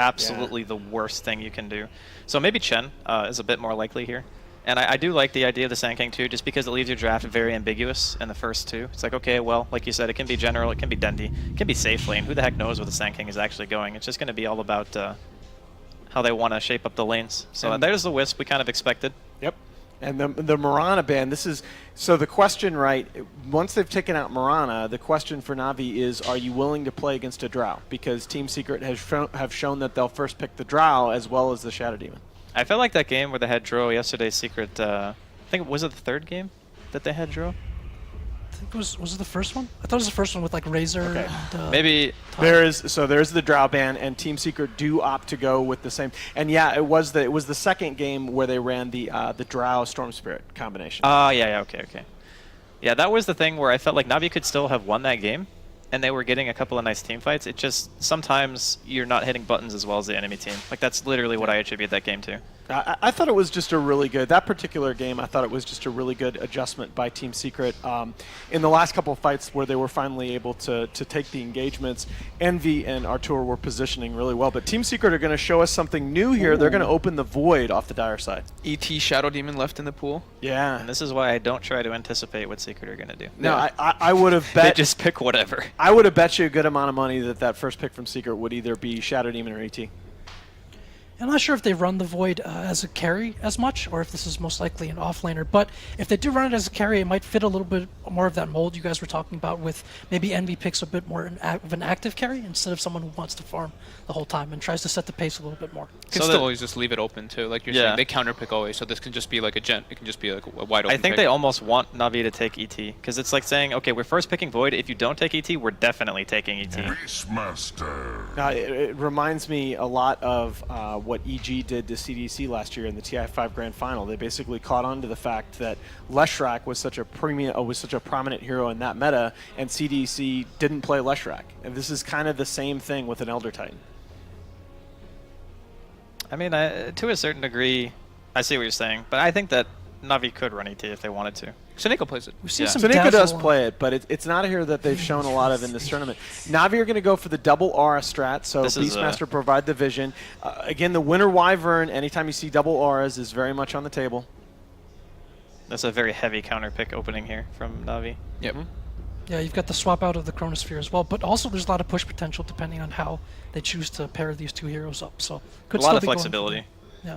absolutely the worst thing you can do. So maybe Chen is a bit more likely here. And I do like the idea of the Sand King too, just because it leaves your draft very ambiguous in the first two. It's like, okay, well, like you said, it can be general, it can be Dendi, it can be safe lane. Who the heck knows where the Sand King is actually going? It's just going to be all about how they want to shape up the lanes. So there's the Wisp we kind of expected. Yep. And the Mirana ban, this is, so the question, right, once they've taken out Mirana, the question for Navi is, are you willing to play against a Drow? Because Team Secret have shown that they'll first pick the Drow as well as the Shadow Demon. I felt like that game where they had Drow yesterday, Secret, I think, was it the third game that they had Drow? I think was it the first one? I thought it was the first one with like Razor. Okay. And, maybe there's the Drow ban, and Team Secret do opt to go with the same. And yeah, it was the second game where they ran the Drow Storm Spirit combination. Yeah, okay. Yeah, that was the thing where I felt like Navi could still have won that game, and they were getting a couple of nice team fights. It just, sometimes you're not hitting buttons as well as the enemy team. Like, that's literally what I attribute that game to. I thought it was just a really good, that particular game, I thought it was just a really good adjustment by Team Secret. In the last couple of fights where they were finally able to take the engagements, Envy and Artur were positioning really well. But Team Secret are going to show us something new here. Ooh. They're going to open the Void off the Dire side. ET Shadow Demon left in the pool. Yeah. And this is why I don't try to anticipate what Secret are going to do. No, I would have bet... They just pick whatever. I would have bet you a good amount of money that first pick from Secret would either be Shadow Demon or ET. I'm not sure if they run the Void as a carry as much, or if this is most likely an offlaner. But if they do run it as a carry, it might fit a little bit more of that mold you guys were talking about, with maybe Envy picks a bit more of an active carry instead of someone who wants to farm the whole time and tries to set the pace a little bit more. Can still always just leave it open too, like you're saying. They counter pick always, so this can just be like a gent. It can just be like a wide open. I think pick. they almost want Navi to take ET, because it's like saying, okay, we're first picking Void. If you don't take ET, we're definitely taking ET. Beastmaster. It reminds me a lot of what EG did to CDC last year in the TI5 Grand Final. They basically caught on to the fact that Leshrac was such a prominent hero in that meta, and CDC didn't play Leshrac. And this is kind of the same thing with an Elder Titan. I mean, to a certain degree, I see what you're saying, but I think that Navi could run ET if they wanted to. Seneca plays it. We've seen some Seneca does play it, but it's not a hero that they've shown a lot of in this tournament. Navi are going to go for the double aura strat, so Beastmaster provide the vision. Again, the Winter Wyvern, anytime you see double auras, is very much on the table. That's a very heavy counter pick opening here from Navi. Yep. Yeah, you've got the swap out of the Chronosphere as well, but also there's a lot of push potential depending on how they choose to pair these two heroes up. So could a lot still of be flexibility. Yeah.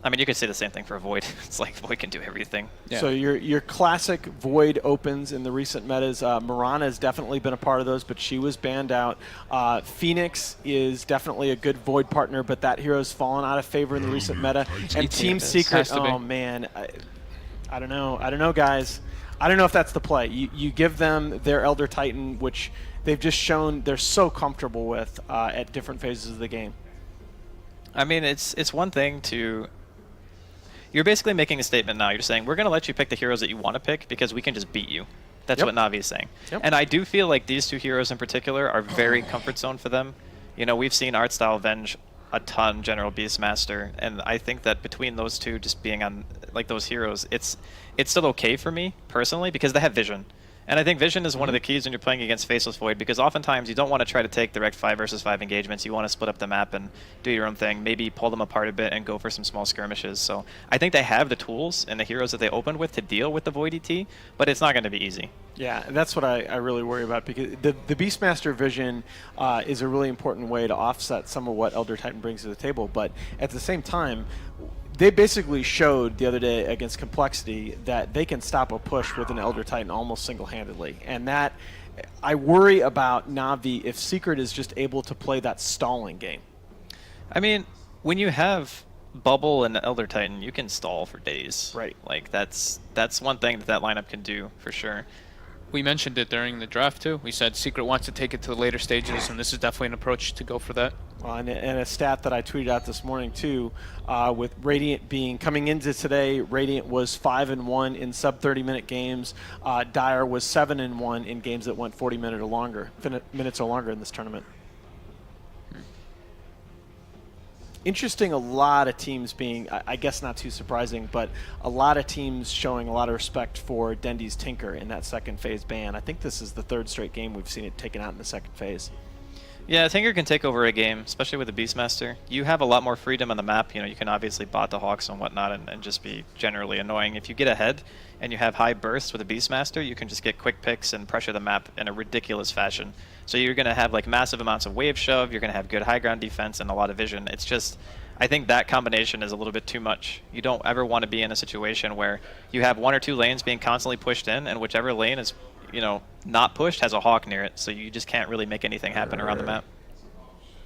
I mean, you could say the same thing for Void. It's like Void can do everything. Yeah. So your classic Void opens in the recent metas. Mirana has definitely been a part of those, but she was banned out. Phoenix is definitely a good Void partner, but that hero's fallen out of favor in the recent meta. And Team Secret, oh man, I don't know. I don't know, guys. I don't know if that's the play. You give them their Elder Titan, which they've just shown they're so comfortable with at different phases of the game. I mean, it's one thing to... You're basically making a statement now. You're saying, we're going to let you pick the heroes that you want to pick because we can just beat you. That's what Navi is saying. And I do feel like these two heroes in particular are very comfort zone for them. You know, we've seen Artstyle Venge a ton, General Beastmaster, and I think that between those two just being on like those heroes, it's still okay for me, personally, because they have vision. And I think vision is one of the keys when you're playing against Faceless Void, because oftentimes you don't want to try to take direct 5 versus 5 engagements. You want to split up the map and do your own thing, maybe pull them apart a bit and go for some small skirmishes. So I think they have the tools and the heroes that they opened with to deal with the Void ET, but it's not going to be easy. Yeah, that's what I really worry about, because the Beastmaster vision is a really important way to offset some of what Elder Titan brings to the table, but at the same time, they basically showed the other day against Complexity that they can stop a push with an Elder Titan almost single-handedly. And that, I worry about Navi if Secret is just able to play that stalling game. I mean, when you have Bubble and Elder Titan, you can stall for days. Right. Like, that's one thing that lineup can do, for sure. We mentioned it during the draft, too. We said Secret wants to take it to the later stages, and this is definitely an approach to go for that. And a stat that I tweeted out this morning too, with Radiant coming into today, Radiant was 5-1 in sub 30-minute games. Dire was 7-1 in games that went 40 minutes or longer in this tournament. Interesting, a lot of teams being, I guess not too surprising, but a lot of teams showing a lot of respect for Dendi's Tinker in that second phase ban. I think this is the third straight game we've seen it taken out in the second phase. Yeah, Tinker can take over a game, especially with the Beastmaster. You have a lot more freedom on the map. You know, you can obviously bot the Hawks and whatnot and just be generally annoying. If you get ahead and you have high bursts with a Beastmaster, you can just get quick picks and pressure the map in a ridiculous fashion. So you're going to have like massive amounts of wave shove, you're going to have good high ground defense and a lot of vision. It's just, I think that combination is a little bit too much. You don't ever want to be in a situation where you have 1 or 2 lanes being constantly pushed in, and whichever lane is, you know, not pushed has a Hawk near it, so you just can't really make anything happen around the map.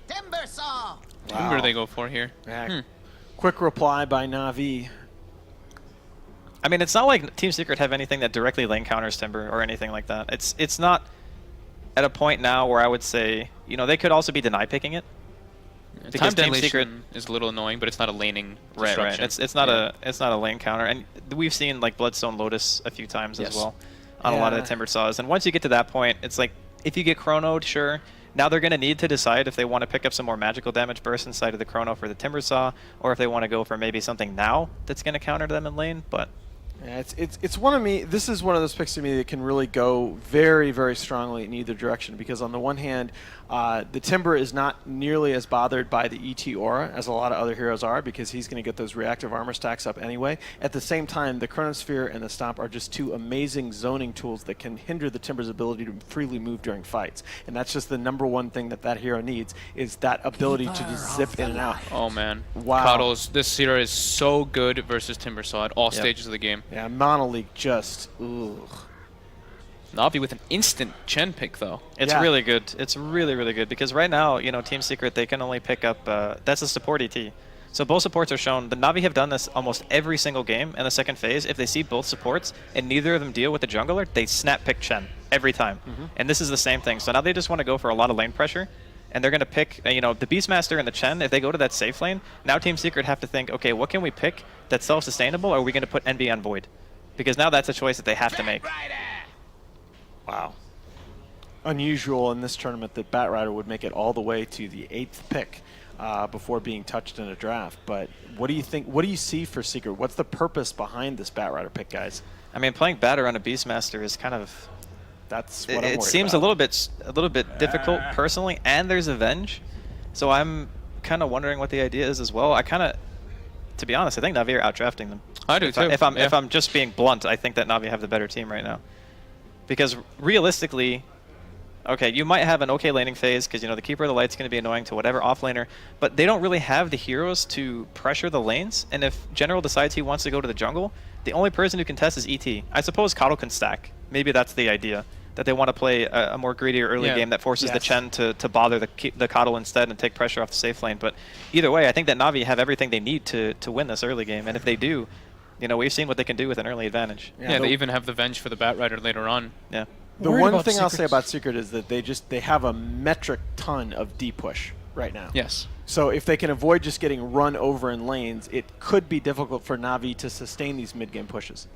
Timber saw. Timber they go for here. Yeah. Quick reply by Navi. I mean, it's not like Team Secret have anything that directly lane counters Timber or anything like that. It's not at a point now where I would say, you know, they could also be deny picking it. Because Team Secret is a little annoying, but it's not a laning disruption. Right. It's not a lane counter, and we've seen like Bloodstone Lotus a few times as well on a lot of the Timber Saws. And once you get to that point, it's like if you get chronoed, sure. Now they're going to need to decide if they want to pick up some more magical damage burst inside of the chrono for the Timber Saw, or if they want to go for maybe something now that's going to counter them in lane. But yeah, it's one of me. This is one of those picks to me that can really go very, very strongly in either direction, because on the one hand, the Timber is not nearly as bothered by the ET aura as a lot of other heroes are, because he's going to get those reactive armor stacks up anyway. At the same time, the Chronosphere and the Stomp are just 2 amazing zoning tools that can hinder the Timber's ability to freely move during fights. And that's just the #1 thing that hero needs, is that ability to just zip in and out. Oh man, wow. Coddles, this hero is so good versus Timber Saw at all stages of the game. Yeah, Monoleague just, ugh. Navi with an instant Chen pick though. it's really good. It's really, really good, because right now, you know, Team Secret, they can only pick up, that's a support ET. So both supports are shown. The Navi have done this almost every single game in the second phase. If they see both supports and neither of them deal with the jungler, they snap pick Chen every time. And this is the same thing. So now they just want to go for a lot of lane pressure, and they're going to pick, you know, the Beastmaster and the Chen. If they go to that safe lane, now Team Secret have to think, okay, what can we pick that's self-sustainable, or are we going to put Envy on Void? Because now that's a choice that they have to make. Wow. Unusual in this tournament that Batrider would make it all the way to the 8th pick before being touched in a draft. But what do you think? What do you see for Secret? What's the purpose behind this Batrider pick, guys? I mean, playing Batter on a Beastmaster is kind of... That's what I'm worried it seems about. a little bit difficult personally, and there's Avenge. So I'm kind of wondering what the idea is as well. I kind of, to be honest, I think Navi are outdrafting them. I do too. If I'm just being blunt, I think that Navi have the better team right now. Because realistically, okay, you might have an okay laning phase because, you know, the Keeper of the Light's going to be annoying to whatever offlaner, but they don't really have the heroes to pressure the lanes. And if General decides he wants to go to the jungle, the only person who can test is ET. I suppose Coddle can stack. Maybe that's the idea, that they want to play a more greedier early game that forces the Chen to bother the Coddle instead and take pressure off the safe lane. But either way, I think that Navi have everything they need to win this early game. And if they do, you know, we've seen what they can do with an early advantage. Yeah, they even have the Venge for the Batrider later on. Yeah. The one thing I'll say about Secret is that they have a metric ton of D push right now. Yes. So if they can avoid just getting run over in lanes, it could be difficult for Navi to sustain these mid-game pushes.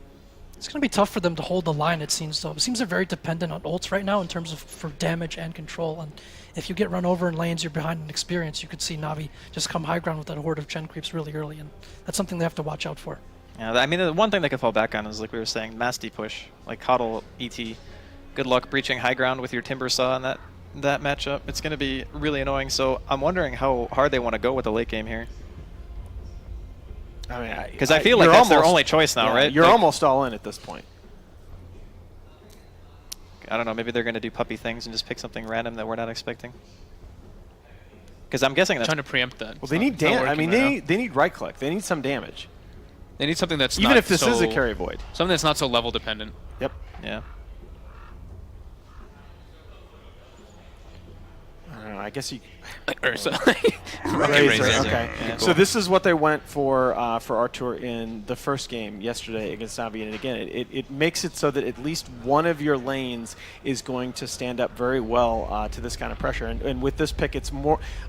It's going to be tough for them to hold the line, it seems, though. It seems they're very dependent on ults right now in terms of for damage and control. And if you get run over in lanes, you're behind in experience. You could see Navi just come high ground with that horde of Chen creeps really early, and that's something they have to watch out for. Yeah, I mean, the one thing they could fall back on is, like we were saying, mass D-push. Like Coddle, ET. Good luck breaching high ground with your Timber Saw in that matchup. It's going to be really annoying, so I'm wondering how hard they want to go with the late game here. I mean, because I feel like that's their only choice now, right? You're like, almost all in at this point. I don't know, maybe they're going to do puppy things and just pick something random that we're not expecting. Because I'm guessing that's... trying to preempt that. Well, they need damage. I mean, they need right click. They need some damage. They need something that's even not if this so, is a carry void. Something that's not so level dependent. Yep. Yeah. I don't know. I guess you... Ursa. Razor, okay. Yeah, So this is what they went for Artur in the first game yesterday against Navi, and again, it makes it so that at least one of your lanes is going to stand up very well to this kind of pressure. And with this pick, it's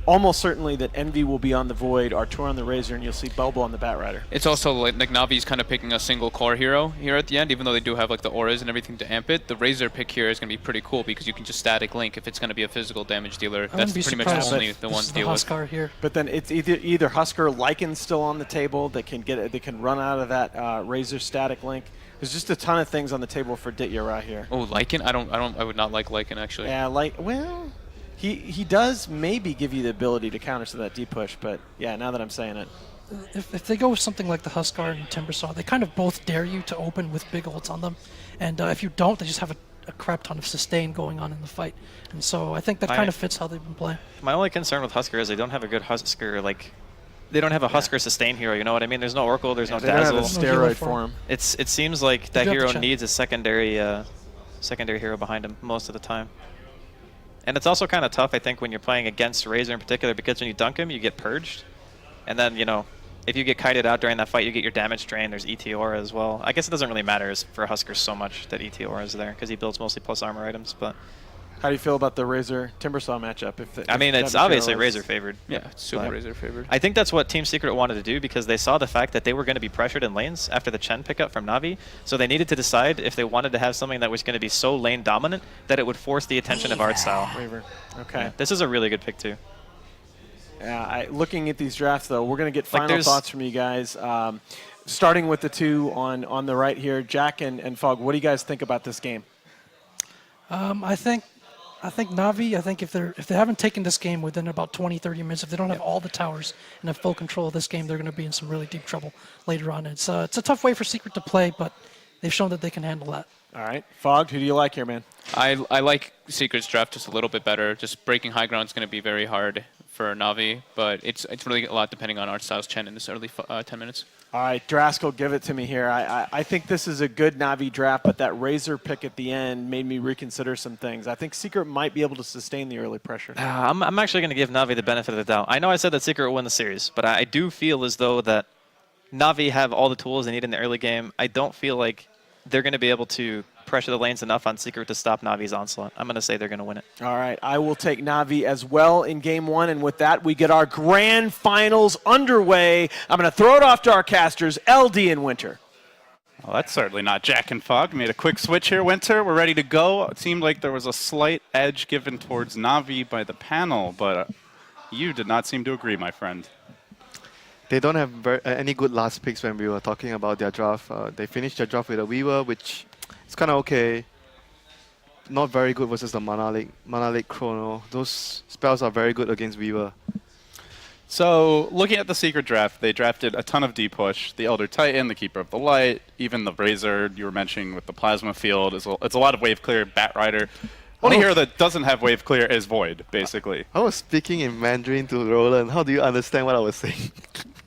almost certainly that Envy will be on the Void, Artur on the Razor, and you'll see Bobo on the Batrider. It's also like Navi's kind of picking a single core hero here at the end, even though they do have like the auras and everything to amp it. The Razor pick here is going to be pretty cool because you can just static link if it's going to be a physical damage dealer. That's pretty much only the one to deal with. Huskar here. But then it's either Huskar, Lycan's still on the table. They can run out of that Razor static link. There's just a ton of things on the table for Ditya right here. Oh, Lycan? I would not like Lycan actually. Yeah, well, He does maybe give you the ability to counter to that deep push, but yeah, now that I'm saying it. If they go with something like the Huskar and Timbersaw, they kind of both dare you to open with big ults on them. And if you don't, they just have a crap ton of sustain going on in the fight. And so I think that kind of fits how they've been playing. My only concern with Huskar is they don't have a good Huskar, like, they don't have a Huskar sustain hero, you know what I mean? There's no Oracle, there's no They don't Dazzle. have a steroid for him. It seems like that hero needs a secondary hero behind him most of the time. And it's also kind of tough, I think, when you're playing against Razor in particular, because when you dunk him, you get purged. And then, you know, if you get kited out during that fight, you get your damage drain. There's ET Aura as well. I guess it doesn't really matter for Huskar so much that ET Aura is there, because he builds mostly plus armor items. But how do you feel about the Razor Timbersaw matchup? I mean, it's obviously Razor favored. Yeah, it's super Razor favored. I think that's what Team Secret wanted to do, because they saw the fact that they were going to be pressured in lanes after the Chen pickup from Navi. So they needed to decide if they wanted to have something that was going to be so lane dominant that it would force the attention of art style. Okay. Yeah, this is a really good pick too. Yeah, looking at these drafts, though, we're going to get final thoughts from you guys. Starting with the two on the right here, Jack and Fog, what do you guys think about this game? I think Navi, I think if they haven't taken this game within about 20, 30 minutes, if they don't have all the towers and have full control of this game, they're going to be in some really deep trouble later on. It's a tough way for Secret to play, but they've shown that they can handle that. All right. Fog, who do you like here, man? I like Secret's draft just a little bit better. Just breaking high ground is going to be very hard for Navi, but it's really a lot depending on Artstyle's Chen in this early 10 minutes. All right, Draskell, give it to me here. I think this is a good Navi draft, but that Razor pick at the end made me reconsider some things. I think Secret might be able to sustain the early pressure. I'm actually going to give Navi the benefit of the doubt. I know I said that Secret will win the series, but I do feel as though that Navi have all the tools they need in the early game. I don't feel like they're going to be able to pressure the lanes enough on Secret to stop Navi's onslaught. I'm going to say they're going to win it. All right, I will take Navi as well in game one, and with that, we get our grand finals underway. I'm going to throw it off to our casters, LD and Winter. Well, that's certainly not Jack and Fog. Made a quick switch here, Winter. We're ready to go. It seemed like there was a slight edge given towards Navi by the panel, but you did not seem to agree, my friend. They don't have any good last picks when we were talking about their draft. They finished their draft with a Weaver, which is kind of okay. Not very good versus the Mana Lake Chrono. Those spells are very good against Weaver. So, looking at the Secret draft, they drafted a ton of D-Push. The Elder Titan, the Keeper of the Light, even the Razor you were mentioning with the Plasma Field. It's a lot of Wave Clear, Bat Rider. Only hero that doesn't have Wave Clear is Void, basically. I was speaking in Mandarin to Roland. How do you understand what I was saying?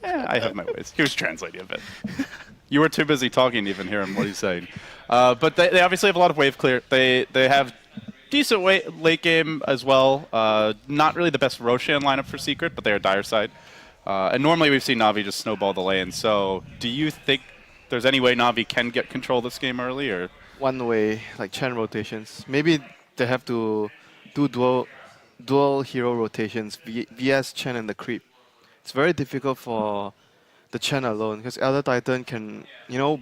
I have my ways. He was translating a bit. You were too busy talking to even hear him what he's saying. But they obviously have a lot of Wave Clear. They have decent late game as well. Not really the best Roshan lineup for Secret, but they are dire side. And normally we've seen Navi just snowball the lane. So do you think there's any way Navi can get control of this game early? Or one way, like Chen rotations. Maybe they have to do dual hero rotations, VS Chen and the Creep. It's very difficult for the Chen alone, because Elder Titan can,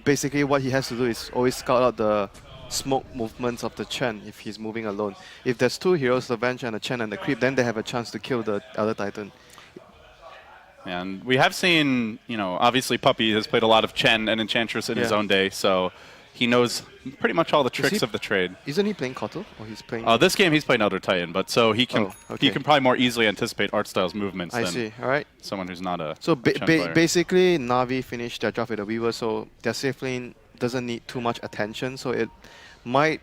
basically what he has to do is always scout out the smoke movements of the Chen if he's moving alone. If there's two heroes, the Venge and the Chen and the Creep, then they have a chance to kill the Elder Titan. And we have seen, obviously Puppy has played a lot of Chen and Enchantress in his own day, so he knows pretty much all the tricks of the trade. Isn't he playing Kotal? Or he's playing? This game he's playing Elder Titan, but so he can he can probably more easily anticipate Artstyle's movements than someone who's not a So Chen player. basically, Navi finished their draft with a Weaver, so their safe lane doesn't need too much attention. So it might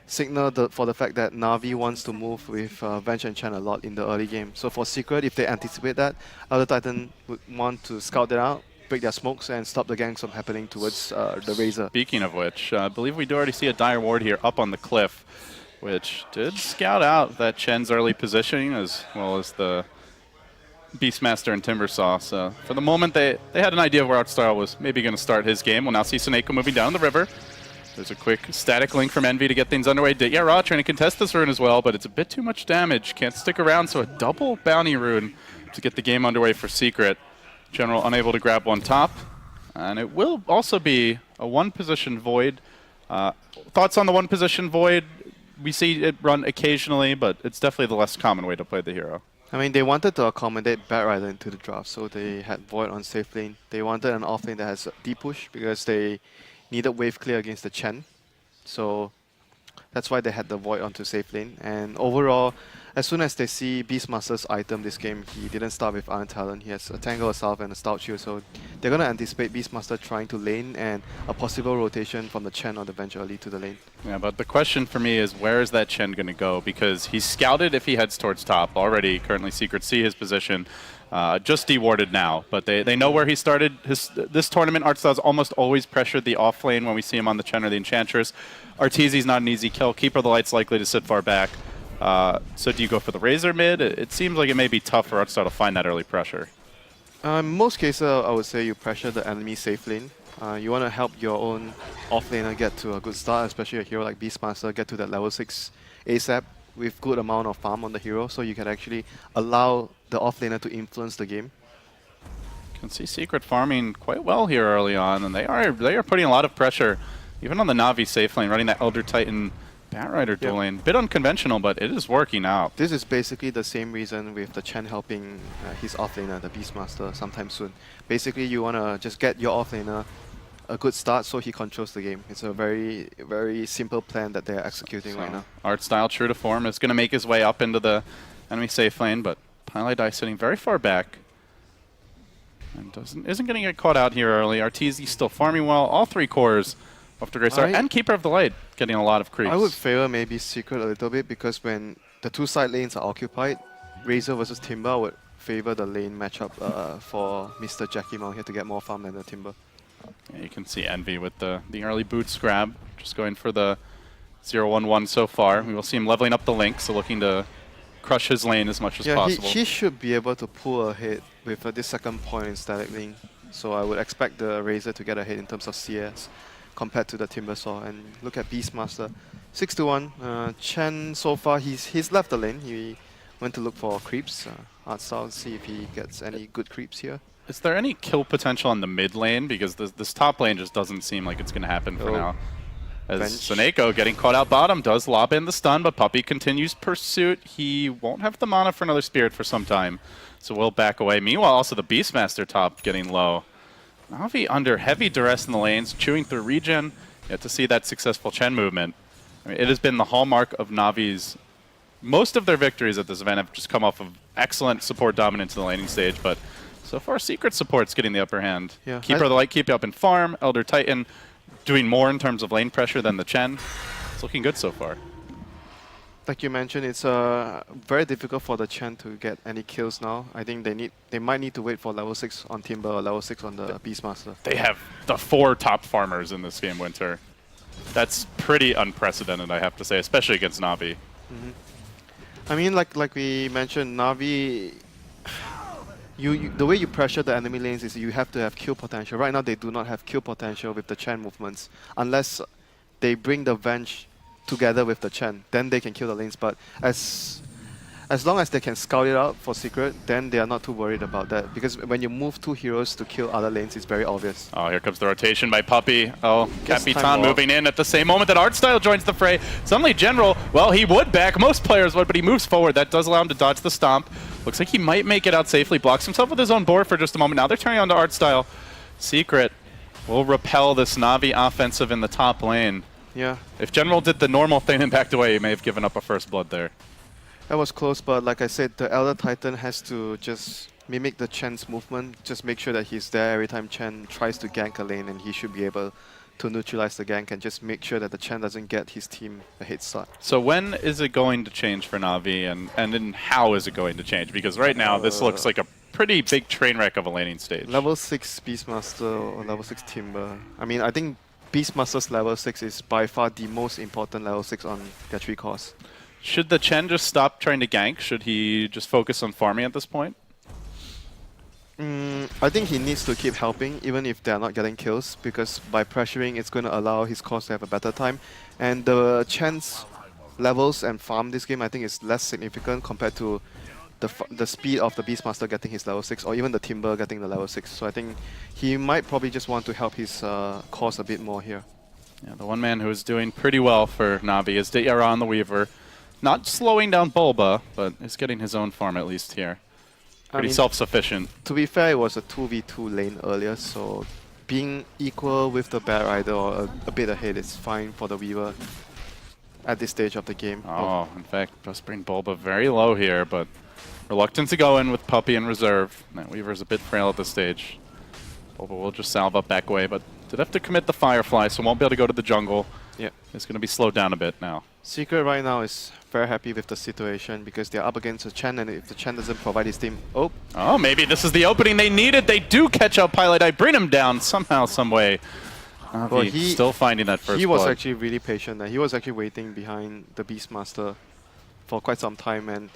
signal for the fact that Navi wants to move with Venge and Chen a lot in the early game. So for Secret, if they anticipate that, Elder Titan would want to scout it out, break their smokes, and stop the ganks from happening towards the Razor. Speaking of which, I believe we do already see a Dire Ward here up on the cliff, which did scout out that Chen's early positioning as well as the Beastmaster and Timbersaw. So for the moment, they had an idea of where Artstyle was maybe going to start his game. We'll now see Seneko moving down the river. There's a quick static link from Envy to get things underway. Ra trying to contest this rune as well, but it's a bit too much damage. Can't stick around, so a double bounty rune to get the game underway for Secret. General unable to grab one top. And it will also be a one-position Void. Thoughts on the one-position Void? We see it run occasionally, but it's definitely the less common way to play the hero. I mean, they wanted to accommodate Bat Rider into the draft, so they had Void on safe lane. They wanted an off lane that has deep push because they needed wave clear against the Chen. So that's why they had the Void onto safe lane. And overall, as soon as they see Beastmaster's item this game, he didn't start with Iron Talon. He has a Tangle Assault and a Stout Shield, so they're going to anticipate Beastmaster trying to lane and a possible rotation from the Chen or the Venge early to the lane. Yeah, but the question for me is, where is that Chen going to go? Because he's scouted if he heads towards top. Already, currently Secret see his position. Just dewarded now, but they know where he started. This tournament, Artstyle's almost always pressured the off lane when we see him on the Chen or the Enchantress. Arteezy's not an ezy kill. Keeper of the Light's likely to sit far back. So do you go for the Razor mid? It seems like it may be tough for Artstyle to find that early pressure. In most cases, I would say you pressure the enemy safe lane. You want to help your own offlaner get to a good start, especially a hero like Beastmaster, get to that level 6 ASAP with good amount of farm on the hero, so you can actually allow the offlaner to influence the game. You can see Secret farming quite well here early on, and they are putting a lot of pressure, even on the Navi safe lane, running that Elder Titan Batrider dual lane. Bit unconventional, but it is working out. This is basically the same reason with the Chen helping his offlaner, the Beastmaster, sometime soon. Basically, you want to just get your offlaner a good start so he controls the game. It's a very, very simple plan that they're executing right now. Artstyle, true to form, is going to make his way up into the enemy safe lane, but Pylai sitting very far back. And isn't going to get caught out here early. Arteezy still farming well. All 3 cores after great start. And Keeper of the Light getting a lot of creeps. I would favor maybe Secret a little bit, because when the 2 side lanes are occupied, Razor versus Timber would favor the lane matchup for Mr. Jackie Mao here to get more farm than the Timber. Yeah, you can see Envy with the early boots grab, just going for the 0-1-1 so far. We will see him leveling up the Link, so looking to crush his lane as much as possible. He should be able to pull ahead with this second point in static lane. So I would expect the Razor to get ahead in terms of CS compared to the Timbersaw. And look at Beastmaster, 6-1. Chen so far he's left the lane. He went to look for creeps. Artstyle, see if he gets any good creeps here. Is there any kill potential on the mid lane? Because this top lane just doesn't seem like it's going to happen for now. As Soneko getting caught out bottom, does lob in the stun, but Puppey continues pursuit. He won't have the mana for another Spirit for some time, so we'll back away. Meanwhile, also the Beastmaster top getting low. Navi under heavy duress in the lanes, chewing through regen. Yet to see that successful Chen movement. I mean, it has been the hallmark of Navi's. Most of their victories at this event have just come off of excellent support dominance in the laning stage, but so far Secret support's getting the upper hand. Yeah, Keeper of the Light keep up in farm. Elder Titan doing more in terms of lane pressure than the Chen. It's looking good so far. Like you mentioned, it's very difficult for the Chen to get any kills now. I think they might need to wait for level 6 on Timber or level 6 on the Beastmaster. They have the 4 top farmers in this game, Winter. That's pretty unprecedented, I have to say, especially against Navi. I mean, like we mentioned, Navi, the way you pressure the enemy lanes is you have to have kill potential. Right now, they do not have kill potential with the Chen movements. Unless they bring the Venge together with the Chen, then they can kill the lanes. But as long as they can scout it out for Secret, then they are not too worried about that. Because when you move 2 heroes to kill other lanes, it's very obvious. Oh, here comes the rotation by Puppey. Oh, Capitan moving in at the same moment that Artstyle joins the fray. Suddenly General, well, he would back. Most players would, but he moves forward. That does allow him to dodge the stomp. Looks like he might make it out safely. Blocks himself with his own board for just a moment. Now they're turning on to Artstyle. Secret will repel this Navi offensive in the top lane. Yeah. If General did the normal thing and backed away, he may have given up a first blood there. That was close, but like I said, the Elder Titan has to just mimic the Chen's movement. Just make sure that he's there every time Chen tries to gank a lane, and he should be able to neutralize the gank and just make sure that the Chen doesn't get his team a head start. So when is it going to change for Navi, and then how is it going to change? Because right now this looks like a pretty big train wreck of a laning stage. Level 6 Beastmaster or level 6 Timber. I mean, I think Beastmaster's level 6 is by far the most important level 6 on their 3 cores. Should the Chen just stop trying to gank? Should he just focus on farming at this point? I think he needs to keep helping, even if they're not getting kills, because by pressuring, it's going to allow his cores to have a better time. And the Chen's levels and farm this game, I think, is less significant compared to the speed of the Beastmaster getting his level 6, or even the Timber getting the level 6. So I think he might probably just want to help his cores a bit more here. Yeah, the one man who is doing pretty well for Navi is Dayara on the Weaver. Not slowing down Bulba, but is getting his own farm at least here. Pretty self-sufficient. To be fair, it was a 2v2 lane earlier, so being equal with the Batrider or a bit ahead is fine for the Weaver. at this stage of the game. Oh, in fact, just bring Bulba very low here, but reluctant to go in with Puppey in reserve. That Weaver's a bit frail at this stage. Bulba will just salve up back away, but did have to commit the Firefly, so won't be able to go to the jungle. Yeah. It's going to be slowed down a bit now. Secret right now is very happy with the situation because they're up against the Chen, and if the Chen doesn't provide his team... Oh, maybe this is the opening they needed. They do catch up Pilot. I bring him down somehow, some way. Well, he's still finding that first He was blood. actually really patient. He was actually waiting behind the Beastmaster for quite some time, and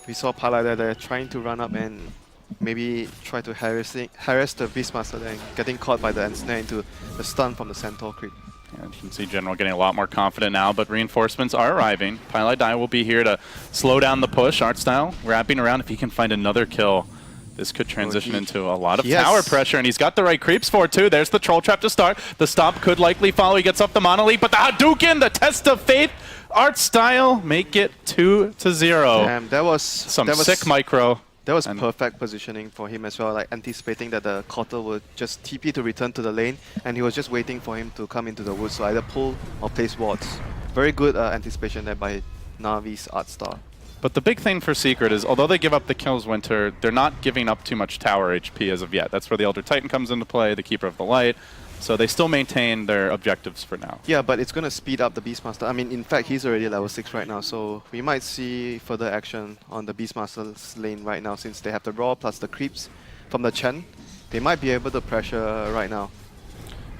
we saw Pilot there trying to run up and maybe try to harass the Beastmaster there, getting caught by the Ensnare into the stun from the Centaur creep. And you can see General getting a lot more confident now, but reinforcements are arriving. Pilot Die will be here to slow down the push. Artstyle wrapping around. If he can find another kill, this could transition into a lot of tower pressure, and he's got the right creeps for it too. There's the Troll Trap to start. The stop could likely follow. He gets off the Monolith, but the Hadouken, the test of faith. Artstyle make it 2-0. Damn, that was sick micro. That was perfect positioning for him as well, like anticipating that the Kotal would just TP to return to the lane, and he was just waiting for him to come into the woods, so either pull or place wards. Very good anticipation there by Navi's Artstar. But the big thing for Secret is, although they give up the kills, Winter, they're not giving up too much tower HP as of yet. That's where the Elder Titan comes into play, the Keeper of the Light. So they still maintain their objectives for now. Yeah, but it's going to speed up the Beastmaster. I mean, in fact, he's already level 6 right now, so we might see further action on the Beastmaster's lane right now since they have the Raw plus the creeps from the Chen. They might be able to pressure right now.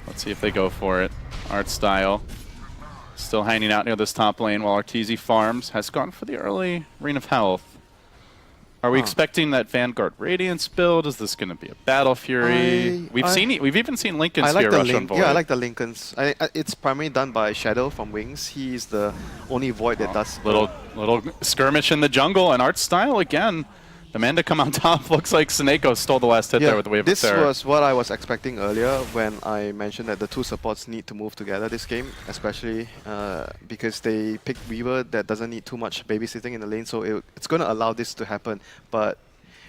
Let's see if they go for it. Artstyle still hanging out near this top lane while Arteezy farms. Has gone for the early Ring of Health. Are we expecting that Vanguard Radiance build? Is this going to be a Battle Fury? We've even seen Lincoln's here rush on Void. Yeah, I like the Lincolns. It's primarily done by Shadow from Wings. He's the only Void that does. Little skirmish in the jungle, and Artstyle again. The man to come on top looks like Seneko stole the last hit there with the Wave of Terror. This was what I was expecting earlier when I mentioned that the two supports need to move together this game, especially because they picked Weaver that doesn't need too much babysitting in the lane, so it's going to allow this to happen. But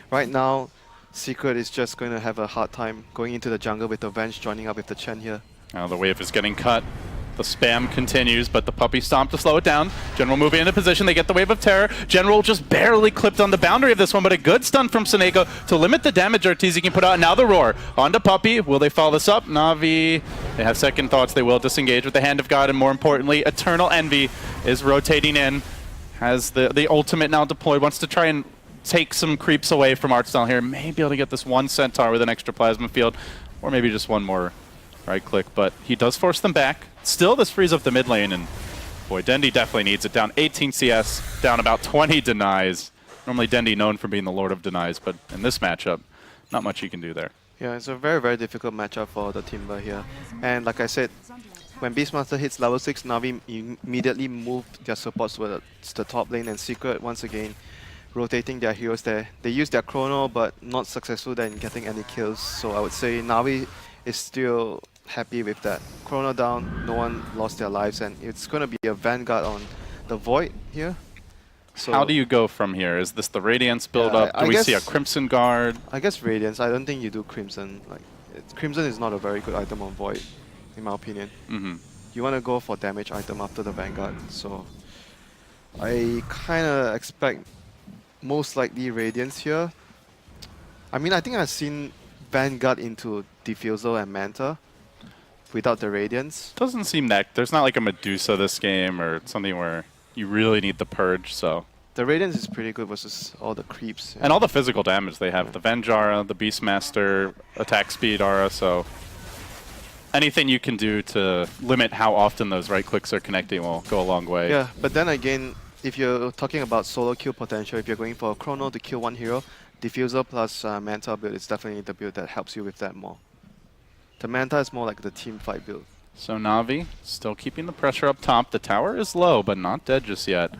right now, Secret is just going to have a hard time going into the jungle with the Venge joining up with the Chen here. Now the wave is getting cut. The spam continues, but the Puppey Stomp to slow it down. General moving into position. They get the Wave of Terror. General just barely clipped on the boundary of this one, but a good stun from Seneko to limit the damage Arteezy can put out. Now the Roar. On to Puppey. Will they follow this up? Navi, they have second thoughts. They will disengage with the Hand of God, and more importantly, Eternal Envy is rotating in. Has the ultimate now deployed. Wants to try and take some creeps away from Artstyle here. May be able to get this one Centaur with an extra Plasma Field, or maybe just one more right click, but he does force them back. Still, this frees up the mid lane, and boy, Dendi definitely needs it. Down 18 CS, down about 20 denies. Normally Dendi known for being the Lord of Denies, but in this matchup, not much you can do there. Yeah, it's a very, very difficult matchup for the Timber here. And like I said, when Beastmaster hits level 6, Navi immediately move their supports towards the top lane, and Secret, once again, rotating their heroes there. They use their Chrono, but not successful in getting any kills. So I would say Navi is still happy with that. Chrono down, no one lost their lives, and it's going to be a Vanguard on the Void here. So how do you go from here? Is this the Radiance build up? Do we see a Crimson Guard? I guess Radiance. I don't think you do Crimson. Crimson is not a very good item on Void, in my opinion. You want to go for damage item after the Vanguard. So I kind of expect most likely Radiance here. I mean, I think I've seen Vanguard into Diffusal and Manta without the Radiance. Doesn't seem that. There's not like a Medusa this game or something where you really need the Purge, so. The Radiance is pretty good versus all the creeps. And all the physical damage they have. The Venge Aura, the Beastmaster, attack speed Aura, so anything you can do to limit how often those right clicks are connecting will go a long way. Yeah, but then again, if you're talking about solo kill potential, if you're going for a Chrono to kill one hero, Diffuser plus Manta build is definitely the build that helps you with that more. The Manta is more like the team fight build. So Navi still keeping the pressure up top. The tower is low, but not dead just yet.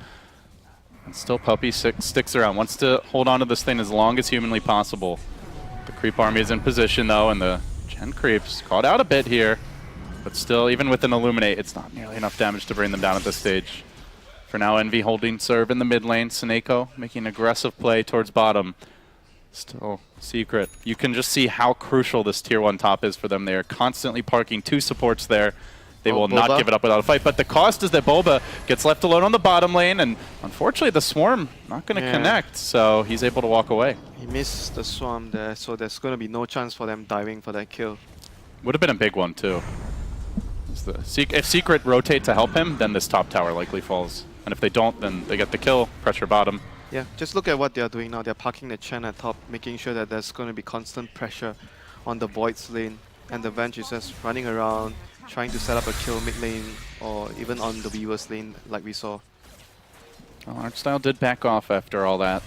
And still Puppey sticks around. Wants to hold on to this thing as long as humanly possible. The creep army is in position though, and the Gen creeps caught out a bit here. But still, even with an Illuminate, it's not nearly enough damage to bring them down at this stage. For now, Envy holding serve in the mid lane. Seneko making an aggressive play towards bottom. Still Secret. You can just see how crucial this tier 1 top is for them. They are constantly parking 2 supports there. They will not give it up without a fight. But the cost is that Boba gets left alone on the bottom lane, and unfortunately the Swarm not going to connect, so he's able to walk away. He missed the Swarm there, so there's going to be no chance for them diving for that kill. Would have been a big one too. If Secret rotate to help him, then this top tower likely falls. And if they don't, then they get the kill, pressure bottom. Yeah, just look at what they're doing now. They're parking the Chen at top, making sure that there's going to be constant pressure on the Void's lane. And the Venge is just running around, trying to set up a kill mid lane, or even on the Weaver's lane, like we saw. Well, Artstyle did back off after all that.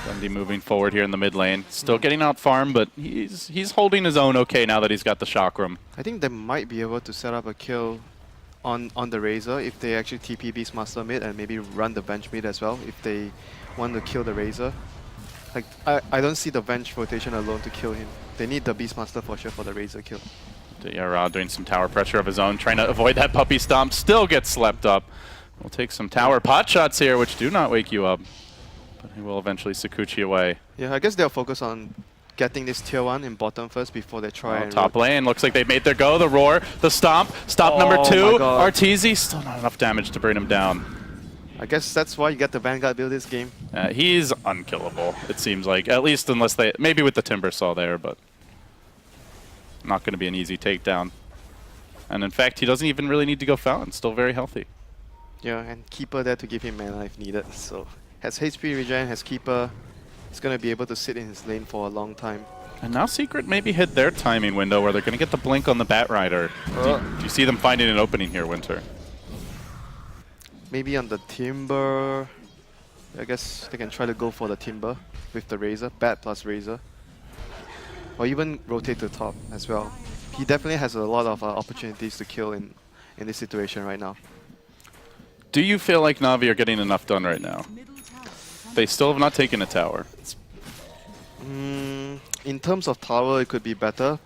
Dundee moving forward here in the mid lane. Still getting out farm, but he's holding his own okay now that he's got the Chakram. I think they might be able to set up a kill on the Razor if they actually TP Beastmaster mid and maybe run the Venge mid as well if they want to kill the Razor. Like I don't see the Venge rotation alone to kill him. They need the Beastmaster for sure for the Razor kill. Yara doing some tower pressure of his own, trying to avoid that puppy stomp. Still gets slept up. We'll take some tower pot shots here, which do not wake you up. But he will eventually Sakuchi away. Yeah, I guess they'll focus on getting this tier 1 in bottom first before they try and top lane. Looks like they made their go. The roar, the stomp. Stop number 2. Arteezy still not enough damage to bring him down. I guess that's why you get the Vanguard build this game. He's unkillable, it seems like. At least unless they... Maybe with the Timber Saw there, but... Not going to be an easy takedown. And in fact, he doesn't even really need to go Fountain. Still very healthy. Yeah, and Keeper there to give him mana if needed. So, has HP regen, has Keeper. He's going to be able to sit in his lane for a long time. And now Secret maybe hit their timing window where they're going to get the blink on the Bat Rider. Do you see them finding an opening here, Winter? Maybe on the Timber. I guess they can try to go for the Timber with the Razor. Bat plus Razor. Or even rotate to top as well. He definitely has a lot of opportunities to kill in this situation right now. Do you feel like Navi are getting enough done right now? They still have not taken a tower. In terms of tower, it could be better.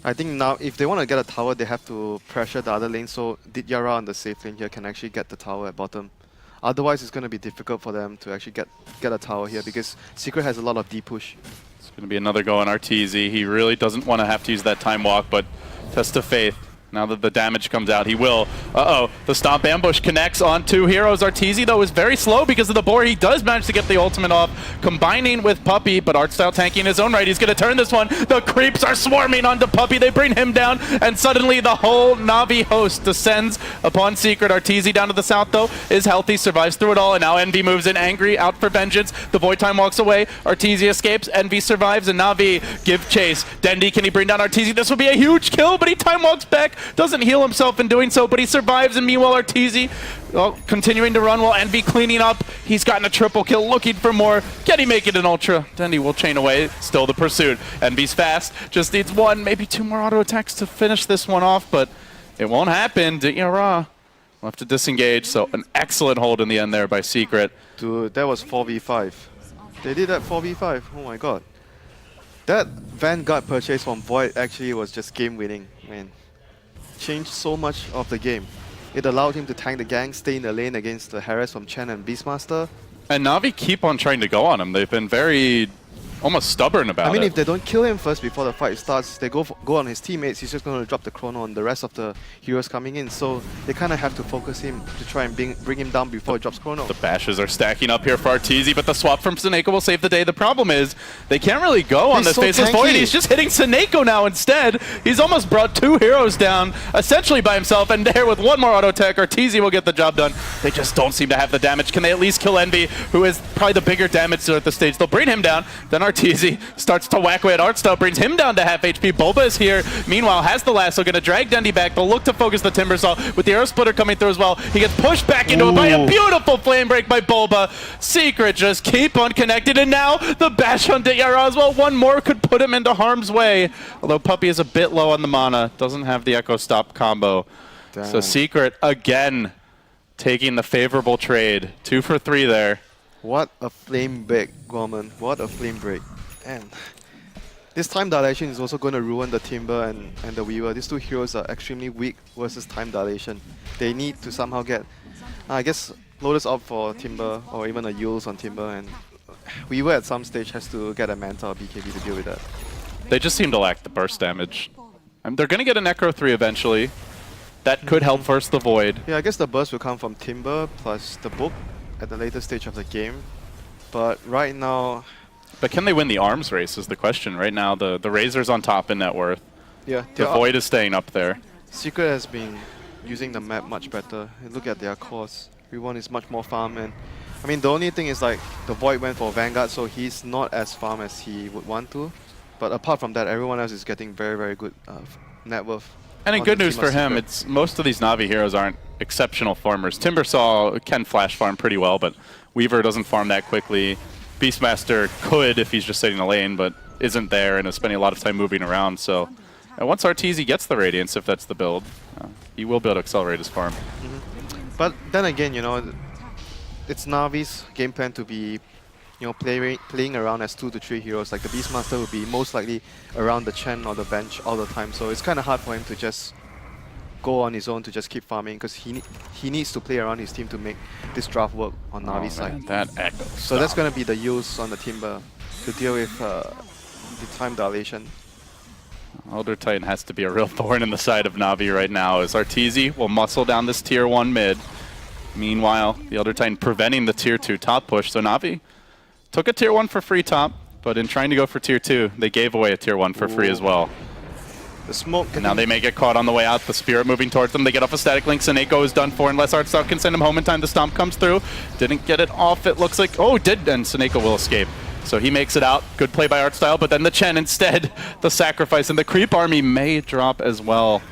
I think now, if they want to get a tower, they have to pressure the other lane, so Yara on the safe lane here can actually get the tower at bottom. Otherwise, it's going to be difficult for them to actually get a tower here, because Secret has a lot of D-push. It's going to be another go on Arteezy. He really doesn't want to have to use that time walk, but test of faith. Now that the damage comes out, he will. Uh-oh, the Stomp Ambush connects on 2 heroes. Arteezy, though, is very slow because of the boar. He does manage to get the ultimate off, combining with Puppey, but Artstyle tanking in his own right. He's going to turn this one. The creeps are swarming onto Puppey. They bring him down, and suddenly the whole Navi host descends upon Secret. Arteezy down to the south, though, is healthy, survives through it all, and now Envy moves in angry, out for vengeance. The Void Time walks away. Arteezy escapes. Envy survives, and Navi give chase. Dendi, can he bring down Arteezy? This will be a huge kill, but he time walks back. Doesn't heal himself in doing so, but he survives, and meanwhile Arteezy continuing to run while Envy cleaning up. He's gotten a triple kill, looking for more. Can he make it an ultra? Dendi will chain away. Still the pursuit. Envy's fast. Just needs 1, maybe 2 more auto attacks to finish this one off, but it won't happen. Yara will have to disengage, so an excellent hold in the end there by Secret. Dude, that was 4v5. They did that 4v5. Oh my god. That Vanguard purchase from Void actually was just game-winning, man. Changed so much of the game. It allowed him to tank the gang, stay in the lane against the harass from Chen and Beastmaster. And Navi keep on trying to go on him. They've been very almost stubborn about it. I mean, if they don't kill him first before the fight starts, they go on his teammates, he's just going to drop the chrono on the rest of the heroes coming in. So they kind of have to focus him to try and bring him down before it drops chrono. The bashes are stacking up here for Arteezy, but the swap from Seneko will save the day. The problem is they can't really go on this Faceless Void. He's just hitting Seneko now instead. He's almost brought 2 heroes down, essentially by himself, and there with 1 more auto tech, Arteezy will get the job done. They just don't seem to have the damage. Can they at least kill Envy, who is probably the bigger damage dealer at this stage? They'll bring him down, then Arteezy starts to whack away at Artstyle, brings him down to half HP. Boba is here, meanwhile has the lasso, going to drag Dendi back. They'll look to focus the Timber Saw with the Arrow Splitter coming through as well. He gets pushed back into it by a beautiful flame break by Boba. Secret just keep on connected, and now the bash on Yara as well. 1 more could put him into harm's way, although Puppey is a bit low on the mana, doesn't have the Echo Stop combo. Damn. So Secret again taking the favorable trade. 2 for 3 there. What a flame break, Gorman. What a flame break. And this time dilation is also going to ruin the Timber and the Weaver. These 2 heroes are extremely weak versus time dilation. They need to somehow get, I guess, Lotus up for Timber or even a Yules on Timber, and Weaver at some stage has to get a Manta or BKB to deal with that. They just seem to lack the burst damage. They're going to get a Necro 3 eventually. That could help force the Void. Yeah, I guess the burst will come from Timber plus the Book at the later stage of the game. But right now... But can they win the arms race is the question. Right now, the Razor's on top in net worth. Yeah, the Void is staying up there. Secret has been using the map much better. Look at their cores. Everyone is much more farm, and I mean the only thing is like the Void went for Vanguard, so he's not as farm as he would want to. But apart from that, everyone else is getting very, very good net worth. And in good news for him, it's most of these Navi heroes aren't exceptional farmers. Timbersaw can flash farm pretty well, but Weaver doesn't farm that quickly. Beastmaster could if he's just sitting in the lane, but isn't there and is spending a lot of time moving around. So once Arteezy gets the Radiance, if that's the build, he will be able to accelerate his farm. But then again, you know, it's Navi's game plan to be, you know, playing around as 2 to 3 heroes. Like the Beastmaster will be most likely around the Chen or the bench all the time. So it's kind of hard for him to just go on his own to just keep farming, because he needs to play around his team to make this draft work on Navi's side. That echo. So that's going to be the use on the Timber to deal with the time dilation. Elder Titan has to be a real thorn in the side of Navi right now, as Arteezy will muscle down this tier 1 mid. Meanwhile, the Elder Titan preventing the tier 2 top push. So Navi took a tier 1 for free top, but in trying to go for tier 2, they gave away a tier 1 for free as well. The smoke. And now they may get caught on the way out. The Spirit moving towards them. They get off a static link. Seneko is done for unless Artstyle can send him home in time. The Stomp comes through. Didn't get it off, it looks like. Oh, did, and Seneko will escape. So he makes it out. Good play by Artstyle, but then the Chen instead, the sacrifice, and the Creep Army may drop as well.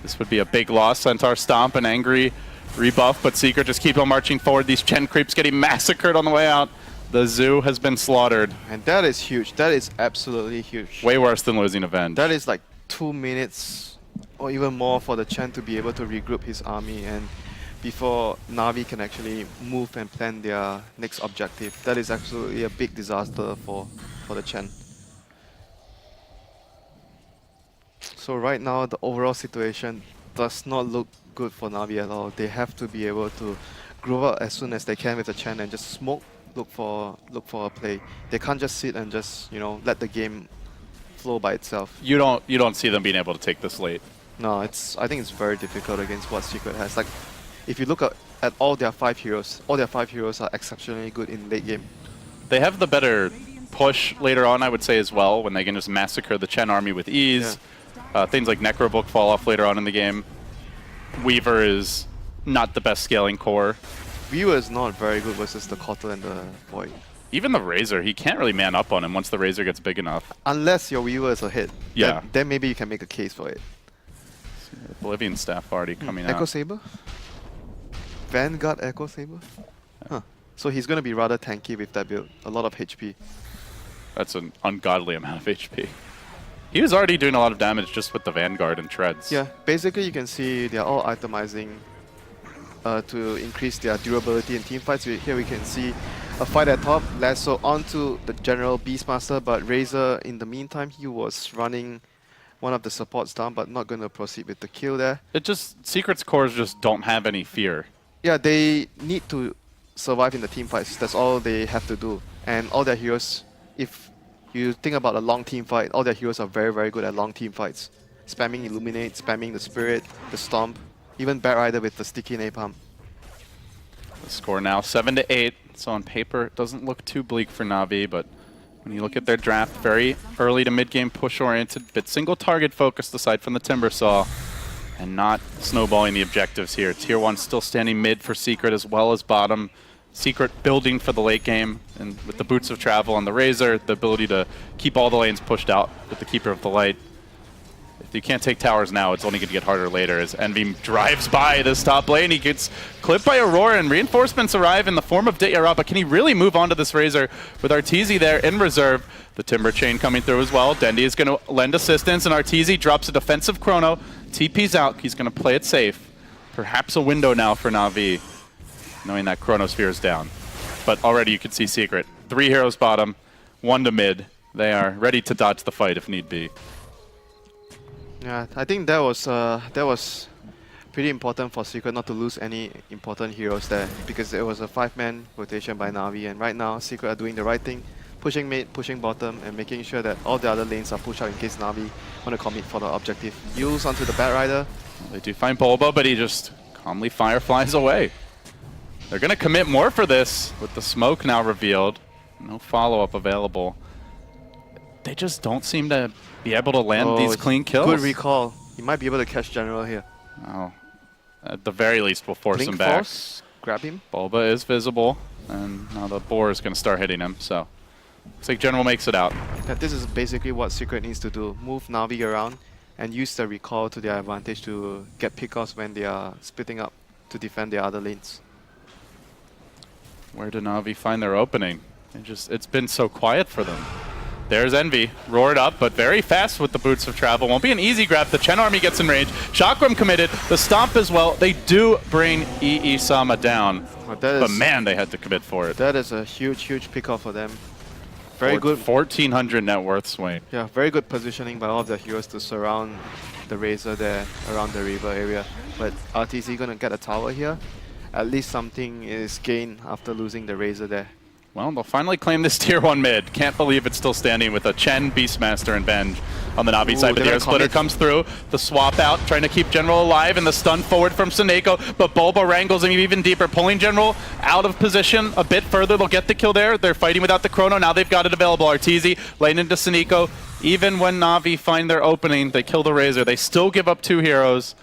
This would be a big loss. Centaur Stomp, an angry rebuff, but Secret just keep on marching forward. These Chen creeps getting massacred on the way out. The zoo has been slaughtered. And that is huge. That is absolutely huge. Way worse than losing Avenge. That is like 2 minutes or even more for the Chen to be able to regroup his army, and before Navi can actually move and plan their next objective. That is absolutely a big disaster for the Chen. So right now the overall situation does not look good for Navi at all. They have to be able to grow up as soon as they can with the Chen and just smoke, look for a play. They can't just sit and just, you know, let the game flow by itself. You don't see them being able to take this late. No, I think it's very difficult against what Secret has. Like, if you look at all their 5 heroes, all their 5 heroes are exceptionally good in late game. They have the better push later on, I would say, as well, when they can just massacre the Chen army with ease. Yeah. Things like Necrobook fall off later on in the game. Weaver is not the best scaling core. Weaver is not very good versus the Kotal and the Void. Even the Razor, he can't really man up on him once the Razor gets big enough. Unless your Weaver is a hit. Yeah. Then maybe you can make a case for it. Oblivion staff already coming out. Echo Saber? Vanguard Echo Saber? Huh. So he's going to be rather tanky with that build. A lot of HP. That's an ungodly amount of HP. He was already doing a lot of damage just with the Vanguard and Treads. Yeah, basically you can see they're all itemizing to increase their durability in teamfights. Here we can see a fight at top, Lasso onto the general Beastmaster, but Razor in the meantime, he was running one of the supports down, but not going to proceed with the kill there. It just, Secret's cores just don't have any fear. Yeah, they need to survive in the teamfights. That's all they have to do. And all their heroes, if you think about a long team fight, all their heroes are very, very good at long team fights. Spamming Illuminate, spamming the Spirit, the Stomp, even Bat Rider with the Sticky Napalm. The score now 7-8. So on paper, it doesn't look too bleak for Navi, but when you look at their draft, very early to mid-game push-oriented, but single target focused aside from the Timbersaw, and not snowballing the objectives here. Tier 1 still standing mid for Secret as well as bottom. Secret building for the late game, and with the Boots of Travel on the Razor, the ability to keep all the lanes pushed out with the Keeper of the Light. If you can't take towers now, it's only going to get harder later as Envy drives by this top lane. He gets clipped by Aurora, and reinforcements arrive in the form of Deyara, but can he really move on to this Razor with Arteezy there in reserve? The Timber Chain coming through as well. Dendi is going to lend assistance, and Arteezy drops a defensive Chrono. TP's out. He's going to play it safe. Perhaps a window now for Navi, knowing that Chronosphere is down. But already you can see Secret. 3 heroes bottom, 1 to mid. They are ready to dodge the fight if need be. Yeah, I think that was pretty important for Secret not to lose any important heroes there, because it was a 5-man rotation by Navi, and right now Secret are doing the right thing. pushing mid, pushing bottom, and making sure that all the other lanes are pushed out in case Navi want to commit for the objective. Use onto the Bat Rider. They do find Bulba, but he just calmly fireflies away. They're going to commit more for this with the smoke now revealed. No follow-up available. They just don't seem to be able to land these clean kills. Good recall. He might be able to catch General here. Oh, at the very least, we'll force Blink him back. Force, grab him. Bulba is visible, and now the boar is going to start hitting him, so looks like General makes it out. Yeah, this is basically what Secret needs to do. Move Navi around and use the recall to their advantage to get pickoffs when they are splitting up to defend the other lanes. Where did Navi find their opening? It's been so quiet for them. There's Envy, roared up, but very fast with the boots of travel. Won't be an easy grab. The Chen army gets in range. Chakram committed. The stomp as well. They do bring Sama down, but man, they had to commit for it. That is a huge, huge pickoff for them. Very good. 1,400 net worth swing. Yeah, very good positioning by all of the heroes to surround the Razor there around the river area. But RTZ gonna get a tower here. At least something is gained after losing the Razor there. Well, they'll finally claim this tier 1 mid. Can't believe it's still standing with a Chen, Beastmaster, and Venge on the Navi side. But the air splitter comes through. The swap out, trying to keep General alive, and the stun forward from Seneko. But Bulba wrangles him even deeper, pulling General out of position a bit further. They'll get the kill there. They're fighting without the Chrono. Now they've got it available. Arteezy laying into Seneko. Even when Navi find their opening, they kill the Razor. They still give up 2 heroes.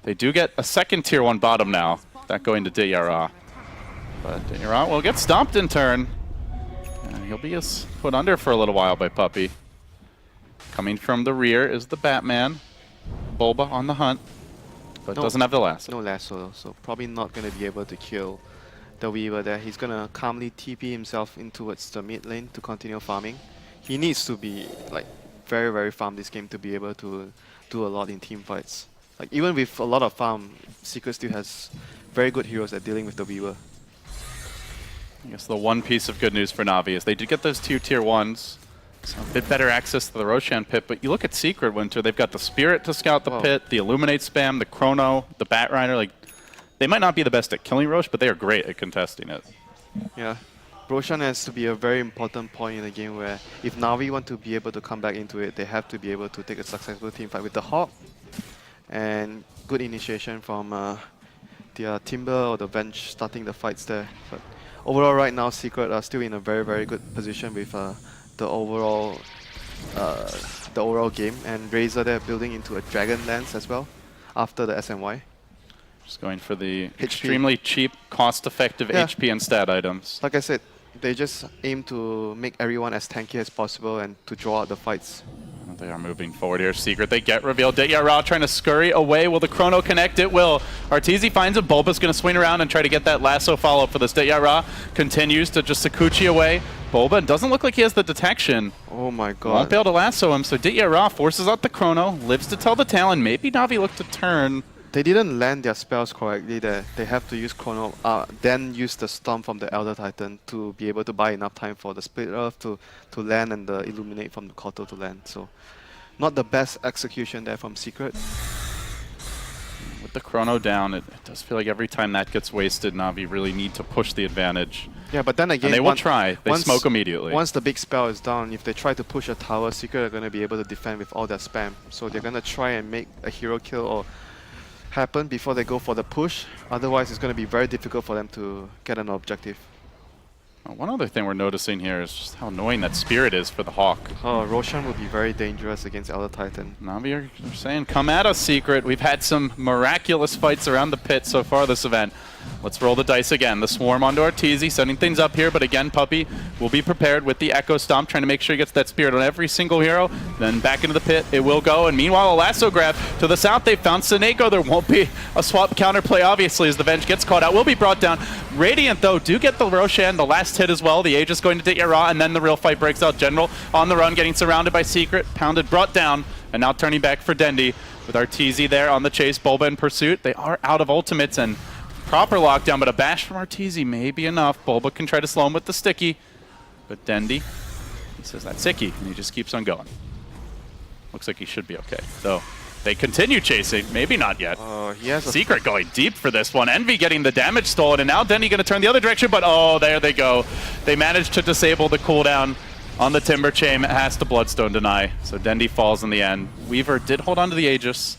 They do get a second tier 1 bottom now. That going to Diyara. But Diyara will get stomped in turn. And he'll be put under for a little while by Puppey. Coming from the rear is the Batman. Bulba on the hunt, but doesn't have the lasso. No lasso, so probably not going to be able to kill the Weaver there. He's going to calmly TP himself in towards the mid lane to continue farming. He needs to be like very, very farm this game to be able to do a lot in team fights. Like even with a lot of farm, Secret still has very good heroes at dealing with the Weaver. I guess the one piece of good news for Navi is they did get those 2 tier 1s. So a bit better access to the Roshan pit, but you look at Secret Winter, they've got the Spirit to scout the pit, the Illuminate spam, the Chrono, the Bat Rider. Like, they might not be the best at killing Rosh, but they are great at contesting it. Yeah. Roshan has to be a very important point in the game where if Navi want to be able to come back into it, they have to be able to take a successful team fight with the Hawk. And good initiation from the Timber or the Venge starting the fights there. But overall right now, Secret are still in a very, very good position with the overall game. And Razor there building into a Dragon Lance as well after the SNY. Just going for the extremely cheap, cost-effective HP and stat items. Like I said, they just aim to make everyone as tanky as possible and to draw out the fights. They are moving forward here. Secret, they get revealed. Diyara trying to scurry away. Will the Chrono connect? It will. Arteezy finds a Bulba's going to swing around and try to get that lasso follow-up for this. Diyara continues to just Sakuchi away. Bulba doesn't look like he has the detection. Oh my god. Won't be able to lasso him, so Diyara forces out the Chrono, lives to tell the tale, and maybe Navi look to turn. They didn't land their spells correctly there. They have to use Chrono, then use the Storm from the Elder Titan to be able to buy enough time for the Split Earth to land and the Illuminate from the Koto to land. So, not the best execution there from Secret. With the Chrono down, it does feel like every time that gets wasted, Navi really need to push the advantage. Yeah, but then again, and they will try. They smoke immediately. Once the big spell is down, if they try to push a tower, Secret are going to be able to defend with all their spam. So they're going to try and make a hero kill or happen before they go for the push. Otherwise, it's going to be very difficult for them to get an objective. One other thing we're noticing here is just how annoying that Spirit is for the Hawk. Oh, Roshan will be very dangerous against Elder Titan. Navi are saying, come at us, Secret. We've had some miraculous fights around the pit so far this event. Let's roll the dice again. The Swarm onto Arteezy, setting things up here, but again, Puppey will be prepared with the Echo Stomp, trying to make sure he gets that Spirit on every single hero. Then back into the pit, it will go, and meanwhile, a lasso grab. To the south, they found Seneko. There won't be a swap counterplay, obviously, as the Venge gets caught out. Will be brought down. Radiant, though, do get the Roshan, the last hit as well. The Aegis going to Diyara, and then the real fight breaks out. General on the run, getting surrounded by Secret, pounded, brought down, and now turning back for Dendi. With Arteezy there on the chase, Bulba in pursuit. They are out of ultimates, and proper lockdown, but a bash from Arteezy may be enough. Bulba can try to slow him with the sticky, but Dendi, he says that's sicky, and he just keeps on going. Looks like he should be okay, though. They continue chasing, maybe not yet. He has Secret going deep for this one. Envy getting the damage stolen, and now Dendi going to turn the other direction, but oh, there they go. They managed to disable the cooldown on the Timber Chain, has to Bloodstone deny, so Dendi falls in the end. Weaver did hold on to the Aegis.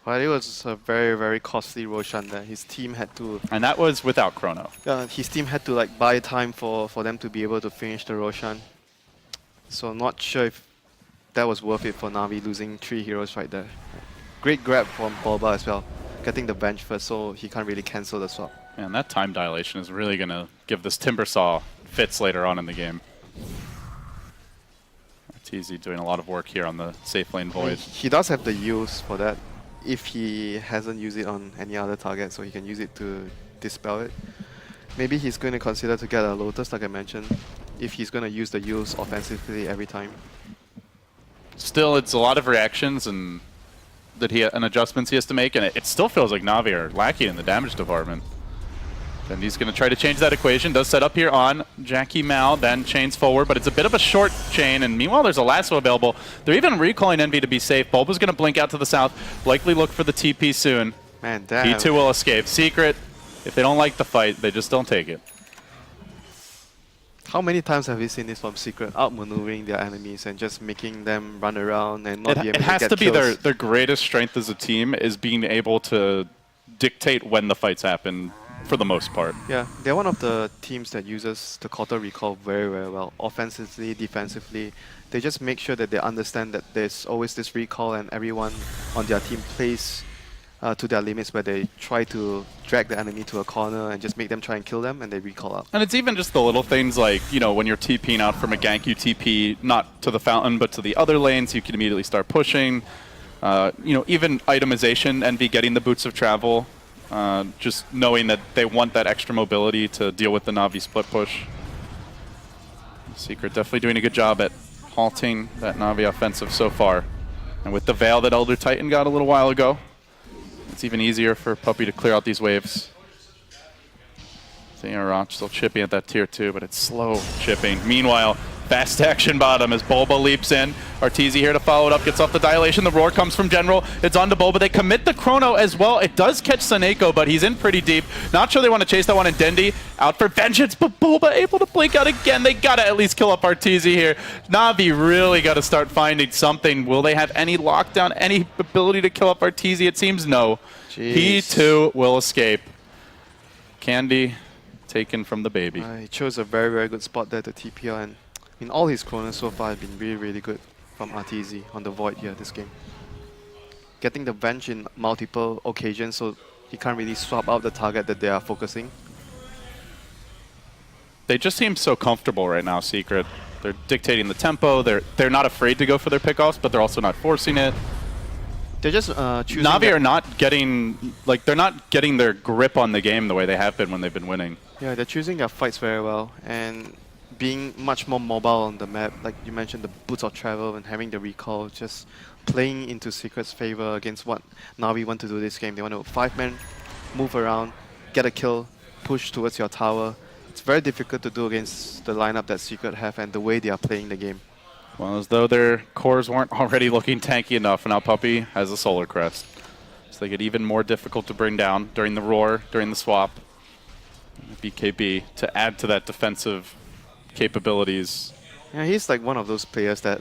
Well, it was a very, very costly Roshan there. His team had to... And that was without Chrono. his team had to like buy time for them to be able to finish the Roshan. So I'm not sure if that was worth it for Navi, losing 3 heroes right there. Great grab from Boba as well, getting the bench first so he can't really cancel the swap. Man, that time dilation is really going to give this Timbersaw fits later on in the game. Arteezy doing a lot of work here on the safe lane Void. He does have the use for that if he hasn't used it on any other target, so he can use it to dispel it. Maybe he's going to consider to get a Lotus, like I mentioned, if he's going to use the use offensively every time. Still, it's a lot of reactions and adjustments he has to make, and it still feels like Navi are lacking in the damage department. And he's going to try to change that equation. Does set up here on Jackie Mao, then chains forward, but it's a bit of a short chain, and meanwhile there's a lasso available. They're even recalling Envy to be safe. Bulba's going to blink out to the south, likely look for the TP soon. Man, damn. He too will escape. Secret, if they don't like the fight, they just don't take it. How many times have we seen this from Secret, outmaneuvering their enemies and just making them run around and not be able to get kills? It has to be their greatest strength as a team is being able to dictate when the fights happen for the most part. Yeah, they're one of the teams that uses the Counter Recall very, very well. Offensively, defensively, they just make sure that they understand that there's always this recall and everyone on their team plays to their limits where they try to drag the enemy to a corner and just make them try and kill them and they recall out. And it's even just the little things like, you know, when you're TPing out from a gank, you TP not to the fountain but to the other lanes, you can immediately start pushing. You know, even itemization, Envy getting the Boots of Travel, just knowing that they want that extra mobility to deal with the Navi split push. Secret definitely doing a good job at halting that Navi offensive so far. And with the Veil that Elder Titan got a little while ago, it's even easier for Puppey to clear out these waves. Roch still chipping at that tier 2, but it's slow chipping. Meanwhile, fast action bottom as Bulba leaps in. Arteezy here to follow it up, gets off the dilation. The roar comes from General. It's on to Bulba. They commit the Chrono as well. It does catch Saneko, but he's in pretty deep. Not sure they want to chase that one, and Dendi out for vengeance, but Bulba able to blink out again. They got to at least kill up Arteezy here. Navi really got to start finding something. Will they have any lockdown, any ability to kill up Arteezy? It seems no. Jeez. He too will escape. Candy taken from the baby. He chose a very, very good spot there to TP, and I mean, all his chronos so far have been really, really good from Arteezy on the Void here this game. Getting the bench in multiple occasions so he can't really swap out the target that they are focusing. They just seem so comfortable right now, Secret. They're dictating the tempo. They're not afraid to go for their pickoffs, but they're also not forcing it. They're just choosing... Navi are not getting, like, they're not getting their grip on the game the way they have been when they've been winning. Yeah, they're choosing their fights very well and being much more mobile on the map. Like you mentioned, the Boots of Travel and having the recall, just playing into Secret's favor against what Navi want to do this game. They want to 5-man, move around, get a kill, push towards your tower. It's very difficult to do against the lineup that Secret have and the way they are playing the game. Well, as though their cores weren't already looking tanky enough, and now Puppey has a Solar Crest. So they get even more difficult to bring down during the roar, during the swap. BKB to add to that defensive capabilities. Yeah, he's like one of those players that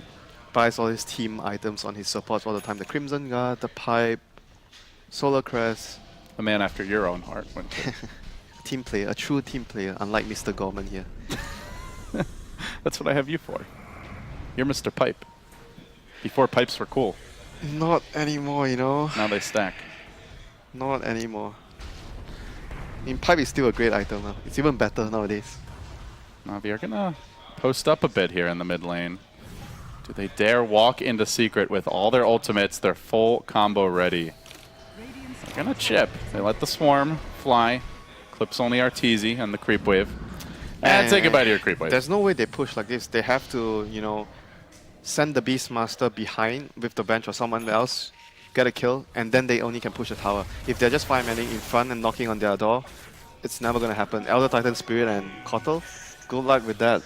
buys all his team items on his supports all the time. The Crimson Guard, the Pipe, Solar Crest. A man after your own heart, Winter. Team player, a true team player, unlike Mr. Gorman here. That's what I have you for. You're Mr. Pipe. Before pipes were cool. Not anymore, you know. Now they stack. Not anymore. I mean, Pipe is still a great item. It's even better nowadays. Navi are gonna post up a bit here in the mid lane. Do they dare walk into Secret with all their ultimates, their full combo ready? They're gonna chip. They let the swarm fly. Clips only Arteezy and the creep wave. And say goodbye to your creep wave. There's no way they push like this. They have to, you know, send the Beastmaster behind with the bench or someone else, get a kill, and then they only can push the tower. If they're just 5-manning in front and knocking on their door, it's never going to happen. Elder Titan Spirit and Kotal, good luck with that.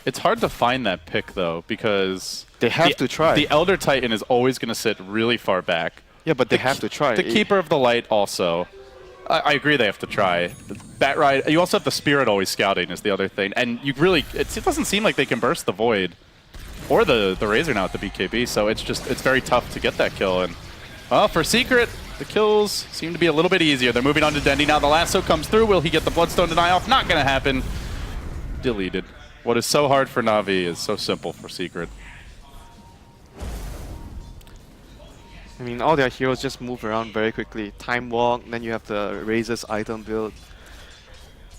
It's hard to find that pick, though, because they have to try. The Elder Titan is always going to sit really far back. Yeah, but they have to try. The Keeper of the Light also. I agree they have to try. The Bat Ride, you also have the Spirit always scouting is the other thing. And you really, it doesn't seem like they can burst the Void or the Razor now at the BKB, so it's very tough to get that kill. And for Secret, the kills seem to be a little bit easier. They're moving on to Dendy now. The lasso comes through. Will he get the Bloodstone deny off? Not going to happen. Deleted. What is so hard for Navi is so simple for Secret. I mean, all their heroes just move around very quickly. Time Walk, then you have the Razor's item build.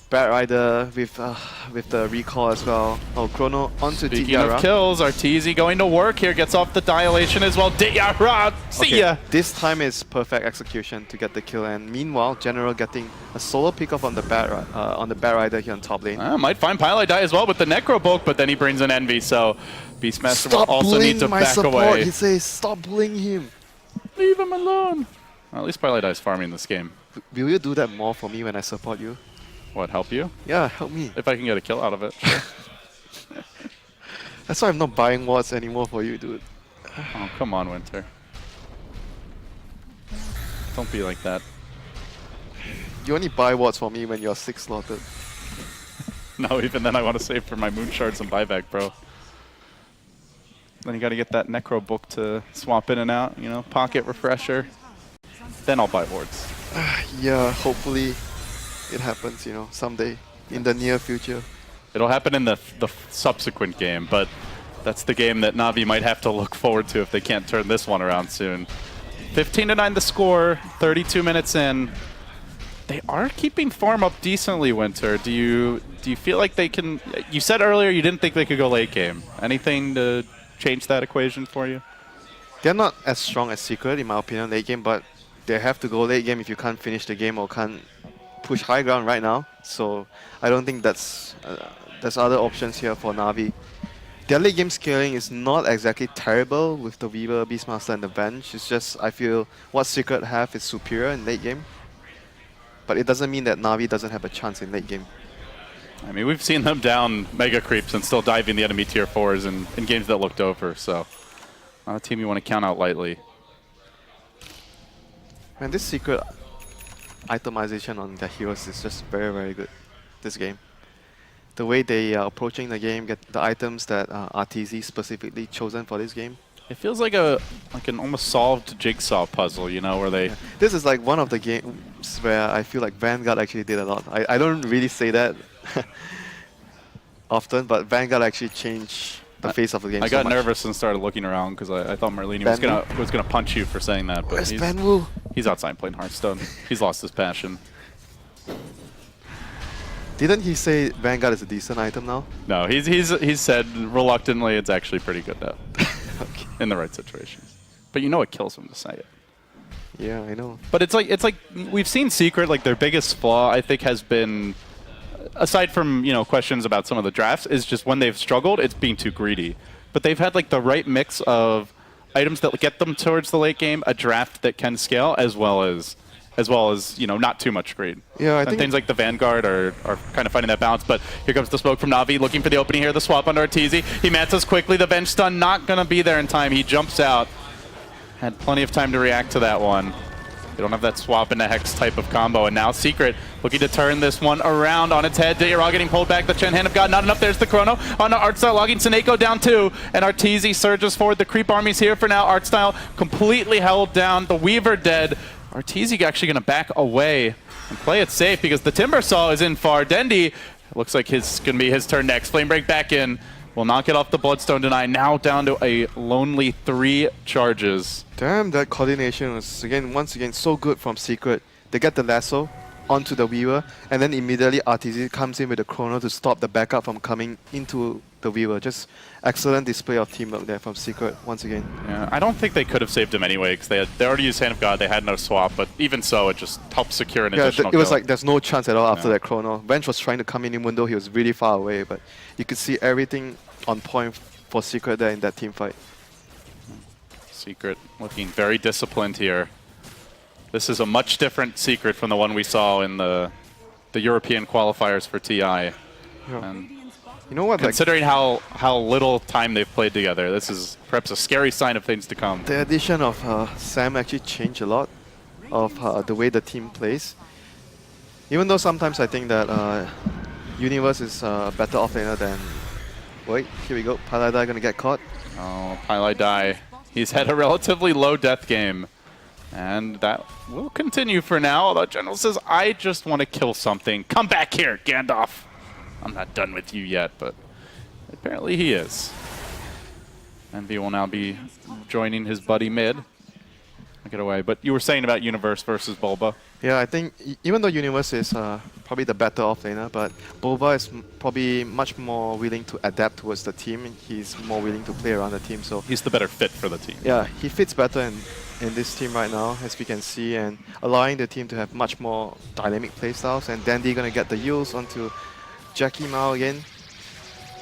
Bat Rider with the recall as well. Oh, Chrono onto Speaking Diara. of kills, Arteezy going to work here, gets off the Dilation as well. Diara, see ya! This time is perfect execution to get the kill, and meanwhile, General getting a solo pickup on the Bat Rider here on top lane. Might find Pile die as well with the Necro Bulk, but then he brings in Envy, so Beastmaster will also need to back away. He says, stop bullying him. Leave him alone. Well, at least Pile die is farming this game. Will you do that more for me when I support you? What, help you? Yeah, help me. If I can get a kill out of it, sure. That's why I'm not buying wards anymore for you, dude. Oh, come on, Winter. Don't be like that. You only buy wards for me when you're 6 slotted. No, even then I want to save for my Moon Shards and buyback, bro. Then you got to get that Necro Book to swap in and out, you know, pocket refresher. Then I'll buy wards. Yeah, hopefully it happens, you know, someday in the near future. It'll happen in the subsequent game, but that's the game that Navi might have to look forward to if they can't turn this one around soon. 15-9 the score, 32 minutes in. They are keeping form up decently, Winter. Do you feel like they can... You said earlier you didn't think they could go late game. Anything to change that equation for you? They're not as strong as Secret, in my opinion, late game, but they have to go late game if you can't finish the game or can't push high ground right now. So I don't think there's other options here for Navi. Their late game scaling is not exactly terrible with the Weaver, Beastmaster and the Bench. It's just, I feel what Secret have is superior in late game. But it doesn't mean that Navi doesn't have a chance in late game. I mean, we've seen them down Mega Creeps and still diving the enemy tier 4s in games that looked over, so not a team you want to count out lightly. Man, this Secret itemization on their heroes is just very, very good this game. The way they are approaching the game, get the items that Arteezy specifically chosen for this game. It feels like an almost solved jigsaw puzzle, you know, where they... Yeah. This is like one of the games where I feel like Vanguard actually did a lot. I don't really say that often, but Vanguard actually changed the face of the game. I got nervous and started looking around because I thought Merlini was gonna punch you for saying that, but where's Banwu? He's outside playing Hearthstone. He's lost his passion. Didn't he say Vanguard is a decent item now? No, he's said reluctantly it's actually pretty good though. Okay. In the right situations. But you know it kills him to say it. Yeah, I know. But it's like we've seen Secret, like their biggest flaw I think has been, aside from, you know, questions about some of the drafts, is just when they've struggled, it's being too greedy. But they've had like the right mix of items that get them towards the late game, a draft that can scale, as well as you know, not too much greed. Yeah, I think things like the Vanguard are kind of finding that balance. But here comes the smoke from Navi, looking for the opening here. The swap onto Arteezy. He mantas quickly. The Venge stun not going to be there in time. He jumps out. Had plenty of time to react to that one. They don't have that swap into Hex type of combo. And now Secret looking to turn this one around on its head. Diara getting pulled back. The Chen Hand of God not enough. There's the Chrono. On the Artstyle logging Seneko down too. And Arteezy surges forward. The creep army's here for now. Artstyle completely held down. The Weaver dead. Arteezy actually going to back away and play it safe because the Timbersaw is in far. Dendy, looks like it's going to be his turn next. Flame Break back in. Will not get off the Bloodstone Deny. Now down to a lonely 3 charges. Damn, that coordination was once again so good from Secret. They get the lasso onto the Weaver, and then immediately Arteezy comes in with the Chrono to stop the backup from coming into the Weaver. Just excellent display of teamwork there from Secret once again. Yeah, I don't think they could have saved him anyway because they already used Hand of God. They had no swap, but even so, it just helped secure an additional it was kill. like there's no chance at all after that Chrono. Venge was trying to come in even though he was really far away, but you could see everything on point for Secret there in that team fight. Secret looking very disciplined here. This is a much different Secret from the one we saw in the European qualifiers for TI. Yeah. And you know what? considering how little time they've played together, this is perhaps a scary sign of things to come. The addition of Sam actually changed a lot of the way the team plays. Even though sometimes I think that Universe is a better offlaner than... Wait, here we go. Paladai gonna get caught. Oh, Paladai. He's had a relatively low death game. And that will continue for now, although General says, I just want to kill something. Come back here, Gandalf. I'm not done with you yet, but apparently he is. Envy will now be joining his buddy mid. Get away. But you were saying about Universe versus Bulba. Yeah, I think even though Universe is probably the better offlaner, but Bulba is probably much more willing to adapt towards the team. He's more willing to play around the team. So he's the better fit for the team. Yeah, he fits better in this team right now, as we can see, and allowing the team to have much more dynamic playstyles. And Dandy gonna get the use onto Jackie Mao again.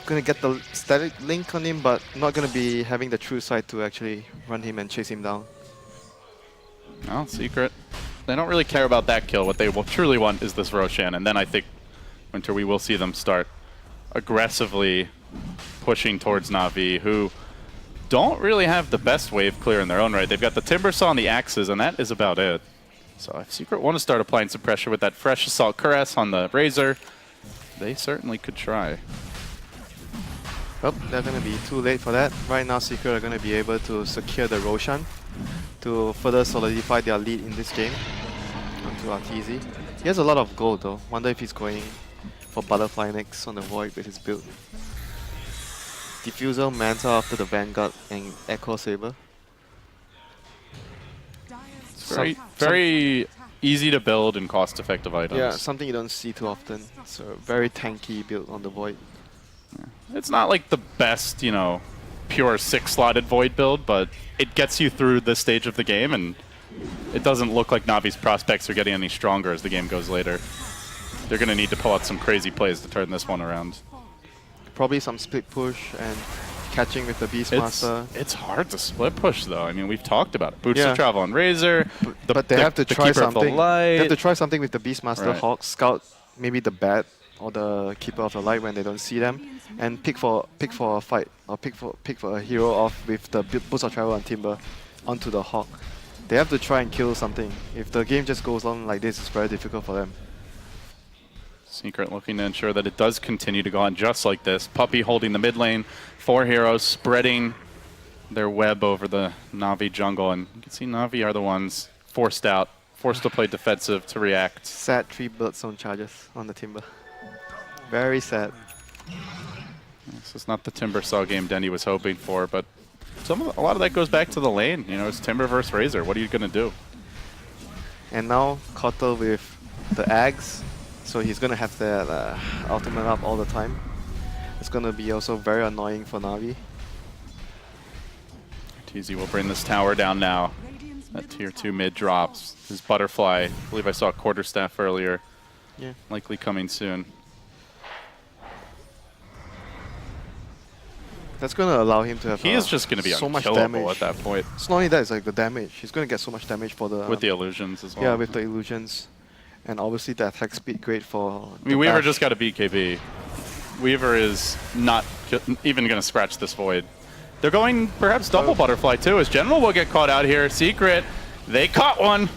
Gonna get the static link on him, but not gonna be having the true sight to actually run him and chase him down. Oh, Secret. They don't really care about that kill. What they will truly want is this Roshan, and then I think, Winter, we will see them start aggressively pushing towards Navi, who don't really have the best wave clear in their own right. They've got the Timbersaw and the Axes, and that is about it. So if Secret want to start applying some pressure with that fresh Assault Caress on the Razor, they certainly could try. Oh, they're going to be too late for that. Right now, Secret are going to be able to secure the Roshan to further solidify their lead in this game onto RTZ. He has a lot of gold though. Wonder if he's going for Butterfly next on the Void with his build. Diffusal, Manta after the Vanguard, and Echo Saber. It's very easy to build and cost-effective items. Yeah, something you don't see too often. It's a very tanky build on the Void. Yeah. It's not like the best, you know, pure 6-slotted Void build, but it gets you through this stage of the game, and it doesn't look like Navi's prospects are getting any stronger as the game goes later. They're going to need to pull out some crazy plays to turn this one around. Probably some split push and catching with the Beastmaster. It's hard to split push, though. I mean, we've talked about it. Boots of Travel on Razor, but they have to try something. They have to try something with the Beastmaster, Hawk, Scout, maybe the Bat or the Keeper of the Light when they don't see them, and pick for a fight or pick for a hero off with the Boots of Travel and Timber onto the Hawk. They have to try and kill something. If the game just goes on like this, it's very difficult for them. Secret looking to ensure that it does continue to go on just like this. Puppey holding the mid lane, 4 heroes spreading their web over the Navi jungle, and you can see Navi are the ones forced out, forced to play defensive to react. Sad 3 Bloodstone charges on the Timber. Very sad. This is not the Timbersaw game Denny was hoping for, but a lot of that goes back to the lane. You know, it's Timber versus Razor. What are you going to do? And now Kotal with the Ags. So he's going to have that ultimate up all the time. It's going to be also very annoying for Navi. TZ will bring this tower down now. That tier 2 mid drops. His Butterfly, I believe I saw a Quarterstaff earlier. Yeah. Likely coming soon. That's going to allow him to have he is just going to be so much unkillable damage at that point. It's not only that, it's like the damage. He's going to get so much damage for the... with the illusions as well. Yeah, with the illusions. And obviously the attack speed great for... I mean, Weaver just got a BKB. Weaver is not even going to scratch this Void. They're going perhaps double Butterfly too, as General will get caught out here. Secret, they caught one.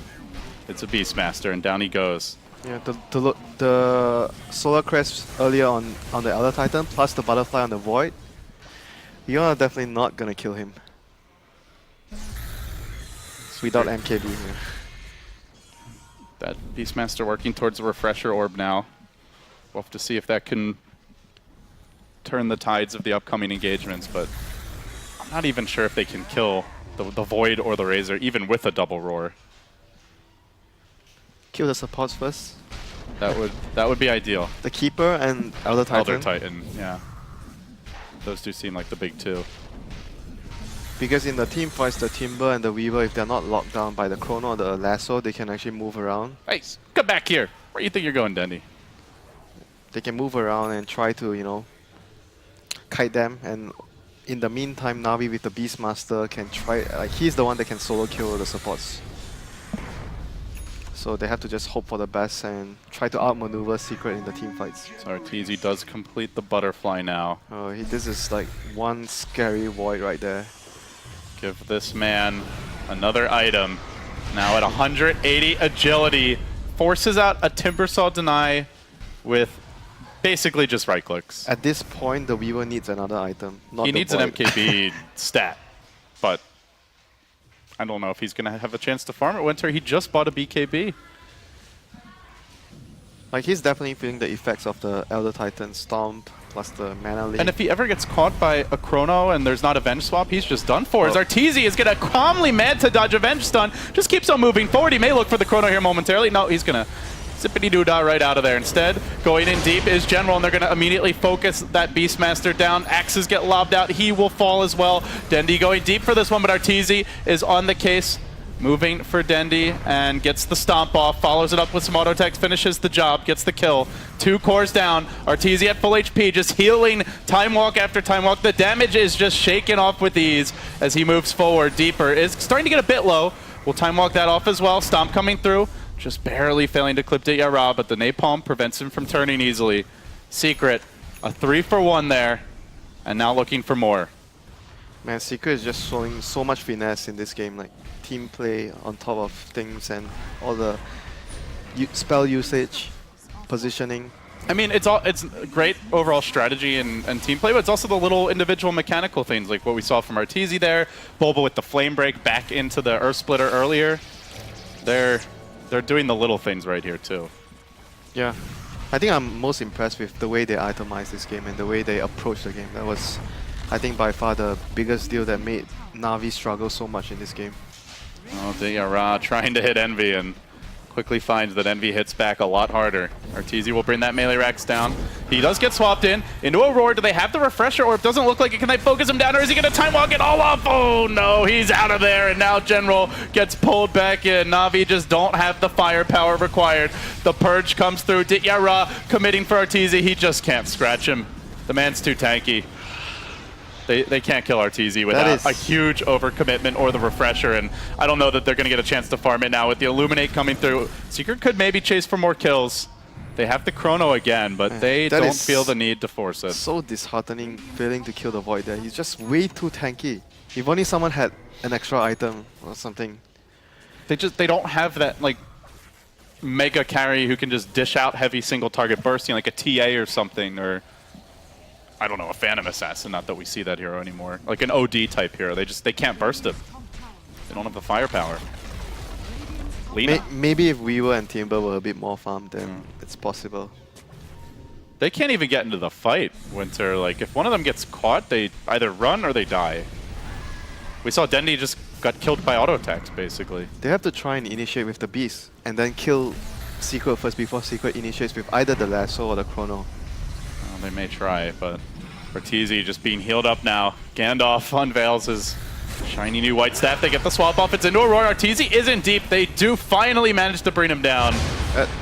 It's a Beastmaster, and down he goes. Yeah, the Solar Crest earlier on the Elder Titan, plus the Butterfly on the Void. You're definitely not going to kill him. Without MKB here. That Beastmaster working towards the Refresher Orb now. We'll have to see if that can turn the tides of the upcoming engagements, but I'm not even sure if they can kill the Void or the Razor, even with a double Roar. Kill the supports first. That would be ideal. The Keeper and Elder Titan. Elder Titan, yeah. Those two seem like the big two. Because in the team fights, the Timber and the Weaver, if they're not locked down by the Chrono or the Lasso, they can actually move around. Hey, come back here. Where do you think you're going, Dendy? They can move around and try to, you know, kite them. And in the meantime, Navi with the Beastmaster can try, like he's the one that can solo kill the supports. So they have to just hope for the best and try to outmaneuver Secret in the team fights. So TZ does complete the Butterfly now. Oh, this is like one scary Void right there. Give this man another item. Now at 180 agility, forces out a Timbersaw deny with basically just right clicks. At this point, the Weaver needs another item. Not He the needs an Void. MKB stat, but I don't know if he's going to have a chance to farm it. Winter, he just bought a BKB. Like, he's definitely feeling the effects of the Elder Titan Stomp plus the mana leak. And if he ever gets caught by a Chrono and there's not a Venge swap, he's just done for. As Arteezy is going to calmly mad to dodge a Venge stun, just keeps on moving forward. He may look for the Chrono here momentarily. No, he's going to zippity-doo-dah right out of there. Instead, going in deep is General, and they're going to immediately focus that Beastmaster down. Axes get lobbed out. He will fall as well. Dendi going deep for this one, but Arteezy is on the case. Moving for Dendi and gets the stomp off, follows it up with some auto text, finishes the job, gets the kill. 2 cores down. Arteezy at full HP, just healing time walk after time walk. The damage is just shaken off with ease as he moves forward deeper. Is starting to get a bit low. We'll time walk that off as well. Stomp coming through, just barely failing to clip Dityara, but the Napalm prevents him from turning easily. Secret, a 3-for-1 there, and now looking for more. Man, Secret is just showing so much finesse in this game. Like, team play on top of things and all the spell usage, positioning. I mean, it's great overall strategy and team play, but it's also the little individual mechanical things, like what we saw from Arteezy there, Bulba with the Flame Break back into the Earth Splitter earlier. They're doing the little things right here too. Yeah. I think I'm most impressed with the way they itemized this game and the way they approached the game. That was, I think, by far the biggest deal that made Navi struggle so much in this game. Oh, Dityara trying to hit Envy and quickly finds that Envy hits back a lot harder. Arteezy will bring that melee racks down. He does get swapped into Aurora. Do they have the refresher, or it doesn't look like it? Can they focus him down, or is he going to time walk it all off? Oh no, he's out of there, and now General gets pulled back in. Navi just don't have the firepower required. The Purge comes through. Dityara committing for Arteezy. He just can't scratch him. The man's too tanky. They can't kill Arteezy without a huge overcommitment or the refresher, and I don't know that they're going to get a chance to farm it now with the Illuminate coming through. Secret could maybe chase for more kills. They have the Chrono again, but they don't feel the need to force it. So disheartening failing to kill the Void there. He's just way too tanky. If only someone had an extra item or something. They don't have that like mega carry who can just dish out heavy single target bursting like a TA or something, or I don't know, a Phantom Assassin. Not that we see that hero anymore. Like an OD type hero. They can't burst him. They don't have the firepower. Maybe if Weaver and Timber were a bit more farmed, then it's possible. They can't even get into the fight, Winter. Like, if one of them gets caught, they either run or they die. We saw Dendi just got killed by auto attacks, basically. They have to try and initiate with the Beast, and then kill Secret first before Secret initiates with either the Lasso or the Chrono. Well, they may try, but Arteezy just being healed up now. Gandalf unveils his shiny new white staff. They get the swap off. It's into Aurora. Arteezy isn't deep. They do finally manage to bring him down.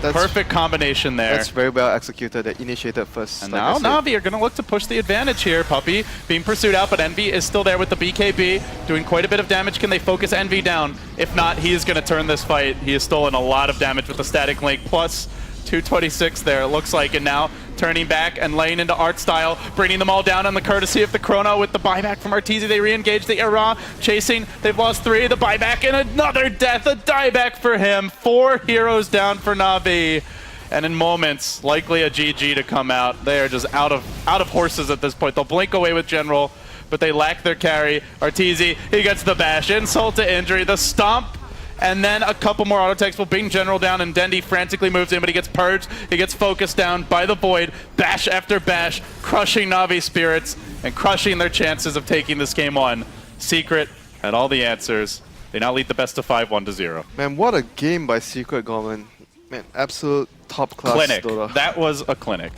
Perfect combination there. That's very well executed. They initiated first. And now Navi are going to look to push the advantage here. Puppey being pursued out, but Envy is still there with the BKB, doing quite a bit of damage. Can they focus Envy down? If not, he is going to turn this fight. He has stolen a lot of damage with the Static Link, plus 226 there, it looks like. And now turning back and laying into art style, bringing them all down on the courtesy of the Chrono with the buyback from Arteezy. They re-engage the Era, chasing. They've lost 3, the buyback, and another death, a dieback for him. 4 heroes down for Navi. And in moments, likely a GG to come out. They are just out of horses at this point. They'll blink away with General, but they lack their carry. Arteezy, he gets the bash, insult to injury, the stomp, and then a couple more auto attacks will bring General down, and Dendi frantically moves in, but he gets purged. He gets focused down by the Void. Bash after bash, crushing Navi's spirits and crushing their chances of taking this game on. Secret had all the answers. They now lead the best of 5, 1-0. Man, what a game by Secret Goblin. Man, absolute top class Clinic. Dota. That was a clinic.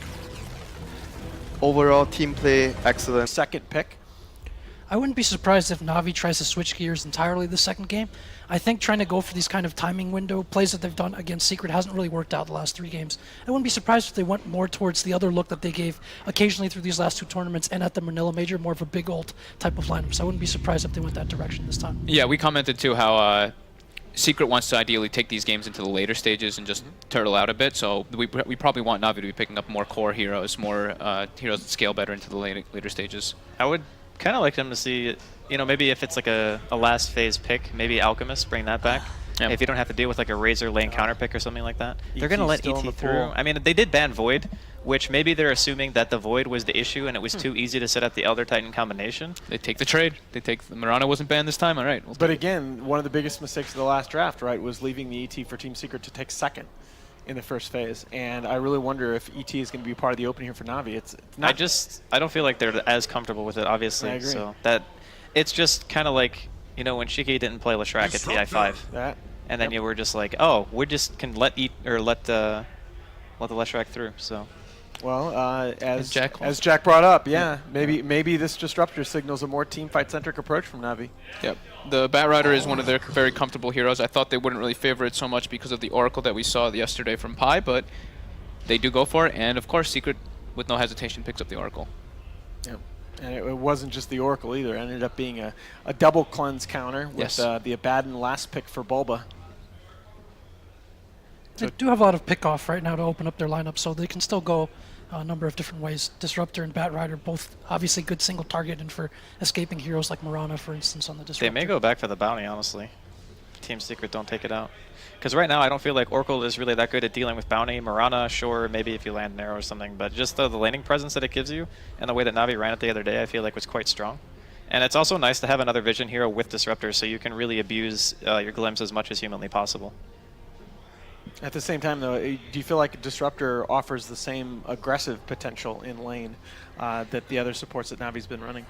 Overall team play, excellent. Second pick. I wouldn't be surprised if Navi tries to switch gears entirely the second game. I think trying to go for these kind of timing window plays that they've done against Secret hasn't really worked out the last 3 games. I wouldn't be surprised if they went more towards the other look that they gave occasionally through these last 2 tournaments and at the Manila Major, more of a big ult type of lineup. So I wouldn't be surprised if they went that direction this time. Yeah, we commented too how Secret wants to ideally take these games into the later stages and just turtle out a bit. So we probably want Navi to be picking up more core heroes, more heroes that scale better into the later stages. I would kind of like them to see, you know, maybe if it's like a last phase pick, maybe Alchemist, bring that back. Yeah. If you don't have to deal with like a Razor lane counter pick or something like that, they're going to let still in ET the through. pool. I mean, they did ban Void, which maybe they're assuming that the Void was the issue and it was too easy to set up the Elder Titan combination. They take the trade. They take the Mirana wasn't banned this time. All right. But again, one of the biggest mistakes of the last draft, right, was leaving the ET for Team Secret to take second in the first phase. And I really wonder if ET is going to be part of the open here for Navi. It's not. I don't feel like they're as comfortable with it, obviously. I agree. So that it's just kind of like, you know, when Shiki didn't play Leshrac at TI5. That. And then you were just like, oh, we just can let the Leshrac through. So, Well, as Jack Jack brought up, maybe this Disruptor signals a more team fight centric approach from Navi. Yep. The Batrider is one of their very comfortable heroes. I thought they wouldn't really favor it so much because of the Oracle that we saw yesterday from Pi, but they do go for it. And of course, Secret, with no hesitation, picks up the Oracle. Yep. And it wasn't just the Oracle either. It ended up being a double cleanse counter with the Abaddon last pick for Bulba. They do have a lot of pick-off right now to open up their lineup, so they can still go a number of different ways. Disruptor and Batrider, both obviously good single target, and for escaping heroes like Mirana, for instance, on the Disruptor. they may go back for the bounty, honestly. Team Secret don't take it out. Because right now, I don't feel like Oracle is really that good at dealing with bounty. Mirana, sure, maybe if you land an arrow or something, but just the laning presence that it gives you, and the way that Navi ran it the other day, I feel like was quite strong. And it's also nice to have another Vision hero with Disruptor, so you can really abuse your glimpse as much as humanly possible. At the same time, though, do you feel like Disruptor offers the same aggressive potential in lane that the other supports that Navi's been running?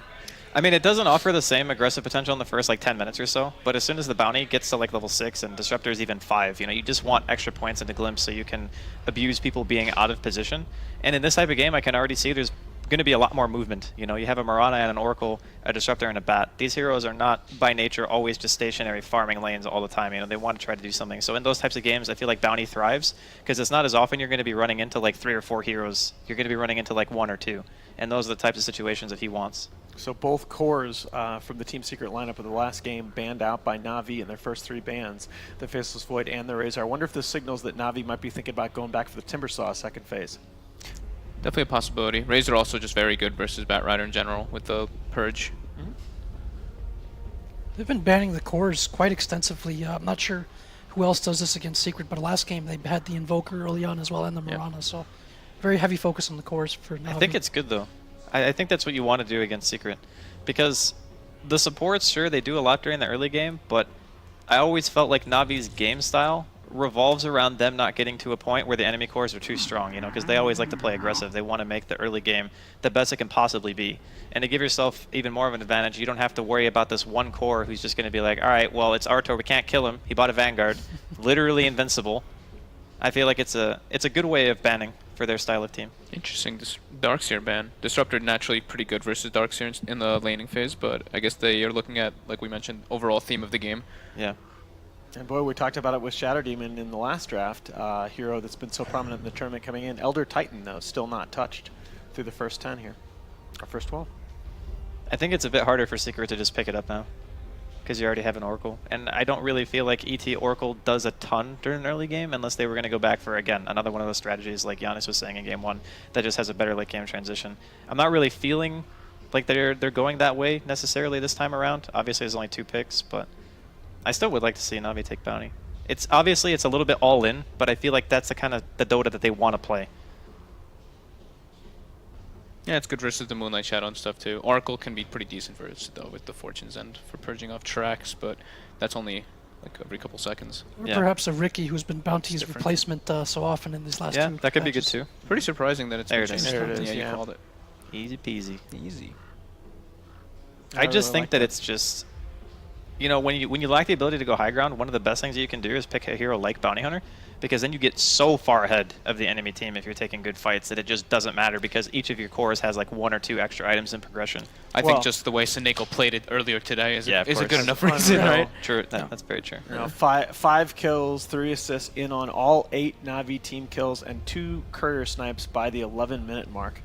I mean, it doesn't offer the same aggressive potential in the first like 10 minutes or so, but as soon as the bounty gets to like level 6 and Disruptor is even 5, you know, you just want extra points into Glimpse so you can abuse people being out of position. And in this type of game, I can already see there's going to be a lot more movement. You know, you have a Mirana and an Oracle, a Disruptor and a Bat. These heroes are not by nature always just stationary farming lanes all the time. You know, they want to try to do something. So in those types of games, I feel like bounty thrives because it's not as often you're going to be running into like 3 or 4 heroes. You're going to be running into like 1 or 2. And those are the types of situations that he wants. So both cores from the Team Secret lineup of the last game banned out by Navi in their first 3 bans, the Faceless Void and the Razor. I wonder if this signals that Navi might be thinking about going back for the Timbersaw second phase. Definitely a possibility. Razor also just very good versus Batrider in general with the Purge. They've been banning the cores quite extensively. I'm not sure who else does this against Secret, but last game they had the Invoker early on as well and the Mirana, so very heavy focus on the cores for Navi. I think it's good, though. I think that's what you want to do against Secret. Because the supports, sure, they do a lot during the early game, but I always felt like Navi's game style revolves around them not getting to a point where the enemy cores are too strong, you know, because they always like to play aggressive. They want to make the early game the best it can possibly be. And to give yourself even more of an advantage, you don't have to worry about this one core who's just going to be like, all right, well, it's Artor, we can't kill him. He bought a Vanguard, literally invincible. I feel like it's a good way of banning for their style of team. Interesting. This Darkseer ban. Disruptor naturally pretty good versus Darkseer in the laning phase, but I guess they are looking at, like we mentioned, overall theme of the game. Yeah. And boy, we talked about it with Shadow Demon in the last draft, hero that's been so prominent in the tournament coming in. Elder Titan, though, still not touched through the first 10 here, or first 12. I think it's a bit harder for Secret to just pick it up now, because you already have an Oracle. And I don't really feel like ET Oracle does a ton during an early game unless they were going to go back for, again, another one of those strategies like Giannis was saying in Game 1 that just has a better late game transition. I'm not really feeling like they're going that way necessarily this time around. Obviously, there's only 2 picks, but I still would like to see Navi take bounty. It's obviously it's a little bit all in, but I feel like that's the kind of the Dota that they want to play. Yeah, it's good versus the Moonlight Shadow and stuff too. Oracle can be pretty decent versus though with the Fortune's End for purging off tracks, but that's only like every couple seconds. Or perhaps a Ricky who's been Bounty's replacement so often in these last 2 that could be good too. Pretty surprising that it's there it is. There it is, yeah, you called it. Easy peasy. Easy. I just really think like that it's just, you know, when you lack the ability to go high ground, one of the best things that you can do is pick a hero like Bounty Hunter, because then you get so far ahead of the enemy team if you're taking good fights that it just doesn't matter because each of your cores has like 1 or 2 extra items in progression. I think just the way Seneko played it earlier today is a good That's enough fun, reason, you know. right? True, that's very true. You know, 5 kills, 3 assists in on all 8 Navi team kills, and 2 courier snipes by the 11-minute mark.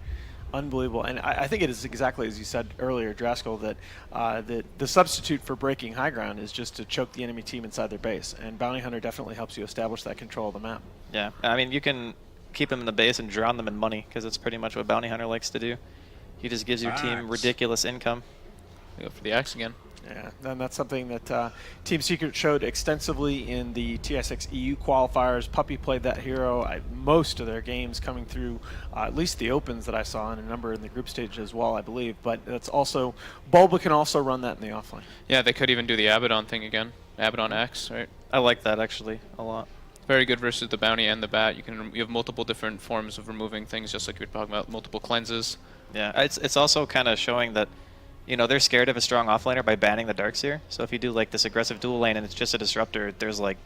Unbelievable. And I think it is exactly as you said earlier, Draskell, that the substitute for breaking high ground is just to choke the enemy team inside their base. And Bounty Hunter definitely helps you establish that control of the map. Yeah, I mean, you can keep them in the base and drown them in money because it's pretty much what Bounty Hunter likes to do. He just gives your team ridiculous income. They go for the axe again. Yeah, and that's something that Team Secret showed extensively in the TSX EU qualifiers. Puppy played that hero most of their games coming through, at least the opens that I saw, and a number in the group stage as well, I believe. But that's also, Bulba can also run that in the offlane. Yeah, they could even do the Abaddon thing again. Abaddon X, right? I like that actually a lot. Very good versus the bounty and the bat. You have multiple different forms of removing things, just like you were talking about, multiple cleanses. Yeah, it's also kind of showing that, you know, they're scared of a strong offlaner by banning the Darkseer. So if you do like this aggressive dual lane and it's just a disruptor, there's like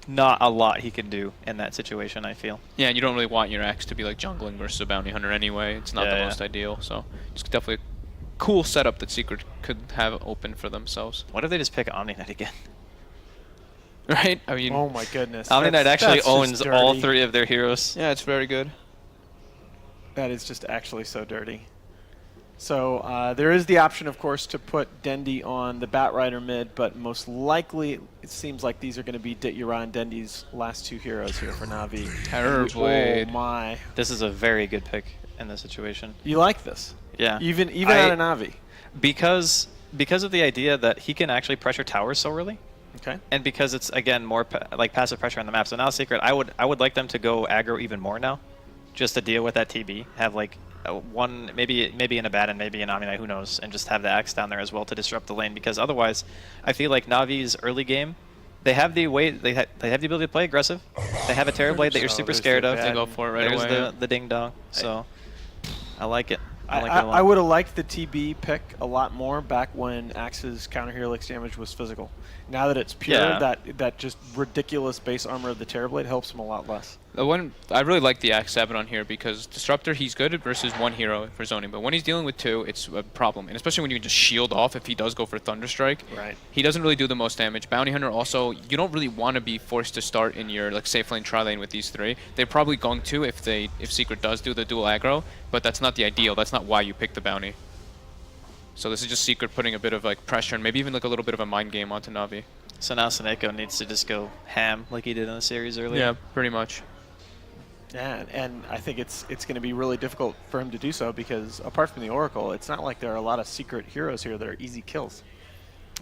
not a lot he can do in that situation, I feel. Yeah, and you don't really want your axe to be like jungling versus a bounty hunter anyway. It's not the most ideal. So it's definitely a cool setup that Secret could have open for themselves. What if they just pick Omni Knight again? Right? I mean, oh my goodness. Omni Knight actually that's owns just all dirty. 3 of their heroes. yeah, it's very good. That is just actually so dirty. So there is the option, of course, to put Dendi on the Batrider mid, but most likely it seems like these are going to be Ditira and Dendi's last 2 heroes here for Navi. Terrorblade. Oh my. This is a very good pick in this situation. You like this? Yeah. Even out of Navi? Because of the idea that he can actually pressure towers so early. Okay. And because it's, again, more like passive pressure on the map. So now Secret, I would like them to go aggro even more now, just to deal with that TB. Have like one, maybe an Abaddon, maybe an Omni Knight, who knows, and just have the axe down there as well to disrupt the lane. Because otherwise, I feel like Navi's early game, they have the they have the ability to play aggressive. They have a Terrorblade that you're super scared of. They go for it right away. There's the ding dong. So I like it. I like it a lot. I would have liked the TB pick a lot more back when Axe's counter Helix damage was physical. Now that it's pure, that just ridiculous base armor of the Terrorblade helps him a lot less. The one I really like the Axe Abaddon here because Disruptor, he's good versus 1 hero for zoning, but when he's dealing with 2, it's a problem. And especially when you can just shield off if he does go for Thunderstrike. Right. He doesn't really do the most damage. Bounty Hunter also, you don't really want to be forced to start in your like safe lane, tri lane with these 3. They're probably going to if Secret does do the dual aggro, but that's not the ideal. That's not why you pick the bounty. So this is just Secret putting a bit of like pressure and maybe even like a little bit of a mind game onto Navi. So now Seneko needs to just go ham like he did in the series earlier. Yeah, pretty much. Yeah, and I think it's going to be really difficult for him to do so because apart from the Oracle, it's not like there are a lot of Secret heroes here that are easy kills.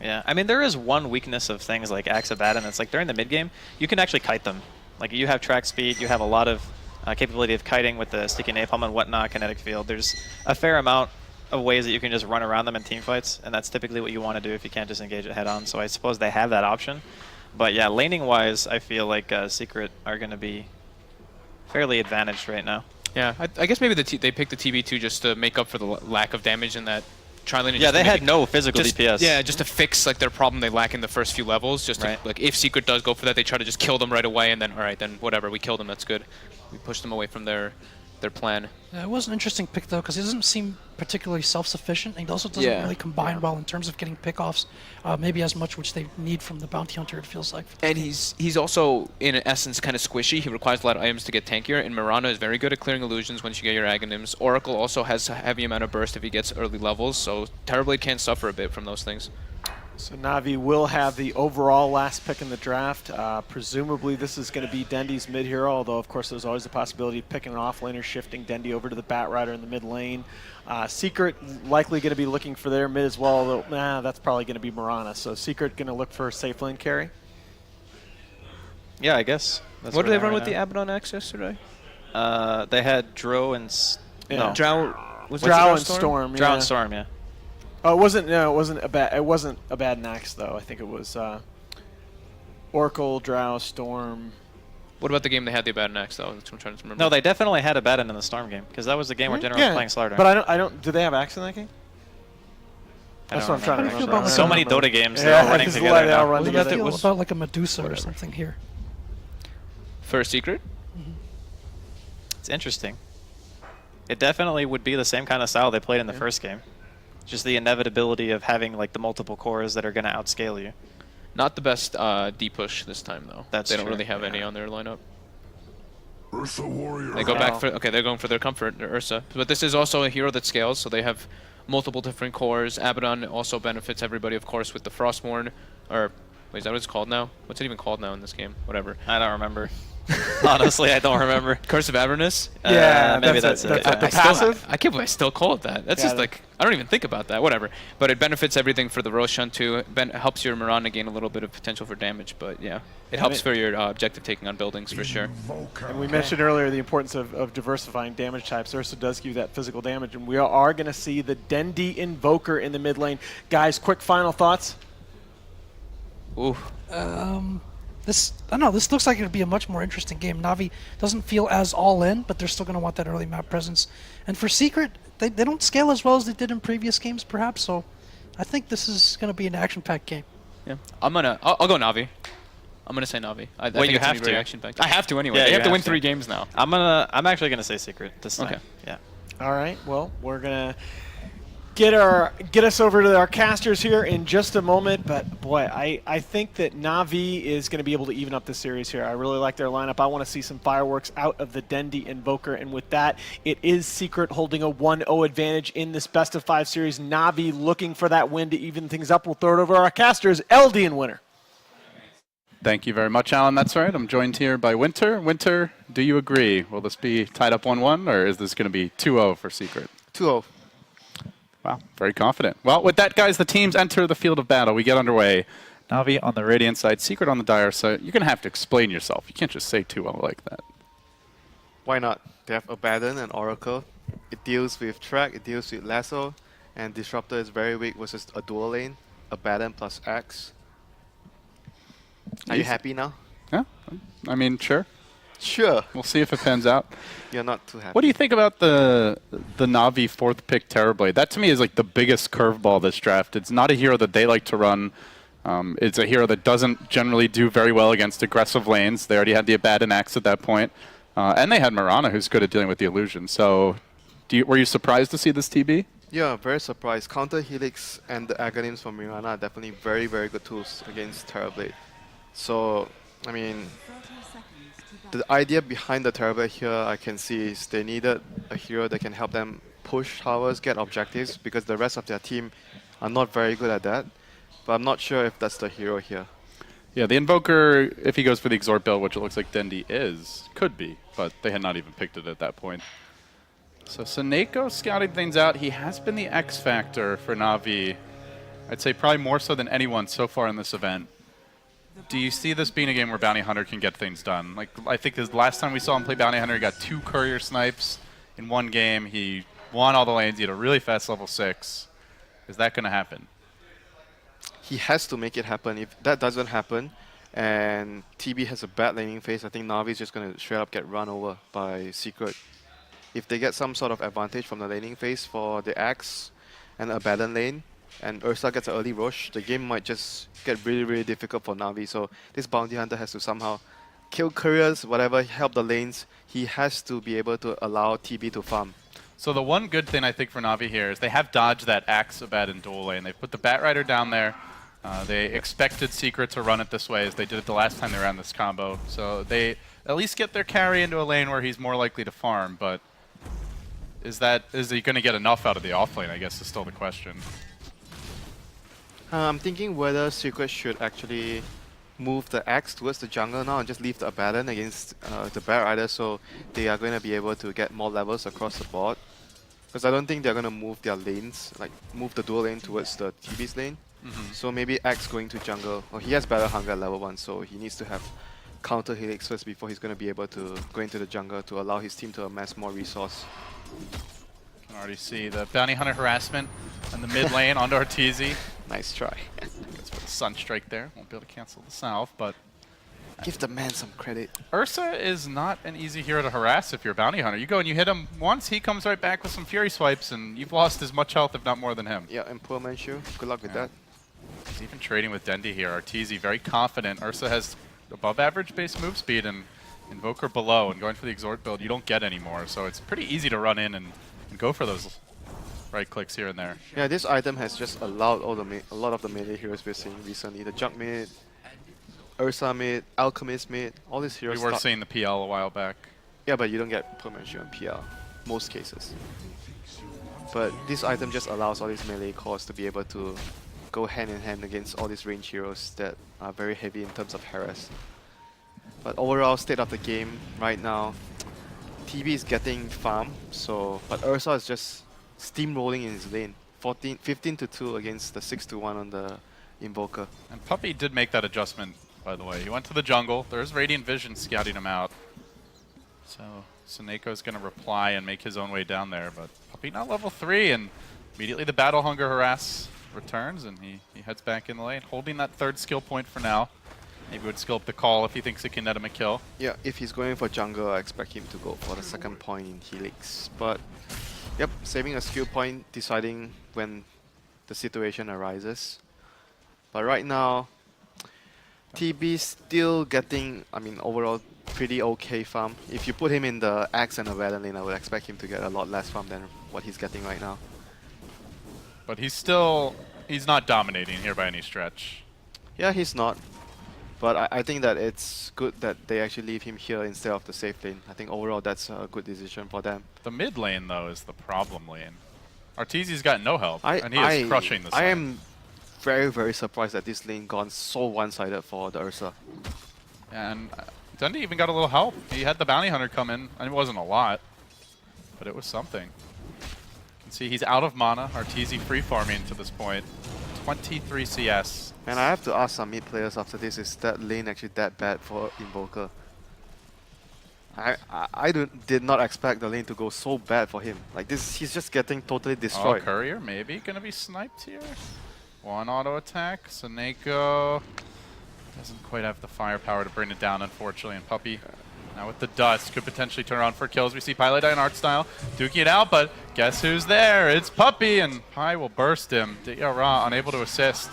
Yeah, I mean, there is one weakness of things like Axe Abaddon. It's like during the mid game, you can actually kite them. Like you have track speed, you have a lot of capability of kiting with the sticky napalm and whatnot, kinetic field. There's a fair amount of ways that you can just run around them in team fights, and that's typically what you want to do if you can't just engage it head on. So I suppose they have that option. But yeah, laning wise, I feel like Secret are going to be fairly advantaged right now. Yeah, I guess maybe they picked the TB2 just to make up for the lack of damage in that tri-lane. Yeah, they had no physical DPS. Yeah, just to fix like their problem they lack in the first few levels. Just to, like if Secret does go for that, they try to just kill them right away, and then all right, then whatever, we killed them. That's good. We pushed them away from their plan. Yeah, it was an interesting pick though, because he doesn't seem particularly self-sufficient, and he also doesn't really combine well in terms of getting pickoffs, maybe as much which they need from the bounty hunter. It feels like. And he's also in essence kind of squishy. He requires a lot of items to get tankier, and Mirana is very good at clearing illusions once you get your Aghanims. Oracle also has a heavy amount of burst if he gets early levels, so Terrorblade can suffer a bit from those things. So Navi will have the overall last pick in the draft. Presumably this is going to be Dendi's mid hero, although of course there's always the possibility of picking an offlaner, shifting Dendi over to the Batrider in the mid lane. Secret likely going to be looking for their mid as well, although that's probably going to be Mirana. So Secret going to look for a safe lane carry. Yeah, I guess. That's What did they run with the Abaddon X yesterday? They had Drow and Drow. Was Drow and Storm. Drow and Storm, yeah. Oh, it wasn't a bad Nax though. I think it was Oracle, Drow, Storm. What about the game they had the Abaddon X though? That's what I'm trying to remember. No, they definitely had Abaddon in the Storm game because that was the game where General was playing Starladder. But I don't. Do they have Axe in that game? That's what I'm trying to remember. So many Dota games they're all running together now. What about like a Medusa or something here? For Secret? It's interesting. It definitely would be the same kind of style they played in the first game. Just the inevitability of having like the multiple cores that are going to outscale you. Not the best D push this time though. They don't really have any on their lineup. Ursa Warrior. They go back for they're going for their comfort, their Ursa. But this is also a hero that scales, so they have multiple different cores. Abaddon also benefits everybody, of course, with the Frostborn, or Wait, is that what it's called now? What's it even called now in this game? Whatever. I don't remember. Honestly, I don't remember. Curse of Avernus? Yeah, maybe that's it. the passive. I can't believe I still call it that. That's Yeah, just like, I don't even think about that. Whatever. But it benefits everything for the Roshan too. It helps your Mirana gain a little bit of potential for damage. But yeah, it helps for your objective taking on buildings for sure. And we mentioned earlier the importance of diversifying damage types. Ursa does give you that physical damage, and we are going to see the Dendi Invoker in the mid lane. Guys, quick final thoughts? Ooh. This, I don't know, this looks like it would be a much more interesting game. Navi doesn't feel as all in, but they're still going to want that early map presence. And for Secret, they don't scale as well as they did in previous games, perhaps, so I think this is going to be an action-packed game. Yeah. I'll go Navi. I'm gonna say Navi. I think you it's have to. Action-packed. I have to anyway. Yeah, they you have to have win to. 3 games now. I'm actually gonna say Secret this time. Okay. Yeah. All right, well, we're going to get us over to our casters here in just a moment, but boy, I think that Navi is going to be able to even up the series here. I really like their lineup. I want to see some fireworks out of the Dendi Invoker, and with that, it is Secret holding a 1-0 advantage in this best-of-5 series. Navi looking for that win to even things up. We'll throw it over to our casters, Eldian winner. Thank you very much, Alan. That's right. I'm joined here by Winter. Winter, do you agree? Will this be tied up 1-1, or is this going to be 2-0 for Secret? 2-0. Wow, very confident. Well, with that, guys, the teams enter the field of battle. We get underway. Navi on the Radiant side, Secret on the Dire side. You're going to have to explain yourself. You can't just say 2-0 like that. Why not? They have Abaddon and Oracle. It deals with Track, it deals with Lasso, and Disruptor is very weak versus a dual lane. Abaddon plus Axe. Are you happy now? Yeah, I mean, sure. Sure. We'll see if it pans out. You're not too happy. What do you think about the Navi 4th pick Terrorblade? That to me is like the biggest curveball this draft. It's not a hero that they like to run. It's a hero that doesn't generally do very well against aggressive lanes. They already had the Abaddon Axe at that point. And they had Mirana, who's good at dealing with the illusion. So were you surprised to see this TB? Yeah, very surprised. Counter Helix and the Aghanim's from Mirana are definitely very, very good tools against Terrorblade. So, I mean, the idea behind the Terrorblade here, I can see, is they needed a hero that can help them push towers, get objectives, because the rest of their team are not very good at that. But I'm not sure if that's the hero here. Yeah, the Invoker, if he goes for the Exort build, which it looks like Dendi is, could be, but they had not even picked it at that point. So Seneko scouting things out. He has been the X factor for Navi. I'd say probably more so than anyone so far in this event. Do you see this being a game where Bounty Hunter can get things done? Like, I think the last time we saw him play Bounty Hunter, he got 2 courier snipes in one game. He won all the lanes. He had a really fast level 6. Is that going to happen? He has to make it happen. If that doesn't happen, and TB has a bad laning phase, I think Navi is just going to straight up get run over by Secret. If they get some sort of advantage from the laning phase for the Axe and Abaddon lane, and Ursa gets an early rush, the game might just get really, really difficult for Navi. So this Bounty Hunter has to somehow kill couriers, whatever, help the lanes. He has to be able to allow TB to farm. So the one good thing I think for Navi here is they have dodged that Axe Abaddon dual lane. They've put the Batrider down there. They expected Secret to run it this way as they did it the last time they ran this combo. So they at least get their carry into a lane where he's more likely to farm, but is he going to get enough out of the offlane, I guess, is still the question. I'm thinking whether Secret should actually move the Axe towards the jungle now and just leave the Abaddon against the Batrider, so they are going to be able to get more levels across the board. Because I don't think they're going to move their lanes, like move the dual lane towards the TB's lane. So maybe Axe going to jungle. Well, he has Battle Hunger at level 1, so he needs to have counter Helix first before he's going to be able to go into the jungle to allow his team to amass more resource. You can already see the Bounty Hunter harassment in the mid lane onto Arteezy. Nice try. That's for the Sunstrike there. Won't be able to cancel the South, but Give the man some credit. Ursa is not an easy hero to harass if you're a Bounty Hunter. You go and you hit him once, he comes right back with some Fury Swipes, and you've lost as much health, if not more than him. Yeah, and poor Manchu. Good luck with that. He's even trading with Dendi here. Arteezy very confident. Ursa has above average base move speed and Invoker below, and going for the Exort build you don't get anymore, so it's pretty easy to run in and go for those right clicks here and there. Yeah, this item has just allowed a lot of the melee heroes we're seeing recently. The Junk mid, Ursa mid, Alchemist mid, all these heroes. We were seeing the PL a while back. Yeah, but you don't get Permanent on PL, most cases. But this item just allows all these melee cores to be able to go hand in hand against all these range heroes that are very heavy in terms of harass. But overall state of the game right now, TB is getting farm, but Ursa is just steamrolling in his lane. 15-2 against the 6-1 on the Invoker. And Puppy did make that adjustment, by the way. He went to the jungle. There's Radiant Vision scouting him out. So Seneco's going to reply and make his own way down there, but Puppy not level 3, and immediately the Battle Hunger Harass returns, and he heads back in the lane, holding that third skill point for now. Maybe would skill up the call if he thinks it can net him a kill. Yeah, if he's going for jungle, I expect him to go for the second point in Helix. But, yep, saving a skill point, deciding when the situation arises. But right now, TB still getting, I mean, overall pretty okay farm. If you put him in the Axe and the Valor lane, I would expect him to get a lot less farm than what he's getting right now. But he's not dominating here by any stretch. Yeah, he's not. But I think that it's good that they actually leave him here instead of the safe lane. I think overall that's a good decision for them. The mid lane, though, is the problem lane. Arteezy's got no help, and he is crushing this lane. I am very, very surprised that this lane gone so one-sided for the Ursa. And Dundee even got a little help. He had the Bounty Hunter come in, and it wasn't a lot, but it was something. You can see he's out of mana. Arteezy free farming to this point. 23 CS. And I have to ask some mid players after this, is that lane actually that bad for Invoker? I did not expect the lane to go so bad for him. Like this, he's just getting totally destroyed. Oh, Courier maybe gonna be sniped here. One auto attack. Seneco doesn't quite have the firepower to bring it down, unfortunately. And Puppy, now with the dust, could potentially turn around for kills. We see Pilot and Art Style duking it out, but guess who's there? It's Puppy, and Pi will burst him. Ra unable to assist.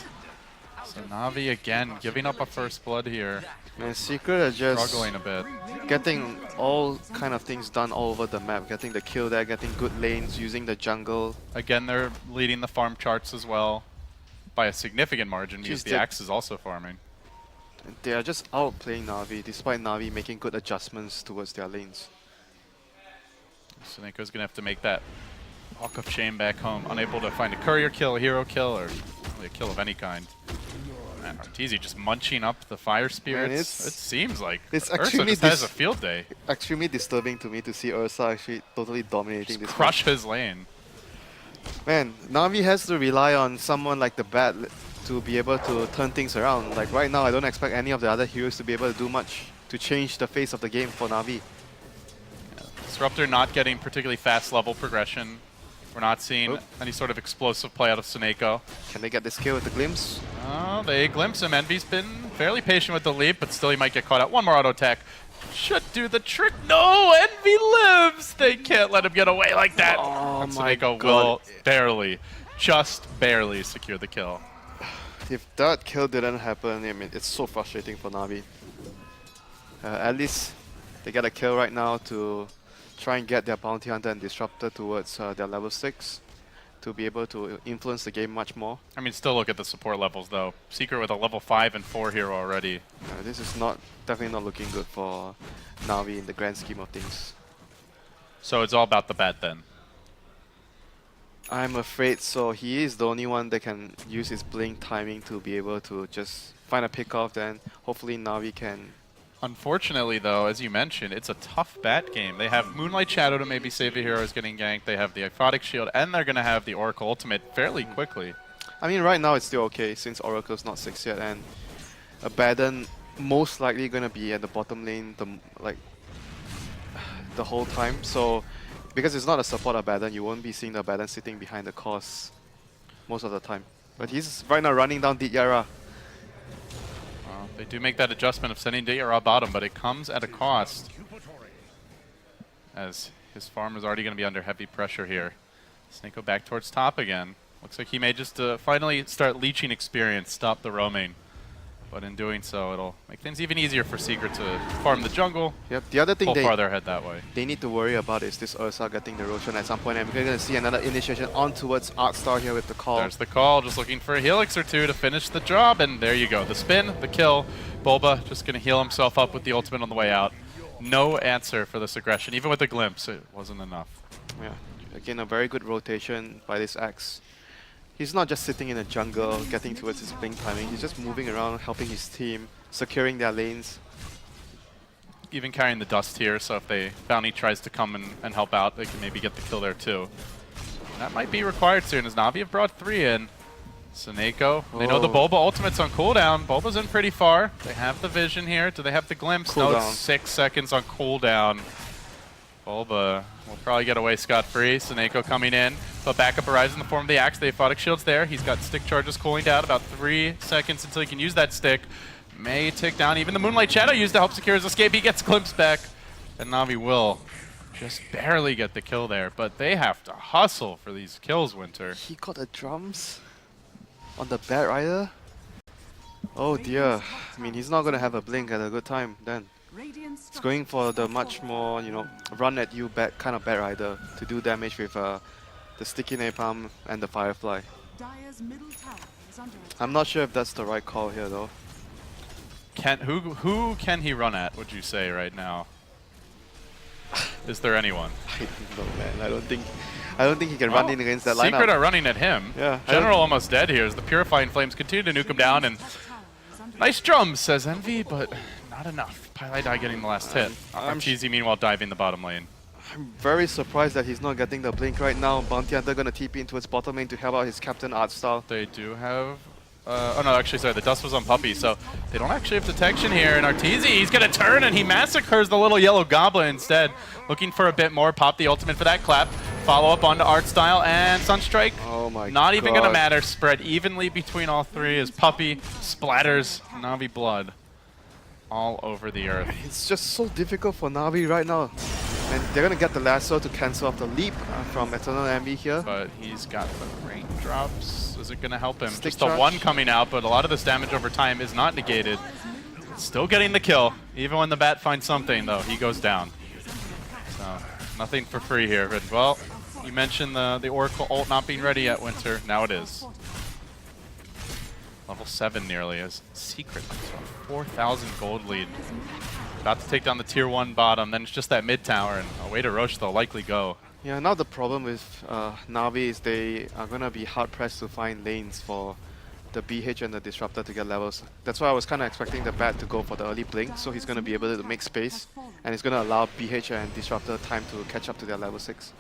So Navi again giving up a first blood here. And Secret are just struggling a bit. Getting all kind of things done all over the map. Getting the kill there, getting good lanes, using the jungle. Again, they're leading the farm charts as well by a significant margin because the Axe is also farming. They are just outplaying Navi, despite Navi making good adjustments towards their lanes. Seneco's going to have to make that walk of shame back home. Unable to find a courier kill, a hero kill, or really a kill of any kind. Man, Arteezy just munching up the fire spirits. Man, it seems like Ursa just has a field day. Extremely disturbing to me to see Ursa actually totally dominating this. Crush his lane. Man, Navi has to rely on someone like the Bat to be able to turn things around. Like right now, I don't expect any of the other heroes to be able to do much to change the face of the game for Navi. Yeah. Disruptor not getting particularly fast level progression. We're not seeing any sort of explosive play out of Seneco. Can they get this kill with the glimpse? Oh, they glimpse him. Envy's been fairly patient with the leap, but still he might get caught out. One more auto attack. Should do the trick. No, Envy lives. They can't let him get away like that. Oh and my Seneco God. will just barely secure the kill. If that kill didn't happen, I mean, it's so frustrating for Navi. At least they get a kill right now to try and get their Bounty Hunter and Disruptor towards their level 6 to be able to influence the game much more. I mean, still look at the support levels though. Secret with a level 5 and 4 hero already. This is definitely not looking good for Navi in the grand scheme of things. So it's all about the Bat then? I'm afraid so. He is the only one that can use his blink timing to be able to just find a pick off, then hopefully Navi can. Unfortunately though, as you mentioned, it's a tough Bat game. They have Moonlight Shadow to maybe save a hero who's getting ganked. They have the Aphotic Shield, and they're going to have the Oracle Ultimate fairly quickly. I mean, right now it's still okay since Oracle's not 6 yet, and Abaddon most likely going to be at the bottom lane the whole time. So because it's not a support Abaddon, you won't be seeing the Abaddon sitting behind the course most of the time. But he's right now running down Didyara. They do make that adjustment of sending Didyara bottom, but it comes at a cost, as his farm is already going to be under heavy pressure here. Seneco back towards top again. Looks like he may just finally start leeching experience, stop the roaming. But in doing so, it'll make things even easier for Secret to farm the jungle. Yep. The other thing pull farther ahead that way. They need to worry about is this Ursa getting the Roshan at some point, and we're going to see another initiation on towards Arcstar here with the call. There's the call, just looking for a Helix or two to finish the job, and there you go. The spin, the kill. Bulba just going to heal himself up with the ultimate on the way out. No answer for this aggression. Even with the glimpse, it wasn't enough. Yeah. Again, a very good rotation by this Axe. He's not just sitting in a jungle, getting towards his blink timing. He's just moving around, helping his team, securing their lanes. Even carrying the dust here, so if Bounty tries to come and help out, they can maybe get the kill there too. And that might be required soon, as Navi have brought 3 in. Seneko, they know the Bulba ultimate's on cooldown. Bulba's in pretty far. They have the vision here. Do they have the glimpse? No, it's 6 seconds on cooldown. Bulba will probably get away scot-free. Seneko coming in, but backup arrives in the form of the Axe. The Aphotic Shield's there. He's got stick charges cooling down, about 3 seconds until he can use that stick. May tick down. Even the Moonlight Shadow used to help secure his escape. He gets glimpse back, and Navi will just barely get the kill there. But they have to hustle for these kills, Winter. He got the drums on the Bat Rider? Oh dear. I mean, he's not going to have a blink at a good time then. He's going for the much more, you know, run at you kind of Bat Rider to do damage with the Sticky Napalm and the Firefly. I'm not sure if that's the right call here though. Who can he run at, would you say, right now? Is there anyone? I don't know, man. I don't think he can run in against that lineup. Secret are running at him. Yeah. General almost dead here as the Purifying Flames continue to nuke him down, and nice drums, says Envy, but not enough. Pilai getting the last hit. Arteezy meanwhile diving the bottom lane. I'm very surprised that he's not getting the blink right now. Bounty Hunter gonna TP into his bottom lane to help out his captain art style. They do have... oh no, actually, sorry, the dust was on Puppey, so they don't actually have detection here. And Arteezy, he's gonna turn and he massacres the little yellow goblin instead. Looking for a bit more, pop the ultimate for that clap. Follow up onto Art Style and Sunstrike. Oh my god. Not even gonna matter. Spread evenly between all 3 as Puppey splatters Navi blood all over the earth. It's just so difficult for Navi right now. And they're gonna get the lasso to cancel off the leap from Eternal Envy here. But he's got the raindrops. Is it gonna help him? Stick Just the charge. 1 coming out, but a lot of this damage over time is not negated. Still getting the kill. Even when the bat finds something, though, he goes down. So, nothing for free here. But, well, you mentioned the Oracle ult not being ready yet, Winter. Now it is. Level 7 nearly as Secret. So 4,000 gold lead. About to take down the tier 1 bottom. Then it's just that mid tower, and away to Roche they'll likely go. Yeah, now the problem with Navi is they are gonna be hard pressed to find lanes for the BH and the Disruptor to get levels. That's why I was kind of expecting the bat to go for the early blink, so he's gonna be able to make space, and it's gonna allow BH and Disruptor time to catch up to their level 6.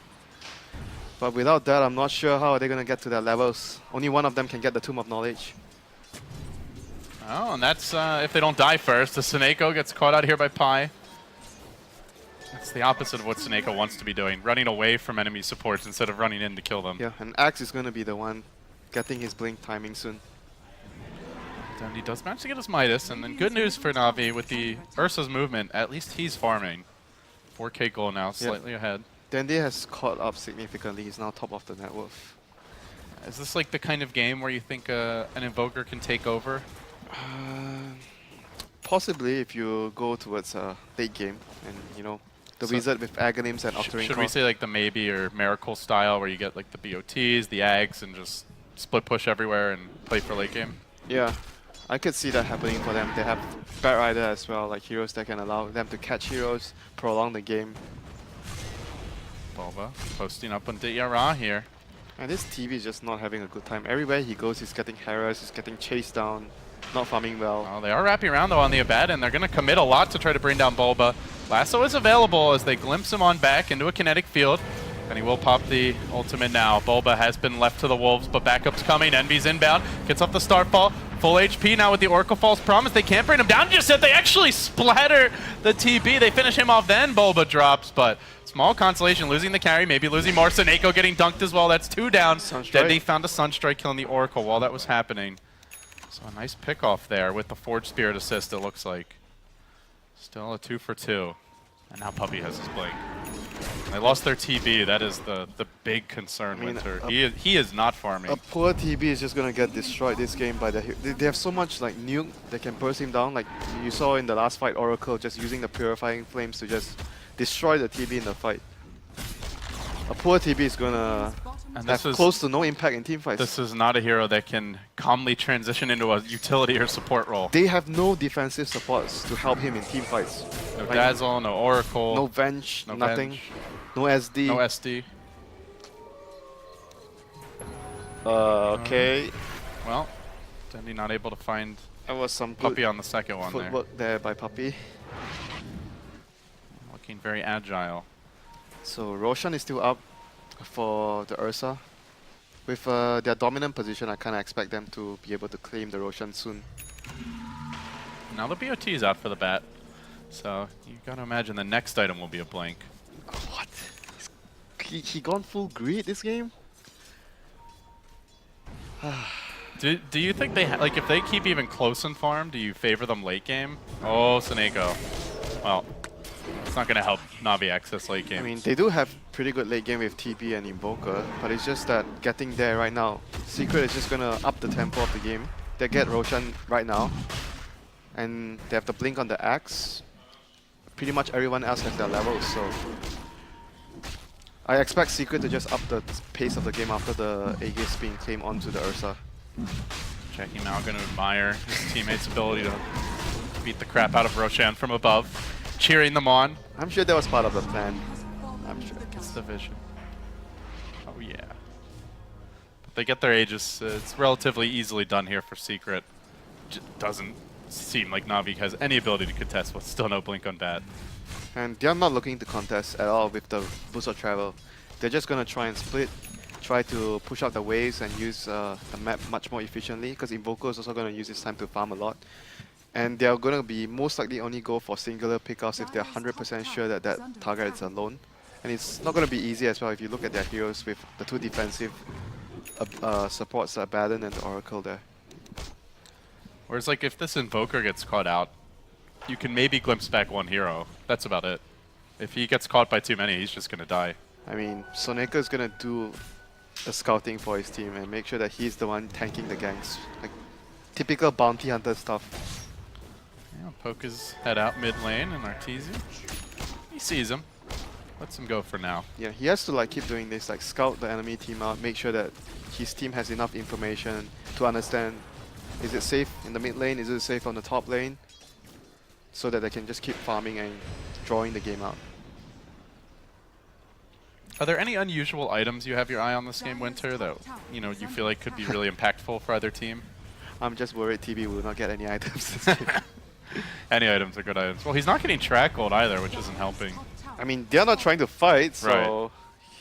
But without that, I'm not sure how they're gonna get to their levels. Only one of them can get the Tomb of Knowledge. Oh, and that's if they don't die first. The Seneko gets caught out here by Pi. That's the opposite of what Seneko wants to be doing, running away from enemy supports instead of running in to kill them. Yeah, and Axe is going to be the one getting his blink timing soon. And he does manage to get his Midas, and then good news for Navi with the Ursa's movement, at least he's farming. 4k gold now, slightly ahead. Dende has caught up significantly, he's now top of the net worth. Is this like the kind of game where you think an Invoker can take over? Possibly if you go towards a late game and, you know, the Wizard with Aghanims and Octarine. Should we say like the Maybe or Miracle style where you get like the BOTs, the Ags, and just split push everywhere and play for late game? Yeah, I could see that happening for them. They have Bat Rider as well, like heroes that can allow them to catch heroes, prolong the game. Bulba posting up on Yara here. And this TV is just not having a good time. Everywhere he goes, he's getting harassed, he's getting chased down, not farming well. Oh, they are wrapping around though on the Abad, and they're going to commit a lot to try to bring down Bulba. Lasso is available as they glimpse him on back into a kinetic field, and he will pop the ultimate now. Bulba has been left to the Wolves, but backup's coming. Envy's inbound, gets off the Starfall. Full HP now with the Oracle False Promise. They can't bring him down just yet. They actually splatter the TB. They finish him off, then Bulba drops, but small consolation, losing the carry, maybe losing more. Seneko getting dunked as well. That's 2 down. Dende found a Sunstrike killing the Oracle while that was happening. So a nice pick off there with the Forge Spirit assist, it looks like. Still a 2 for 2. And now Puppey has his blink. They lost their TB. That is the big concern, Winter. He is not farming. A poor TB is just going to get destroyed this game by they have so much like nuke that can burst him down. Like you saw in the last fight, Oracle just using the Purifying Flames to just destroy the TB in the fight. A poor TB is going to have close to no impact in team fights. This is not a hero that can calmly transition into a utility or support role. They have no defensive supports to help him in team fights. No Dazzle, no Oracle. No Venge, nothing. No SD. No SD. Okay. Well, Dendy not able to find That was some Puppy good on the second one there. footwork there by Puppy. Looking very agile. So Roshan is still up for the Ursa. With their dominant position, I kind of expect them to be able to claim the Roshan soon. Now the BOT is out for the bat. So you gotta imagine the next item will be a blink. What? He gone full greed this game? Do you think they like if they keep even close in farm? Do you favor them late game? Oh, Seneko. Well, it's not gonna help Navi access late game. I mean, they do have pretty good late game with TP and Invoker, but it's just that getting there right now, Secret is just gonna up the tempo of the game. They get Roshan right now, and they have the blink on the axe. Pretty much everyone else has their levels, so I expect Secret to just up the pace of the game after the Aegis being claimed onto the Ursa. Jackie Mao gonna admire his teammates' ability to beat the crap out of Roshan from above, cheering them on. I'm sure that was part of the plan. I'm sure. It's the vision. Oh yeah. But they get their Aegis. It's relatively easily done here for Secret. Doesn't seem like Navi has any ability to contest with still no blink on bat. And they're not looking to contest at all with the boost of travel. They're just gonna try and split, try to push out the waves and use the map much more efficiently, because Invoker is also gonna use this time to farm a lot. And they're gonna be most likely only go for singular pickoffs if they're 100% sure that that target is alone. And it's not gonna be easy as well if you look at their heroes with the two defensive supports, Abaddon and the Oracle there. Whereas like if this Invoker gets caught out, you can maybe glimpse back one hero. That's about it. If he gets caught by too many, he's just gonna die. I mean, Soneka is gonna do the scouting for his team and make sure that he's the one tanking the ganks. Like typical bounty hunter stuff. Yeah, poke his head out mid lane and Arteezy. He sees him. Lets him go for now. Yeah, he has to like keep doing this, like scout the enemy team out, make sure that his team has enough information to understand, is it safe in the mid lane, is it safe on the top lane, so that they can just keep farming and drawing the game out. Are there any unusual items you have your eye on this game, Winter, that you feel like could be really impactful for either team? I'm just worried TB will not get any items this game. Any items are good items. Well, he's not getting track gold either, which isn't helping. I mean, they're not trying to fight, so Right.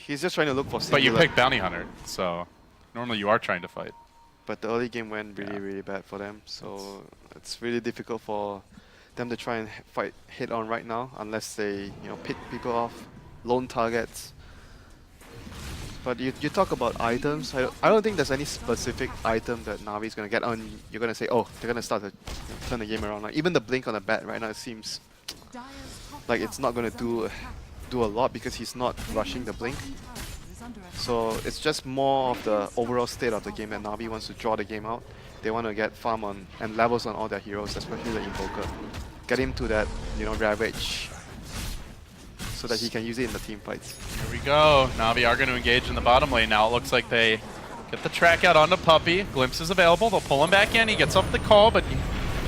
he's just trying to look for But you singular. picked Bounty Hunter, so normally you are trying to fight. But the early game went really, really bad for them, so it's really difficult for them to try and fight head on right now, unless they, pick people off, lone targets. But you talk about items, I don't think there's any specific item that Navi's gonna get on. You're gonna say, oh, they're gonna start to turn the game around. Like even the blink on the bat right now, it seems like it's not gonna do a lot because he's not rushing the blink. So it's just more of the overall state of the game that Navi wants to draw the game out. They want to get farm on and levels on all their heroes, especially the Invoker. Get him to that, Ravage, so that he can use it in the team fights. Here we go. Navi are going to engage in the bottom lane now. It looks like they get the track out onto Puppy. Glimpse is available. They'll pull him back in. He gets off the call, but you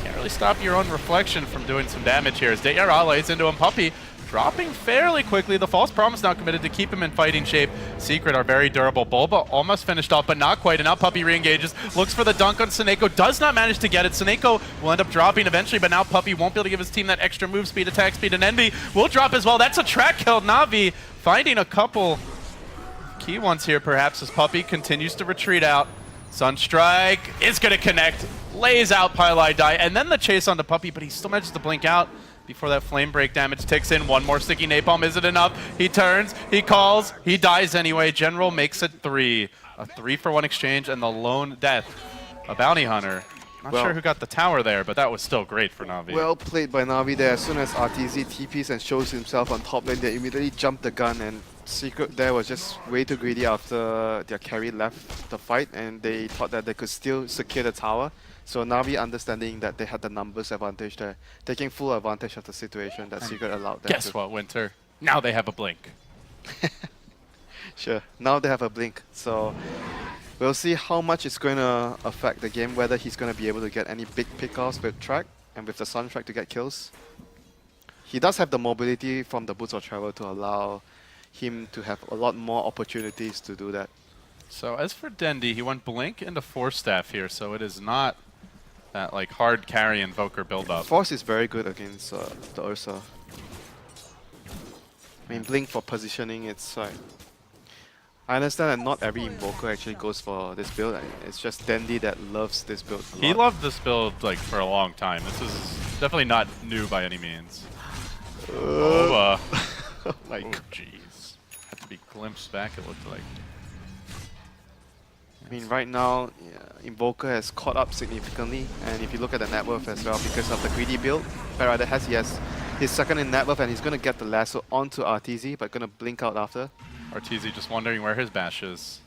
can't really stop your own reflection from doing some damage here. As Deyara lays into him, Puppy dropping fairly quickly. The False Promise now committed to keep him in fighting shape. Secret are very durable. Bulba almost finished off, but not quite. And now Puppy re-engages. Looks for the dunk on Seneko. Does not manage to get it. Seneko will end up dropping eventually, but now Puppy won't be able to give his team that extra move speed, attack speed, and Envy will drop as well. That's a track kill. Navi finding a couple key ones here, perhaps, as Puppy continues to retreat out. Sunstrike is going to connect. Lays out Pylai die, and then the chase onto Puppy, but he still manages to blink out before that flame break damage ticks in. One more sticky napalm. Is it enough? He turns, he calls, he dies anyway. General makes it 3. A 3-for-1 exchange and the lone death. A bounty hunter. Not sure who got the tower there, but that was still great for Navi. Well played by Navi there. As soon as RTZ TPs and shows himself on top lane, they immediately jumped the gun, and Secret there was just way too greedy after their carry left the fight, and they thought that they could still secure the tower. So Navi understanding that they had the numbers advantage there, taking full advantage of the situation that Secret allowed them. Guess what, Winter? Now they have a blink. Sure, now they have a blink. So we'll see how much it's going to affect the game, whether he's going to be able to get any big pickoffs with track and with the Sunstrike to get kills. He does have the mobility from the Boots of Travel to allow him to have a lot more opportunities to do that. So as for Dendi, he went Blink into Force Staff here, so it is not that like hard carry Invoker build-up. Force is very good against the Ursa. I mean, Blink for positioning, it's like... I understand that not every Invoker actually goes for this build. It's just Dendi that loves this build a lot. He loved this build like for a long time. This is definitely not new by any means. Oh my god. Jeez. Had to be glimpsed back, it looked like. I mean, right now, Invoker has caught up significantly, and if you look at the net worth as well, because of the greedy build, Starladder has, he's second in net worth, and he's going to get the lasso onto RTZ, but going to blink out after. RTZ just wondering where his bash is.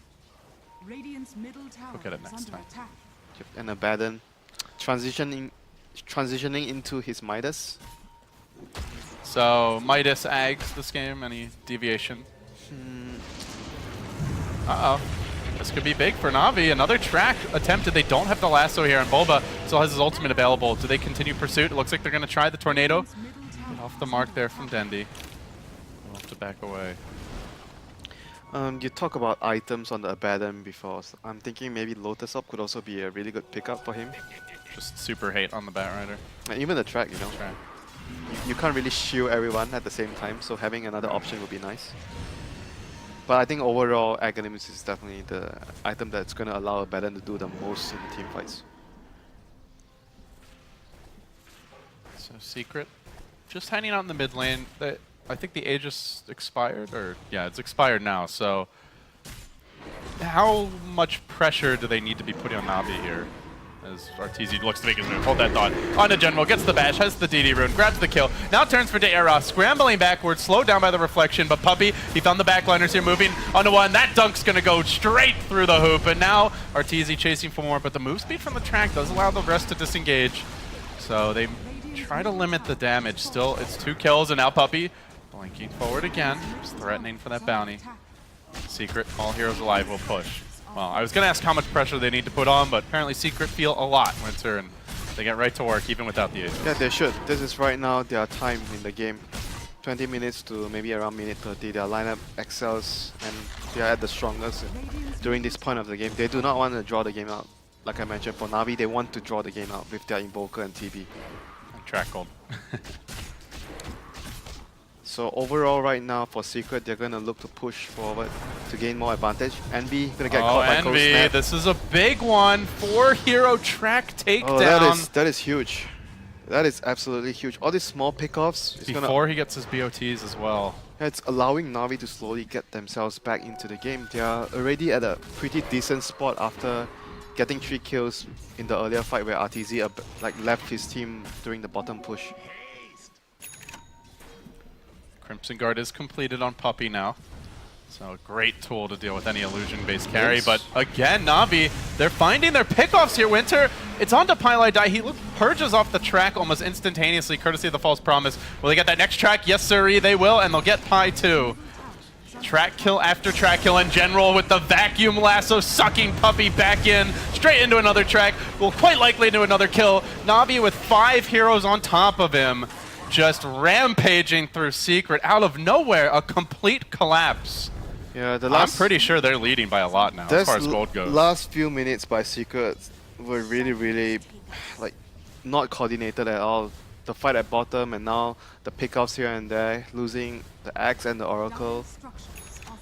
Radiant's middle tower Look at it is next under time. attack. And Abaddon transitioning into his Midas. So Midas Ags this game, any deviation? Uh-oh. This could be big for Navi. Another track attempted. They don't have the lasso here, and Bulba still has his ultimate available. Do they continue pursuit? It looks like they're going to try the tornado. Get off the mark there from Dendi. We'll have to back away. You talk about items on the Abaddon before. So I'm thinking maybe Lotus Up could also be a really good pickup for him. Just super hate on the Batrider. And even the track, you know. Track. You can't really shield everyone at the same time, so having another option would be nice. But I think overall, Aghanim is definitely the item that's going to allow Abaddon to do the most in team fights. So Secret, just hanging out in the mid lane. I think the Aegis expired, or yeah, it's expired now. So how much pressure do they need to be putting on Navi here? As RTZ looks to make his move. Hold that thought. On to General, gets the bash, has the DD rune, grabs the kill. Now turns for De'Ara, scrambling backwards, slowed down by the reflection, but Puppey, he found the backliners here, moving onto one. That dunk's gonna go straight through the hoop, and now RTZ chasing for more, but the move speed from the track does allow the rest to disengage. So they try to limit the damage. Still, it's 2 kills, and now Puppey blinking forward again, just threatening for that bounty. Secret, all heroes alive will push. Well, I was going to ask how much pressure they need to put on, but apparently Secret feel a lot, Vincere, and they get right to work even without the Aegis. Yeah, they should. This is right now their time in the game. 20 minutes to maybe around minute 30. Their lineup excels, and they are at the strongest during this point of the game. They do not want to draw the game out. Like I mentioned, for Navi, they want to draw the game out with their Invoker and TB. And track gold. So overall right now for Secret, they're going to look to push forward to gain more advantage. Envy going to get caught by Cold Envy, Snap. this is a big one. 4-hero track takedown. Oh, that is huge. That is absolutely huge. All these small pickoffs. Before he gets his BOTs as well. It's allowing Navi to slowly get themselves back into the game. They are already at a pretty decent spot after getting 3 kills in the earlier fight where RTZ left his team during the bottom push. Crimson Guard is completed on Puppey now. So a great tool to deal with any illusion-based carry. But again, Navi, they're finding their pickoffs here, Winter. It's on to Pylai Die. He purges off the track almost instantaneously, courtesy of the False Promise. Will they get that next track? Yes, sirree, they will, and they'll get Py too. Track kill after track kill, and General with the vacuum lasso sucking Puppey back in, straight into another track. Well, quite likely into another kill. Navi with 5 heroes on top of him. Just rampaging through Secret out of nowhere, a complete collapse. Yeah, I'm pretty sure they're leading by a lot now as far as gold goes. Last few minutes by Secret were really not coordinated at all. The fight at bottom and now the pickoffs here and there, losing the Axe and the Oracle.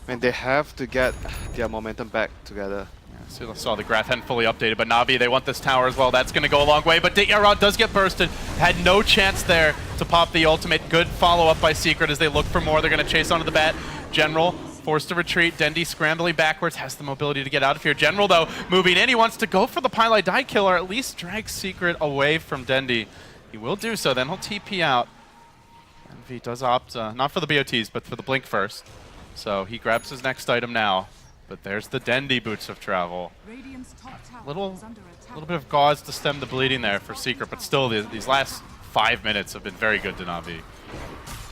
And they have to get their momentum back together. So saw the Grathen fully updated, but Navi, they want this tower as well. That's going to go a long way, but De'Ara does get bursted. Had no chance there to pop the ultimate. Good follow-up by Secret as they look for more. They're going to chase onto the bat. General forced to retreat. Dendi scrambling backwards, has the mobility to get out of here. General, though, moving in. He wants to go for the Pylai Die kill, or at least drag Secret away from Dendi. He will do so, then he'll TP out. Envy does opt, not for the BOTs, but for the Blink first. So he grabs his next item now. But there's the Dendi Boots of Travel. Little bit of gauze to stem the bleeding there for Secret, but still these last 5 minutes have been very good to Navi.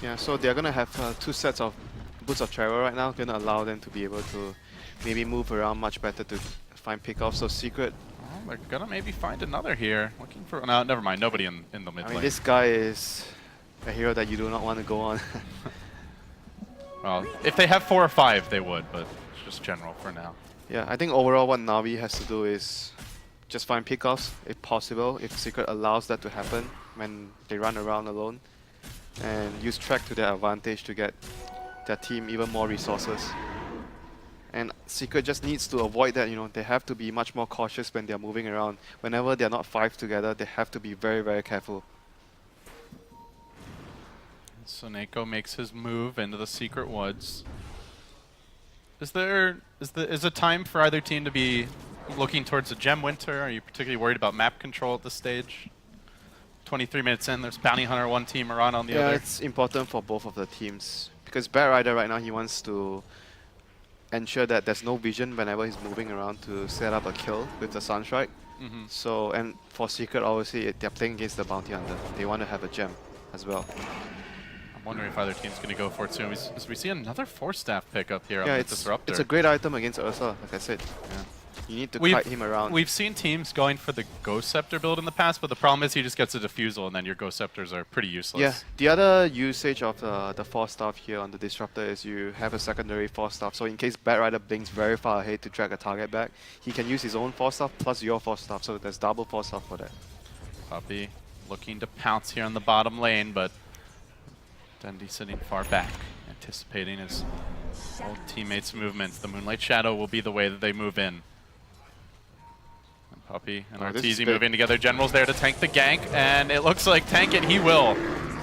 Yeah, so they're going to have 2 sets of Boots of Travel right now, going to allow them to be able to maybe move around much better to find pickoffs. So Secret... Well, they're going to maybe find another here. Looking for... No, never mind. Nobody in the mid lane. I mean, this guy is a hero that you do not want to go on. Well, if they have 4 or 5, they would, but... Just General for now. Yeah, I think overall what Navi has to do is just find pickoffs if possible, if Secret allows that to happen when they run around alone, and use track to their advantage to get their team even more resources. And Secret just needs to avoid that, you know, they have to be much more cautious when they're moving around. Whenever they're not 5 together, they have to be very, very careful. So Neko makes his move into the Secret Woods. Is it time for either team to be looking towards a gem winter? Are you particularly worried about map control at this stage? 23 minutes in, there's Bounty Hunter one team, Mirana on the other. Yeah, it's important for both of the teams. Because Bat Rider right now, he wants to ensure that there's no vision whenever he's moving around to set up a kill with the Sunstrike. So, and for Secret, obviously, they're playing against the Bounty Hunter. They want to have a gem as well. I'm wondering if either team's going to go for it soon. We see another 4-staff pickup here on the Disruptor. It's a great item against Ursa, like I said. Yeah. You need to kite him around. We've seen teams going for the Ghost Scepter build in the past, but the problem is he just gets a Diffusal and then your Ghost Scepters are pretty useless. Yeah, the other usage of the 4-staff here on the Disruptor is you have a secondary 4-staff. So in case Bat Rider blinks very far ahead to drag a target back, he can use his own 4-staff plus your 4-staff, so there's double 4-staff for that. Puppey looking to pounce here on the bottom lane, but Dundee sitting far back, anticipating his old teammates' movements. The Moonlight Shadow will be the way that they move in. And Puppey and Arteezy moving together. General's there to tank the gank, and it looks like tank it he will.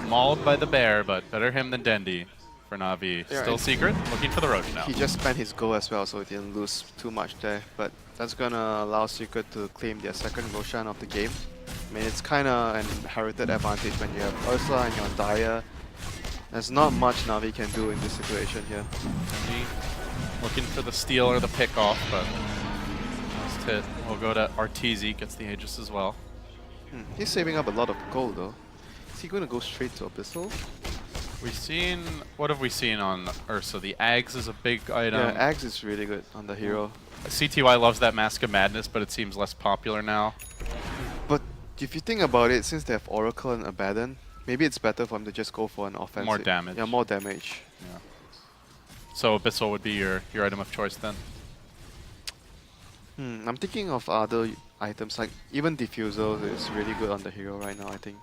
Mauled by the bear, but better him than Dendi for Navi. Yeah, Still Secret, looking for the Roach now. He just spent his go as well, so he didn't lose too much there. But that's gonna allow Secret to claim their second Roshan of the game. I mean, it's kind of an inherited advantage when you have Ursa and you're on Dire. There's not much Navi can do in this situation here. Dendi looking for the steal or the pick off, but last hit will go to Arteezy, gets the Aegis as well. He's saving up a lot of gold though. Is he going to go straight to Abyssal? We've seen, what have we seen on Ursa? The Ags is a big item. Yeah, Ags is really good on the hero. CTY loves that Mask of Madness, but it seems less popular now. But if you think about it, since they have Oracle and Abaddon, maybe it's better for him to just go for an offensive. More damage. Yeah, more damage. Yeah. So Abyssal would be your item of choice then? I'm thinking of other items, like even Diffusal is really good on the hero right now, I think.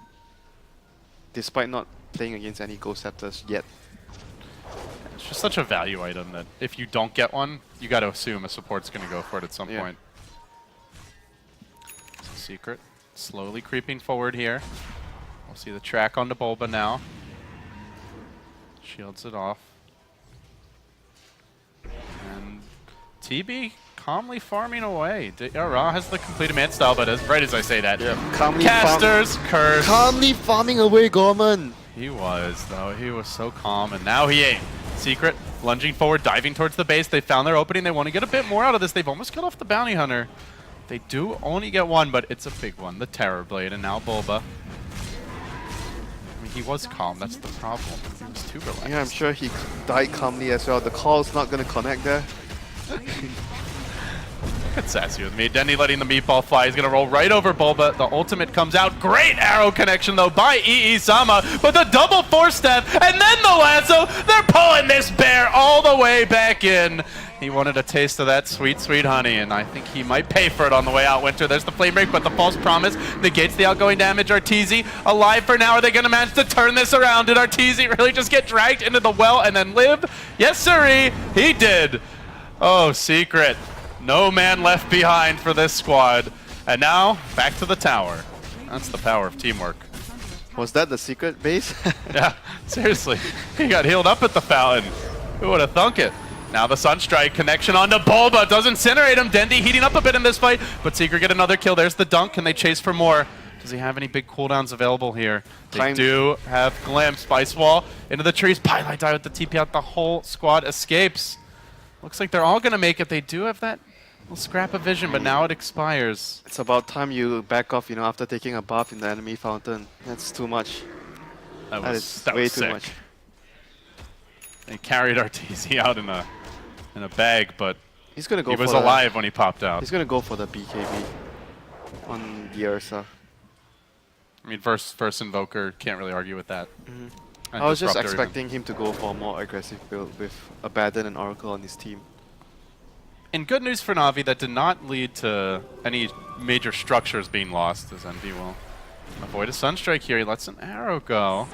Despite not playing against any Ghost Scepters yet. It's just such a value item that if you don't get one, you got to assume a support's going to go for it at some point. Secret slowly creeping forward here. We'll see the track onto Bulba now. Shields it off. And TB calmly farming away. Ra has the complete Command style, but right as I say that, Casters, Curse. Calmly farming away Gorman. He was, though. He was so calm, and now he ain't. Secret, lunging forward, diving towards the base. They found their opening. They want to get a bit more out of this. They've almost cut off the Bounty Hunter. They do only get one, but it's a big one. The Terror Blade, and now Bulba. I mean, he was calm. That's the problem. He was too relaxed. Yeah, I'm sure he died calmly as well. The call's not going to connect there. Look at Sassy with me. Dendi letting the meatball fly. He's going to roll right over Bulba. The ultimate comes out. Great arrow connection, though, by Ii-sama. But the double 4-step and then the lasso. They're pulling this bear all the way back in. He wanted a taste of that sweet, sweet honey, and I think he might pay for it on the way out, Winter. There's the flame break, but the false promise negates the outgoing damage. Arteezy alive for now. Are they going to manage to turn this around? Did Arteezy really just get dragged into the well and then live? Yes, sirree. He did. Oh, Secret. No man left behind for this squad. And now, back to the tower. That's the power of teamwork. Was that the Secret base? Yeah, seriously. He got healed up at the fountain. Who would have thunk it? Now the Sunstrike connection onto Bulba. Does incinerate him. Dendi heating up a bit in this fight, but Secret get another kill. There's the dunk. Can they chase for more? Does he have any big cooldowns available here? They do have Glimpse. Spice Wall into the trees. Pylite die with the TP out. The whole squad escapes. Looks like they're all going to make it. They do have that little scrap of vision, but now it expires. It's about time you back off, you know, after taking a buff in the enemy fountain. That's too much. That is way too much. They carried Arteezy out in a bag, but he's gonna go he was alive when he popped out. He's gonna go for the BKB on the Ursa. I mean, first Invoker, can't really argue with that. I was just expecting him to go for a more aggressive build with Abaddon and Oracle on his team. in good news for Navi, that did not lead to any major structures being lost, as Envy will avoid a Sunstrike here. He lets an arrow go.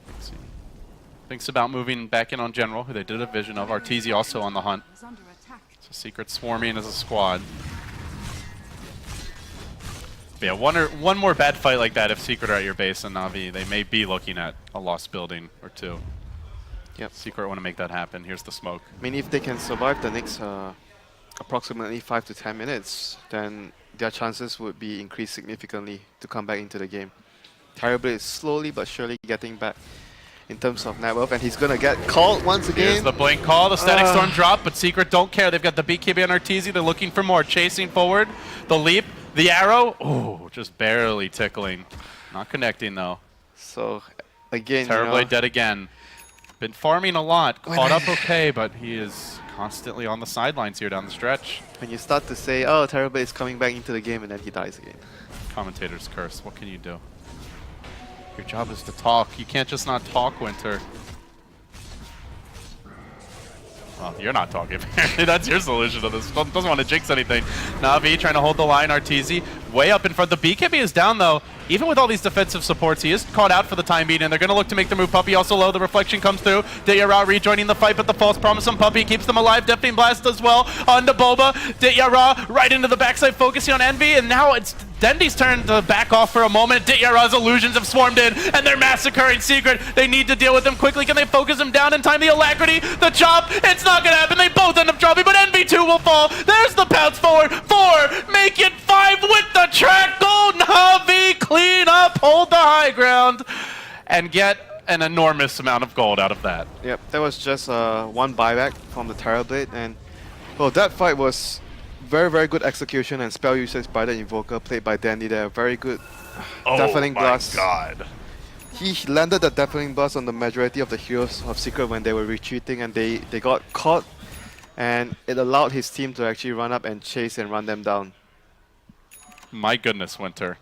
Let's see. Thinks about moving back in on General, who they did a vision of. Arteezy also on the hunt. So Secret swarming as a squad. But yeah, one more bad fight like that if Secret are at your base and Navi, they may be looking at a lost building or two. Yep. Secret want to make that happen. Here's the smoke. I mean, if they can survive the next approximately 5 to 10 minutes, then their chances would be increased significantly to come back into the game. Terrorblade is slowly but surely getting back in terms of net worth, and he's gonna get called once again. Here's the blink call, the static storm drop, but Secret don't care. They've got the BKB on Arteezy. They're looking for more. Chasing forward, the leap, the arrow. Oh, just barely tickling. Not connecting though. So again, Terrorblade dead again. Been farming a lot, caught up okay, but he is constantly on the sidelines here down the stretch. When you start to say, oh, Terrorblade is coming back into the game, and then he dies again. Commentator's curse. What can you do? Your job is to talk. You can't just not talk, Winter. Well, you're not talking. That's your solution to this. Doesn't want to jinx anything. Navi trying to hold the line. Arteezy way up in front. The BKB is down, though. Even with all these defensive supports, he is caught out for the time being, and they're going to look to make the move. Puppey also low. The reflection comes through. Dityara rejoining the fight, but the false promise on Puppey keeps them alive. Deafening Blast as well on the Boba. Dityara right into the backside, focusing on Envy, and now it's Dendy's turn to back off for a moment. Dityara's illusions have swarmed in, and they're massacring Secret. They need to deal with them quickly. Can they focus him down in time? The Alacrity, the chop, it's not going to happen. They both end up dropping, but Envy 2 will fall. There's the pounce forward. 4, make it 5 with the track gold. Navi clean up, hold the high ground, and get an enormous amount of gold out of that. Yep, that was just one buyback from the Terrorblade, and well, that fight was very, very good execution and spell usage by the Invoker, played by Dandy there. Very good. Deafening Blast. God. He landed the Deafening Blast on the majority of the heroes of Secret when they were retreating, and they got caught, and it allowed his team to actually run up and chase and run them down. My goodness, Winter.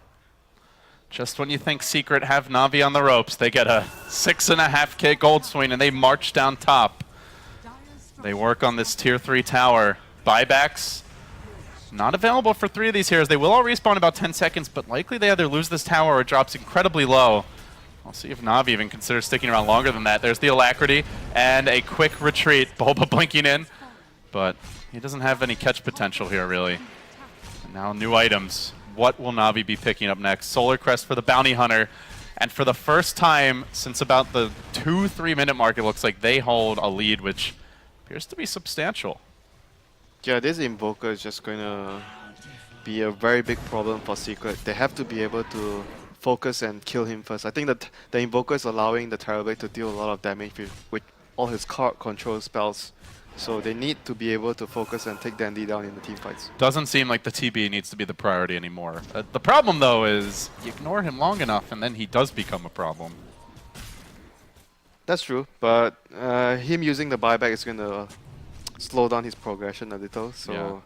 Just when you think Secret have Navi on the ropes, they get a 6.5K gold swing and they march down top. They work on this tier 3 tower. Buybacks not available for 3 of these heroes. They will all respawn in about 10 seconds, but likely they either lose this tower or it drops incredibly low. I'll see if Navi even considers sticking around longer than that. There's the Alacrity and a quick retreat. Boba blinking in, but he doesn't have any catch potential here, really. And now new items. What will Navi be picking up next? Solar Crest for the Bounty Hunter. And for the first time since about the 2-3 minute mark, it looks like they hold a lead, which appears to be substantial. Yeah, this Invoker is just going to be a very big problem for Secret. They have to be able to focus and kill him first. I think that the Invoker is allowing the Terrorblade to deal a lot of damage with all his card control spells. So they need to be able to focus and take Dandy down in the team fights. Doesn't seem like the TB needs to be the priority anymore. The problem, though, is you ignore him long enough and then he does become a problem. That's true, but him using the buyback is going to slow down his progression a little. So Yeah.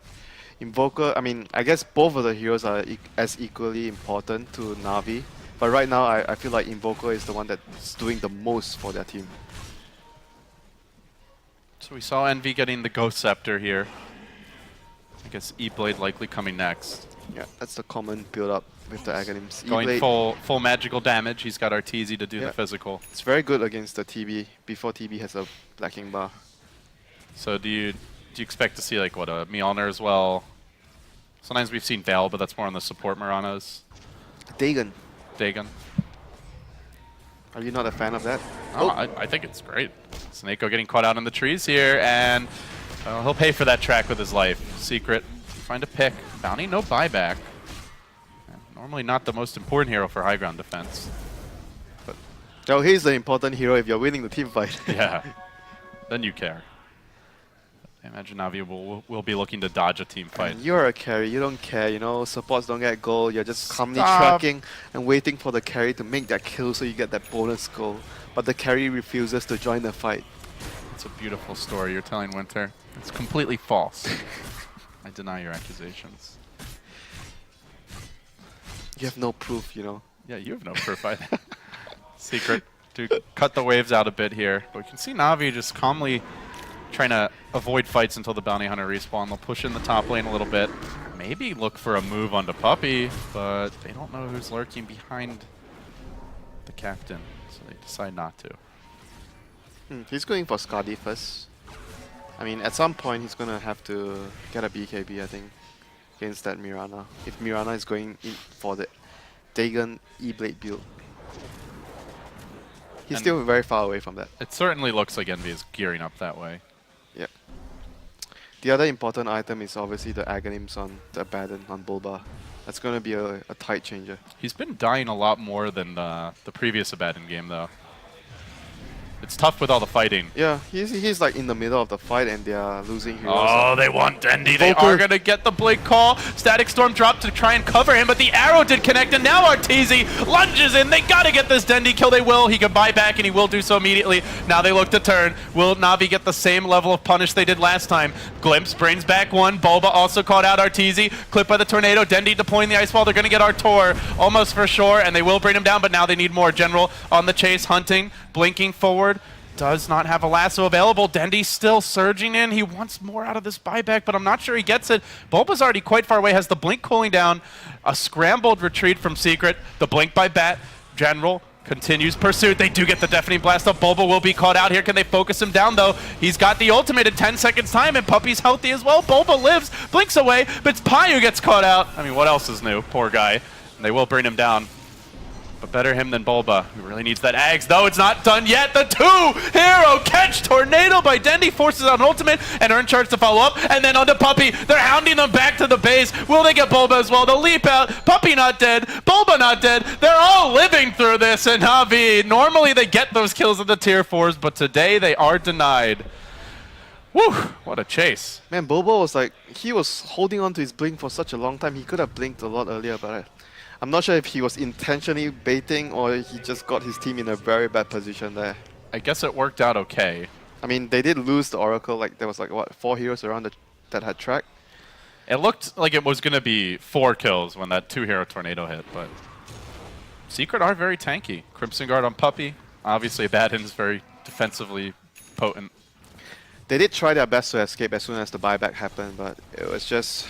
Invoker, I mean, I guess both of the heroes are as equally important to Navi. But right now, I feel like Invoker is the one that's doing the most for their team. So we saw Envy getting the Ghost Scepter here. I guess E-Blade likely coming next. Yeah, that's the common build-up with the Aghanims. Going full magical damage. He's got Arteezy to do the physical. It's very good against the TB, before TB has a blacking bar. So do you expect to see like what, a Mjolnir as well? Sometimes we've seen Val, but that's more on the support Muranas. Dagon. Dagon. Are you not a fan of that? Oh, I think it's great. Snako getting caught out in the trees here, and he'll pay for that track with his life. Secret, find a pick. Bounty, no buyback. Normally not the most important hero for high ground defense. But oh, he's the important hero if you're winning the team fight. yeah, then you care. I imagine Navi will be looking to dodge a team fight. And you're a carry, you don't care, you know, supports don't get gold, you're just calmly tracking and waiting for the carry to make that kill so you get that bonus goal. But the carry refuses to join the fight. It's a beautiful story you're telling, Winter. It's completely false. I deny your accusations. You have no proof, you know. Yeah, you have no proof either. Secret to cut the waves out a bit here. But we can see Navi just calmly trying to avoid fights until the Bounty Hunter respawn. They'll push in the top lane a little bit. Maybe look for a move onto Puppey, but they don't know who's lurking behind the captain, so they decide not to. He's going for Skadi first. I mean, at some point he's gonna have to get a BKB, I think, against that Mirana. If Mirana is going in for the Dagon E-Blade build. He's still very far away from that. It certainly looks like Envy is gearing up that way. Yeah. The other important item is obviously the Aghanims on the Abaddon on Bulba. That's going to be a tide changer. He's been dying a lot more than the previous Abaddon game, though. It's tough with all the fighting. Yeah, he's like in the middle of the fight and they are losing heroes. Oh, they want Dendy. They are going to get the Blink call. Static Storm dropped to try and cover him, but the arrow did connect, and now Arteezy lunges in. They got to get this Dendy kill. They will. He can buy back, and he will do so immediately. Now they look to turn. Will Navi get the same level of punish they did last time? Glimpse brings back one. Bulba also caught out Arteezy. Clipped by the tornado. Dendy deploying the ice wall. They're going to get Artor almost for sure, and they will bring him down, but now they need more. General on the chase, hunting, blinking forward. Does not have a lasso available. Dendy's still surging in. He wants more out of this buyback, but I'm not sure he gets it. Bulba's already quite far away, has the blink cooling down. A scrambled retreat from Secret. The blink by Bat. General continues pursuit. They do get the deafening blast up. Bulba will be caught out here. Can they focus him down, though? He's got the ultimate in 10 seconds time, and Puppey's healthy as well. Bulba lives, blinks away, but it's Pai who gets caught out. I mean, what else is new? Poor guy. And they will bring him down. But better him than Bulba, who really needs that Ags, though it's not done yet. The two-hero catch tornado by Dendy forces out an ultimate and earn charge to follow up, and then onto Puppey. They're hounding them back to the base. Will they get Bulba as well? They'll leap out. Puppey not dead. Bulba not dead. They're all living through this, and Navi, normally they get those kills at the tier 4s, but today they are denied. Woo! What a chase. Man, Bulba was like, he was holding on to his blink for such a long time. He could have blinked a lot earlier, but I'm not sure if he was intentionally baiting or he just got his team in a very bad position there. I guess it worked out okay. I mean, they did lose the Oracle. Like there was like, what, 4 heroes around that had track? It looked like it was going to be 4 kills when that 2-hero tornado hit, but Secret are very tanky. Crimson Guard on Puppey. Obviously, Abaddon's very defensively potent. They did try their best to escape as soon as the buyback happened, but it was just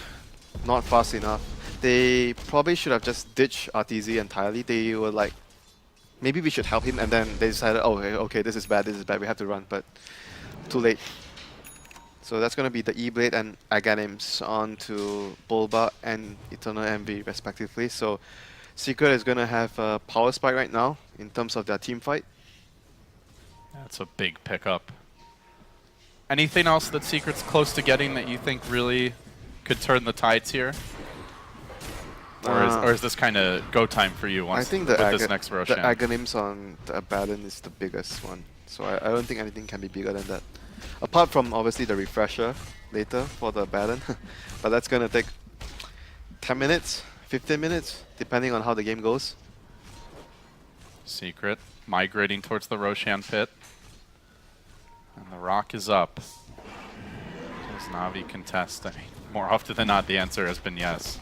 not fast enough. They probably should have just ditched Arteezy entirely. They were like, maybe we should help him, and then they decided, oh, okay, this is bad, we have to run, but too late. So that's going to be the E-Blade and Aghanims onto Bulba and Eternal Envy, respectively. So Secret is going to have a power spike right now in terms of their team fight. That's a big pickup. Anything else that Secret's close to getting that you think really could turn the tides here? Or is this kind of go time for you once I think with this next Roshan? The Aghanims on the Abaddon is the biggest one. So I don't think anything can be bigger than that. Apart from obviously the refresher later for the Abaddon. But that's going to take 10 minutes, 15 minutes, depending on how the game goes. Secret migrating towards the Roshan pit. And the rock is up. Does Navi contest? I mean, more often than not, the answer has been yes.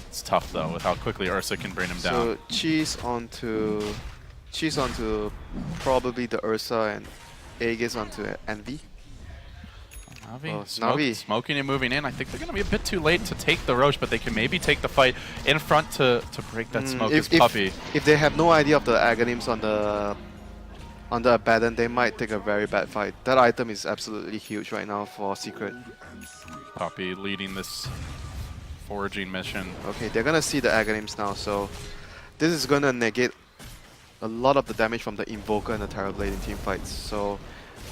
It's tough though, with how quickly Ursa can bring him down. So cheese onto probably the Ursa and Aegis onto Envy. Navi, Navi smoking and moving in. I think they're going to be a bit too late to take the Roche, but they can maybe take the fight in front to break that smoke as Puppey. If they have no idea of the Aghanims on the Abaddon, they might take a very bad fight. That item is absolutely huge right now for Secret. Puppey leading this foraging mission. Okay, they're gonna see the Aghanims now, so this is gonna negate a lot of the damage from the Invoker and the Terrorblade in team fights. So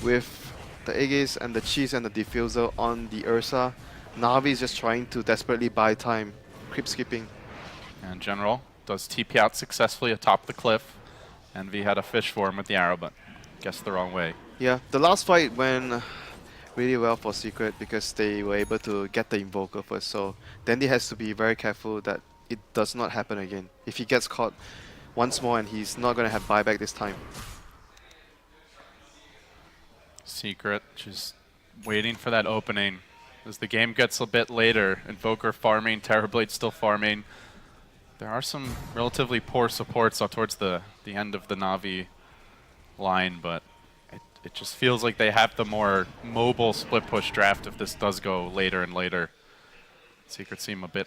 with the Aegis and the Cheese and the Diffuser on the Ursa, Navi is just trying to desperately buy time, creep skipping. And General does TP out successfully atop the cliff. Envy had a fish for him with the arrow, but guessed the wrong way. Yeah, the last fight went really well for Secret because they were able to get the Invoker first. So Dendy has to be very careful that it does not happen again. If he gets caught once more and he's not going to have buyback this time. Secret just waiting for that opening. As the game gets a bit later, Invoker farming, Terrorblade still farming. There are some relatively poor supports towards the end of the Navi line, but it just feels like they have the more mobile split push draft if this does go later and later. Secret seem a bit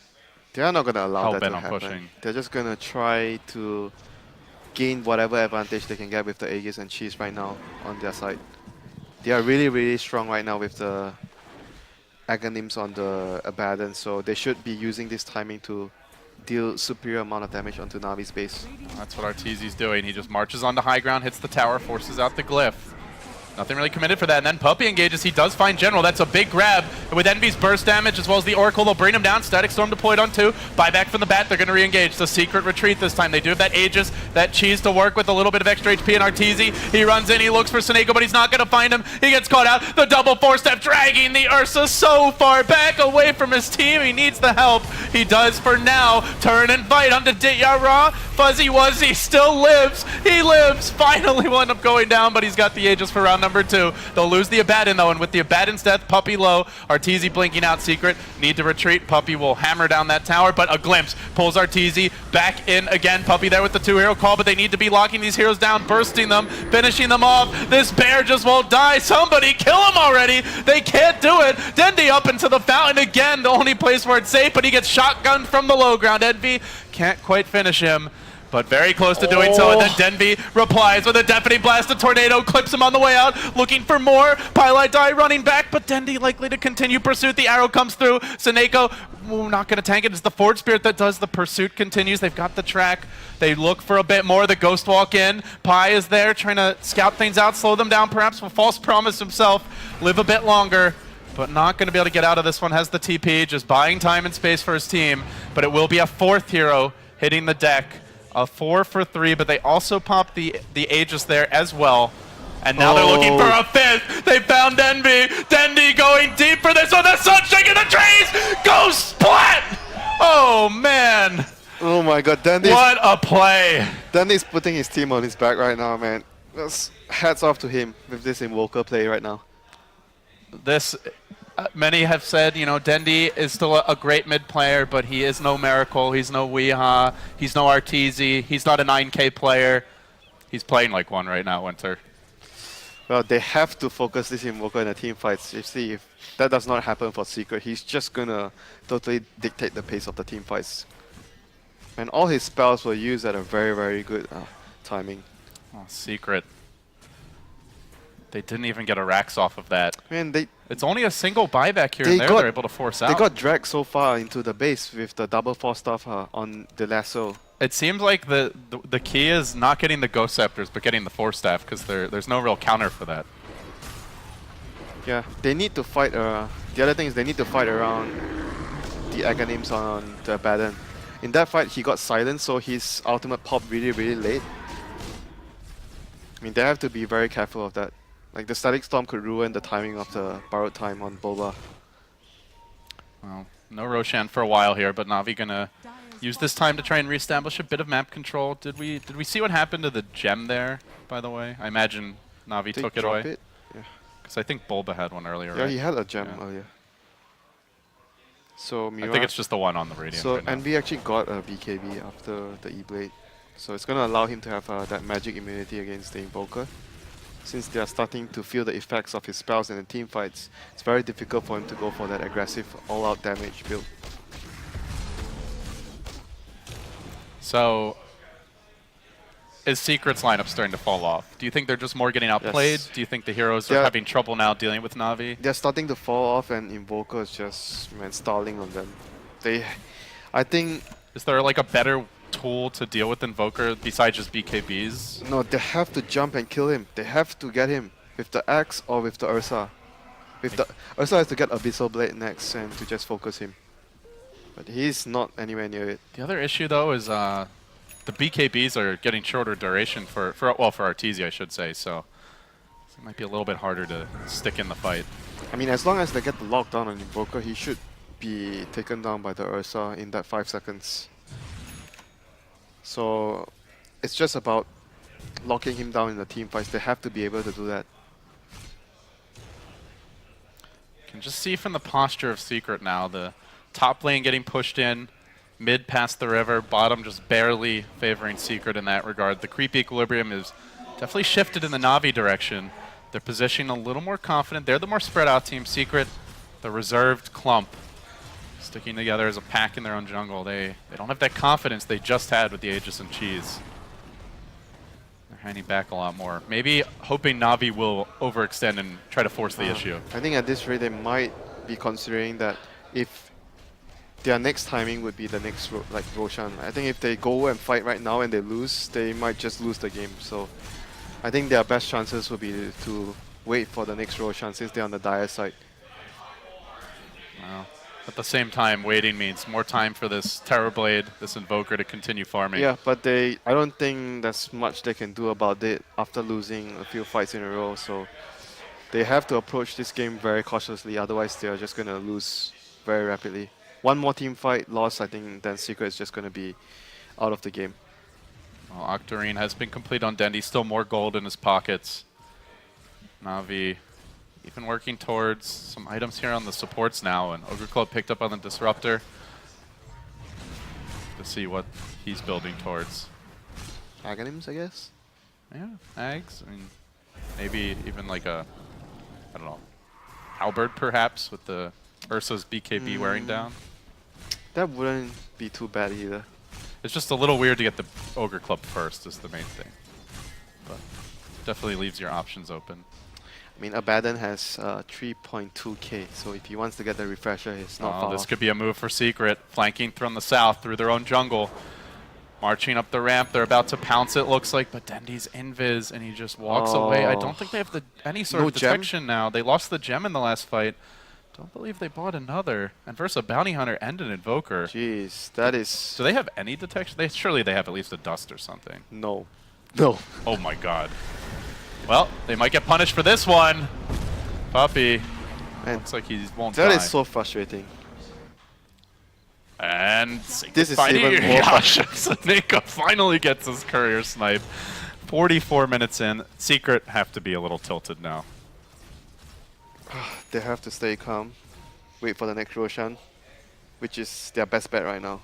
They're not going to allow that hell-bent to on happen. pushing. They're just going to try to gain whatever advantage they can get with the Aegis and Cheese right now on their side. They are really, really strong right now with the Aghanims on the Abaddon, so they should be using this timing to deal superior amount of damage onto Navi's base. That's what Arteezy's doing. He just marches onto high ground, hits the tower, forces out the glyph. Nothing really committed for that, and then Puppey engages. He does find General. That's a big grab. And with Envy's burst damage as well as the Oracle, they'll bring him down. Static Storm deployed on 2. Buyback from the bat. They're going to re-engage. The Secret retreat this time. They do have that Aegis, that Cheese to work with, a little bit of extra HP, and Arteezy. He runs in. He looks for Seneko, but he's not going to find him. He gets caught out. The double 4-step dragging the Ursa so far back away from his team. He needs the help. He does for now. Turn and fight onto Dityara. Fuzzy Wuzzy still lives. He lives. Finally will end up going down, but he's got the Aegis for round number 2. They'll lose the Abaddon though, and with the Abaddon's death, Puppey low, Arteezy blinking out Secret, need to retreat. Puppey will hammer down that tower, but a glimpse pulls Arteezy back in again. Puppey there with the 2-hero call, but they need to be locking these heroes down, bursting them, finishing them off. This bear just won't die. Somebody kill him already. They can't do it. Dendy up into the fountain again, the only place where it's safe, but he gets shotgunned from the low ground. Envy can't quite finish him, but very close to doing so, and then Denby replies with a deafening blast. The tornado clips him on the way out, looking for more. Pylite Die running back, but Dendy likely to continue pursuit. The arrow comes through. Seneko, not going to tank it. It's the Forge Spirit that does. The pursuit continues. They've got the track. They look for a bit more. The Ghost walk in. Pi is there trying to scout things out, slow them down perhaps with False Promise himself. Live a bit longer, but not going to be able to get out of this one. Has the TP, just buying time and space for his team, but it will be a 4th hero hitting the deck. A 4 for 3, but they also popped the Aegis there as well. And now they're looking for a 5th. They found Denby. Dendy going deep for this one. The sun shaking the trees. Go splat! Oh, man. Oh my god, Dendy's... What a play. Dendy's putting his team on his back right now, man. Just hats off to him with this Invoker play right now. This... many have said, you know, Dendy is still a great mid player, but he is no Miracle, he's no Weeha, he's no Arteezy, he's not a 9K player. He's playing like one right now, Winter. Well, they have to focus this Invoker in the team fights. You see, if that does not happen for Secret, he's just gonna totally dictate the pace of the team fights. And all his spells were used at a very, very good timing. Oh, Secret. They didn't even get a Rax off of that. Man, it's only a single buyback here and there they're able to force out. They got dragged so far into the base with the double 4-stuff on the lasso. It seems like the key is not getting the Ghost Scepters, but getting the 4-staff, because there's no real counter for that. Yeah, they need to fight. The other thing is they need to fight around the Aghanims on the Abaddon. In that fight, he got silenced, so his ultimate popped really, really late. I mean, they have to be very careful of that. Like, the Static Storm could ruin the timing of the borrowed time on Boba. Well, no Roshan for a while here, but Navi gonna use this time to try and reestablish a bit of map control. Did we see what happened to the gem there, by the way? I imagine Navi took it away. Yeah. Because I think Bulba had one earlier, Yeah, right? he had a gem earlier. So I think it's just the one on the Radiant. So right Envy actually got a BKB after the E-Blade. So it's going to allow him to have that magic immunity against the Invoker. Since they are starting to feel the effects of his spells in the team fights, it's very difficult for him to go for that aggressive all-out damage build. So, is Secret's lineup starting to fall off? Do you think they're just more getting outplayed? Yes. Do you think the heroes are having trouble now dealing with Navi? They're starting to fall off, and Invoker is just stalling on them. I think... Is there like a better tool to deal with Invoker besides just BKBs? No, they have to jump and kill him. They have to get him with the axe or with the Ursa. Ursa has to get Abyssal Blade next and to just focus him. But he's not anywhere near it. The other issue though is the BKBs are getting shorter duration for Arteezy, I should say, so it might be a little bit harder to stick in the fight. I mean, as long as they get the lockdown on Invoker, he should be taken down by the Ursa in that 5 seconds. So it's just about locking him down in the team fights. They have to be able to do that. You can just see from the posture of Secret now, the top lane getting pushed in, mid past the river, bottom just barely favoring Secret in that regard. The creep equilibrium is definitely shifted in the Navi direction. They're positioning a little more confident. They're the more spread out team. Secret, the reserved clump, sticking together as a pack in their own jungle. They don't have that confidence they just had with the Aegis and Cheese. They're hanging back a lot more. Maybe hoping Navi will overextend and try to force the issue. I think at this rate they might be considering that if their next timing would be the next Roshan. I think if they go and fight right now and they lose, they might just lose the game. So I think their best chances would be to wait for the next Roshan since they're on the dire side. Wow. At the same time, waiting means more time for this Terrorblade, this Invoker to continue farming. Yeah, but I don't think there's much they can do about it after losing a few fights in a row. So they have to approach this game very cautiously, otherwise they're just going to lose very rapidly. One more team fight lost, I think then Secret is just going to be out of the game. Well, Octarine has been complete on Dendi, still more gold in his pockets. Navi even working towards some items here on the supports now, and Ogre Club picked up on the Disruptor to see what he's building towards. Aghanims, I guess? Yeah, Ags. I mean, maybe even like a, I don't know, Halberd perhaps with the Ursa's BKB wearing down. That wouldn't be too bad either. It's just a little weird to get the Ogre Club first is the main thing. But definitely leaves your options open. I mean, Abaddon has 3.2k, so if he wants to get the refresher, it's not far This off. could be a move for Secret. Flanking from the south through their own jungle. Marching up the ramp, they're about to pounce it, looks like, but Dendi's invis, and he just walks away. I don't think they have any sort of detection now. They lost the gem in the last fight. Don't believe they bought another. And versus a Bounty Hunter and an Invoker. Jeez, that is... Do they have any detection? Surely they have at least a dust or something. No. No. Oh my god. Well, they might get punished for this one. Puppy. Man, looks like he won't die. That is so frustrating. And this is even more frustrating. Nico finally gets his courier snipe. 44 minutes in. Secret have to be a little tilted now. They have to stay calm. Wait for the next Roshan, which is their best bet right now.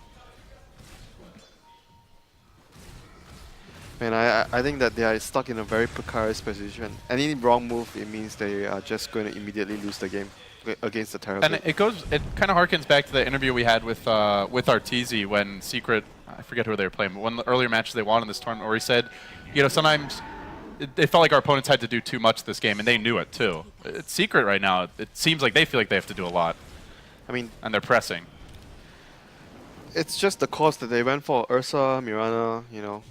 Man, I think that they are stuck in a very precarious position. Any wrong move, it means they are just going to immediately lose the game against the Terror. And it kind of harkens back to the interview we had with Arteezy when Secret, I forget who they were playing, but one of the earlier matches they won in this tournament, where he said, you know, sometimes it felt like our opponents had to do too much this game, and they knew it too. It's Secret right now. It seems like they feel like they have to do a lot. I mean, and they're pressing. It's just the course that they went for. Ursa, Mirana, you know,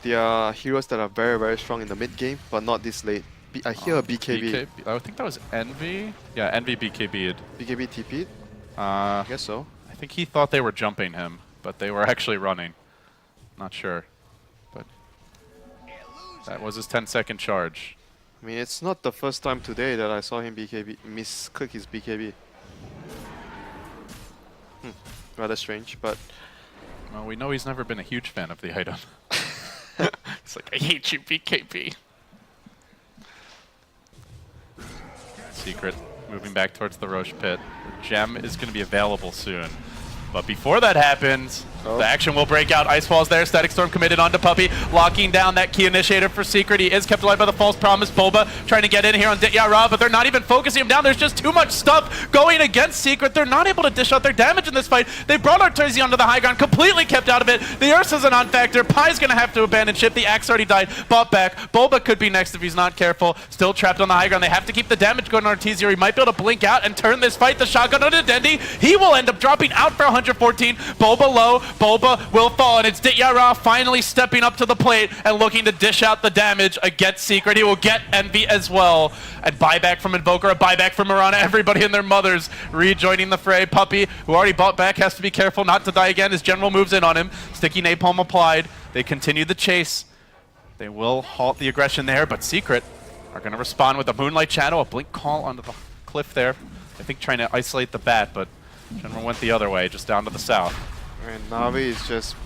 they are heroes that are very, very strong in the mid game, but not this late. I hear a BKB. I think that was Envy. Yeah, Envy BKB'd. BKB TP'd? I guess so. I think he thought they were jumping him, but they were actually running. Not sure. But that was his 10-second charge. I mean, it's not the first time today that I saw him misclick his BKB. Rather strange, but... Well, we know he's never been a huge fan of the item. It's like, I hate you, BKB. Secret moving back towards the Roche pit. The gem is going to be available soon. But before that happens, the action will break out. Ice Wall's there. Static Storm committed onto Puppy. Locking down that key initiator for Secret. He is kept alive by the false promise. Boba trying to get in here on Dityara, but they're not even focusing him down. There's just too much stuff going against Secret. They're not able to dish out their damage in this fight. They brought Arteezy onto the high ground, completely kept out of it. The Ursa's a non-factor. Pie's going to have to abandon ship. The Axe already died. Bought back. Boba could be next if he's not careful. Still trapped on the high ground. They have to keep the damage going on Arteezy, or he might be able to blink out and turn this fight. The shotgun onto Dendi. He will end up dropping out for 114. Boba low. Boba will fall, and it's Dityara finally stepping up to the plate and looking to dish out the damage against Secret. He will get Envy as well. And buyback from Invoker, a buyback from Mirana. Everybody and their mothers rejoining the fray. Puppy, who already bought back, has to be careful not to die again. His general moves in on him. Sticky napalm applied. They continue the chase. They will halt the aggression there, but Secret are going to respond with a Moonlight Shadow, a blink call onto the cliff there. I think trying to isolate the bat, but General went the other way, just down to the south. And Navi is just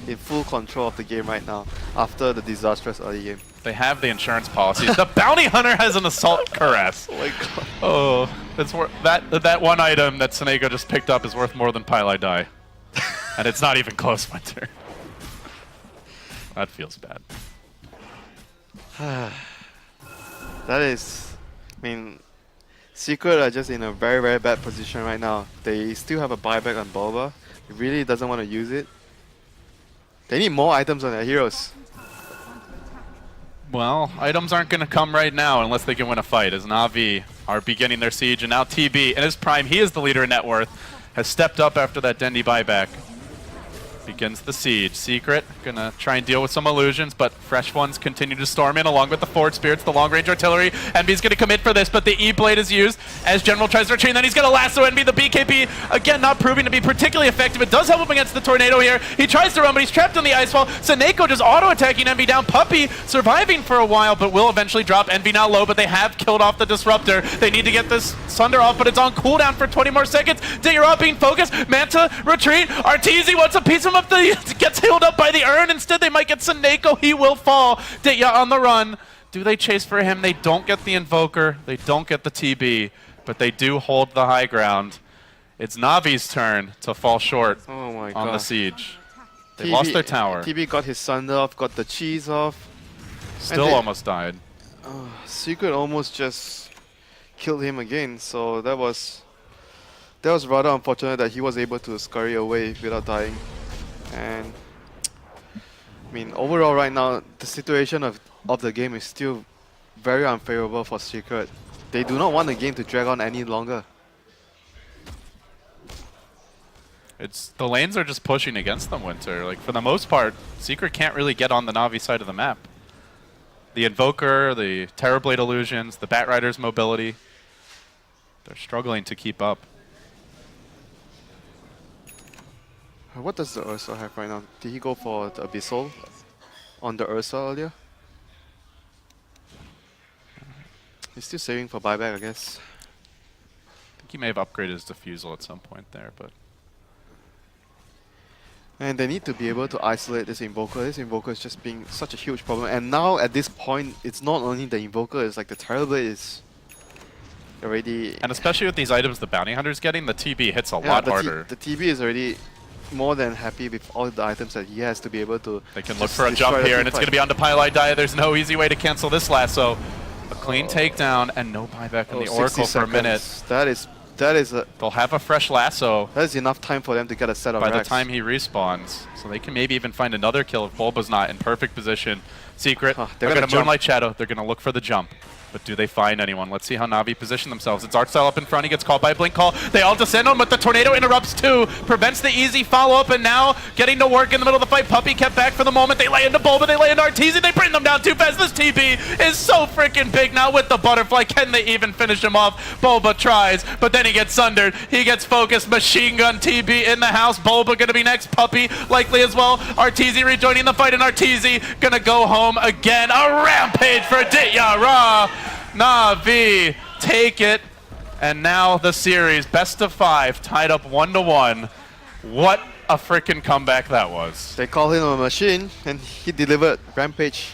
in full control of the game right now after the disastrous early game. They have the insurance policies. The Bounty Hunter has an Assault Caress. Oh my god. Oh, it's that one item that Senego just picked up is worth more than Pile Die. And it's not even close, Winter. That feels bad. That is, I mean, Secret are just in a very, very bad position right now. They still have a buyback on Bulba. He really doesn't want to use it. They need more items on their heroes. Well, items aren't going to come right now unless they can win a fight, as Navi are beginning their siege, and now TB, in his prime, he is the leader in net worth, has stepped up after that Dendi buyback. Begins the siege. Secret gonna try and deal with some illusions, but fresh ones continue to storm in along with the Forward Spirits, the long-range artillery. Envy's gonna commit for this, but the E-Blade is used as General tries to retrain. Then he's gonna lasso Envy. The BKB, again, not proving to be particularly effective. It does help him against the Tornado here. He tries to run, but he's trapped on the ice wall. Saneko just auto-attacking Envy down. Puppey surviving for a while, but will eventually drop. Envy now low, but they have killed off the Disruptor. They need to get this Sunder off, but it's on cooldown for 20 more seconds. Diggerot being focused. Manta, retreat. Arteezy wants a piece of him up the... gets healed up by the urn. Instead, they might get Saneko. He will fall. Ditya on the run. Do they chase for him? They don't get the Invoker. They don't get the TB, but they do hold the high ground. It's Navi's turn to fall short on the siege. They lost their tower. TB got his Sunder off, got the cheese off. Still almost died. Secret almost just killed him again, so that was rather unfortunate that he was able to scurry away without dying. And I mean, overall right now, the situation of the game is still very unfavorable for Secret. They do not want the game to drag on any longer. The lanes are just pushing against them, Winter. Like, for the most part, Secret can't really get on the Navi side of the map. The Invoker, the Terrorblade illusions, the Batrider's mobility, they're struggling to keep up. What does the Ursa have right now? Did he go for the Abyssal on the Ursa earlier? He's still saving for buyback, I guess. I think he may have upgraded his Diffusal at some point there, but... And they need to be able to isolate this Invoker. This Invoker is just being such a huge problem. And now at this point, it's not only the Invoker, it's like the Terrorblade is already... And especially with these items the Bounty Hunter's getting, the TB hits a lot harder. The TB is already more than happy with all the items that he has to be able to... They can look for a jump here, and it's going to be onto Pylai Dia. There's no easy way to cancel this lasso. A clean takedown and no buyback in the Oracle for a minute. That is a... They'll have a fresh lasso. That is enough time for them to get a set of by racks. the time he respawns. So they can maybe even find another kill if Bulba's not in perfect position. Secret, they're going to Moonlight Shadow. They're going to look for the jump. But do they find anyone? Let's see how Navi position themselves. It's Artstyle up in front. He gets called by a Blink Call. They all descend on him, but the Tornado interrupts too. Prevents the easy follow-up, and now getting to work in the middle of the fight. Puppey kept back for the moment. They lay into Bulba. They lay into Arteezy. They bring them down too fast. This TB is so freaking big now with the Butterfly. Can they even finish him off? Bulba tries, but then he gets sundered. He gets focused. Machine Gun TB in the house. Bulba gonna be next. Puppey likely as well. Arteezy rejoining the fight, and Arteezy gonna go home again. A rampage for Ditya Ra. Navi take it, and now the series, best of 5, tied up 1-1. What a freaking comeback that was. They call him a machine, and he delivered. Rampage,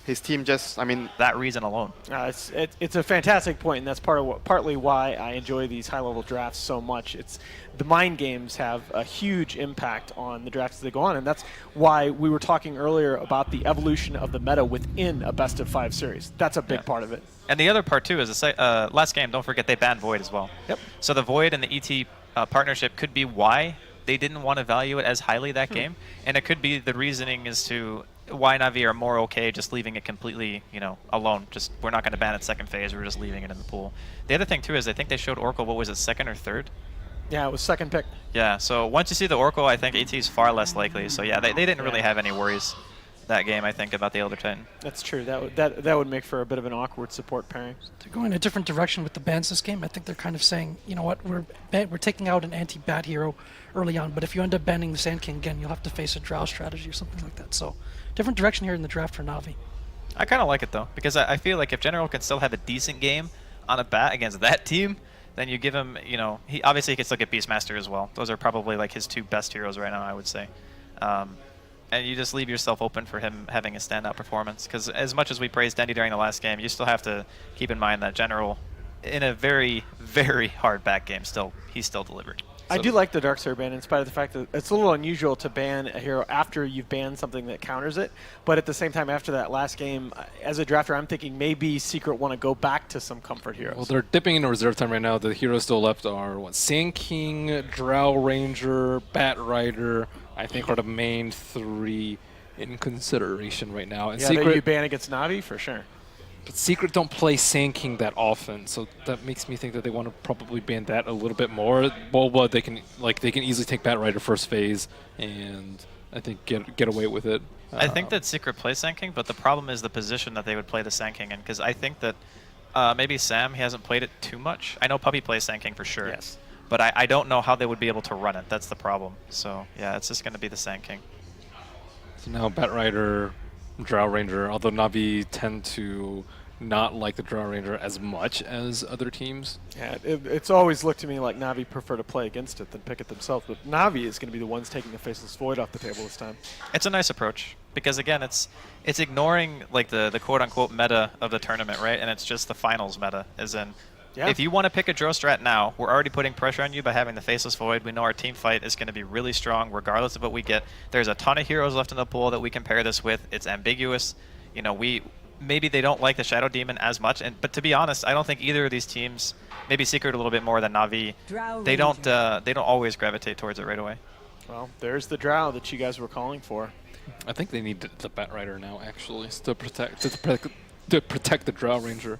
his team just, I mean... That reason alone. It's a fantastic point, and that's partly why I enjoy these high-level drafts so much. The mind games have a huge impact on the drafts as they go on, and that's why we were talking earlier about the evolution of the meta within a best-of-5 series. That's a big part of it. And the other part, too, is the last game, don't forget, they banned Void as well. Yep. So the Void and the ET partnership could be why they didn't want to value it as highly that game, and it could be the reasoning as to why Navi are more okay just leaving it completely, alone. Just, we're not going to ban it second phase, we're just leaving it in the pool. The other thing, too, is I think they showed Oracle, what was it, second or third? Yeah, it was second pick. Yeah, so once you see the Oracle, I think AT is far less likely. So yeah, they didn't really have any worries that game, I think, about the Elder Titan. That's true. That would make for a bit of an awkward support pairing. They're going a different direction with the bans this game. I think they're kind of saying, you know what, we're taking out an anti-bat hero early on, but if you end up banning the Sand King again, you'll have to face a Drow strategy or something like that. So different direction here in the draft for Navi. I kind of like it, though, because I feel like if General can still have a decent game on a bat against that team, then you give him, he obviously he can still get Beastmaster as well. Those are probably like his 2 best heroes right now, I would say. And you just leave yourself open for him having a standout performance. Because as much as we praised Dendi during the last game, you still have to keep in mind that General, in a very, very hard back game, he still delivered. I do like the Darkseer ban in spite of the fact that it's a little unusual to ban a hero after you've banned something that counters it. But at the same time, after that last game, as a drafter, I'm thinking maybe Secret want to go back to some comfort heroes. Well, they're dipping into reserve time right now. The heroes still left are Sand King, Drow Ranger, Bat Rider, I think are the main 3 in consideration right now. And yeah, Secret, you ban against Navi for sure. but Secret don't play Sand King that often, so that makes me think that they want to probably ban that a little bit more. But they can easily take Bat Rider first phase and I think get away with it. I think that Secret plays Sand King, but the problem is the position that they would play the Sand King in, because I think that maybe Sam, he hasn't played it too much. I know Puppy plays Sand King for sure. Yes. But I don't know how they would be able to run it. That's the problem. So, yeah, it's just going to be the Sand King. So now Bat Rider, Drow Ranger, although Navi tend to not like the Drow Ranger as much as other teams. Yeah, it's always looked to me like Navi prefer to play against it than pick it themselves. But Navi is going to be the ones taking the Faceless Void off the table this time. It's a nice approach because, again, it's ignoring like the quote-unquote meta of the tournament, right? And it's just the finals meta, as in if you want to pick a Drow strat now, we're already putting pressure on you by having the Faceless Void. We know our team fight is going to be really strong regardless of what we get. There's a ton of heroes left in the pool that we can pair this with. It's ambiguous. You know, maybe they don't like the Shadow Demon as much, but to be honest, I don't think either of these teams, maybe Secret a little bit more than Navi, they don't always gravitate towards it right away. Well, there's the Drow that you guys were calling for. I think they need the Bat Rider now, actually, to protect the Drow Ranger.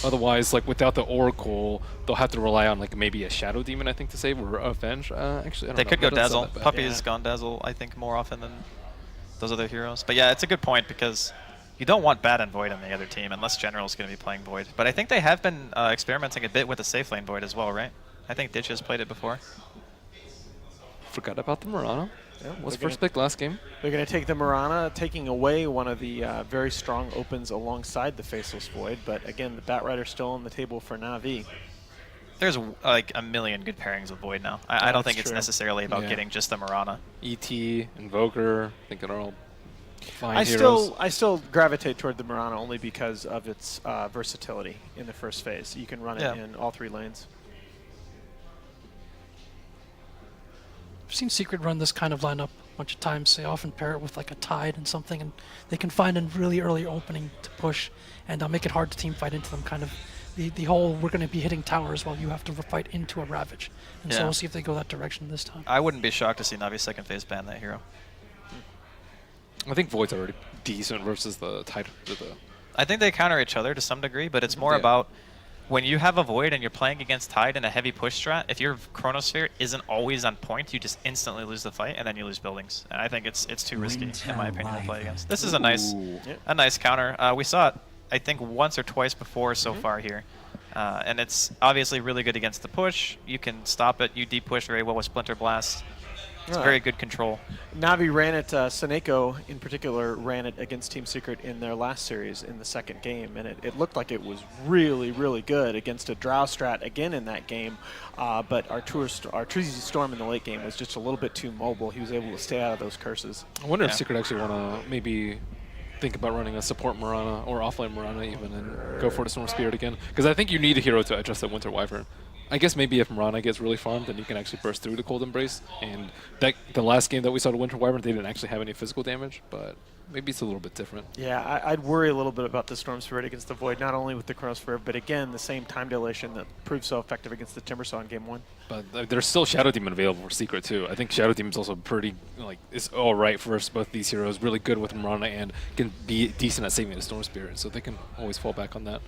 Otherwise, like without the Oracle, they'll have to rely on like maybe a Shadow Demon, I think, to save, or Avenge. Actually, I don't know. They could go That doesn't Dazzle. sound that bad. Puppy's gone Dazzle, I think, more often than those other heroes. But yeah, it's a good point because you don't want Bat and Void on the other team unless General's going to be playing Void. But I think they have been experimenting a bit with the safe lane Void as well, right? I think Ditch has played it before. Forgot about the Murano. Yeah, Was first pick last game. They're going to take the Mirana, taking away one of the very strong opens alongside the Faceless Void. But again, the Bat Rider's still on the table for Navi. There's like a million good pairings with Void now. I don't think it's necessarily about getting just the Mirana. ET, Invoker, I think they're all fine I heroes. still gravitate toward the Mirana only because of its versatility in the first phase. You can run it in all 3 lanes. I've seen Secret run this kind of lineup a bunch of times. They often pair it with like a Tide and something, and they can find a really early opening to push and make it hard to team fight into them. Kind of the whole we're going to be hitting towers while you have to fight into a Ravage. And so we'll see if they go that direction this time. I wouldn't be shocked to see Navi second phase ban that hero. I think Void's already decent versus the Tide. I think they counter each other to some degree, but it's more about when you have a Void and you're playing against Tide in a heavy push strat, if your Chronosphere isn't always on point, you just instantly lose the fight and then you lose buildings. And I think it's too risky, in my opinion, to play against. This is a nice counter. We saw it, I think, once or twice before so far here. And it's obviously really good against the push. You can stop it. You deep push very well with Splinter Blast. It's very good control. Navi ran it, Seneko in particular ran it against Team Secret in their last series in the second game, and it looked like it was really, really good against a Drow strat again in that game, but Artusi Storm in the late game was just a little bit too mobile. He was able to stay out of those curses. I wonder if Secret actually want to maybe think about running a support Mirana or offlane Mirana even and go for the Storm Spirit again, because I think you need a hero to address that Winter Wyvern. I guess maybe if Mirana gets really farmed, then you can actually burst through the Cold Embrace. And the last game that we saw the Winter Wyvern, they didn't actually have any physical damage, but maybe it's a little bit different. Yeah, I'd worry a little bit about the Storm Spirit against the Void, not only with the Chronosphere, but again, the same time dilation that proved so effective against the Timbersaw in Game 1. But there's still Shadow Demon available for Secret, too. I think Shadow Demon's also pretty, is all right for both these heroes, really good with Mirana, and can be decent at saving the Storm Spirit, so they can always fall back on that.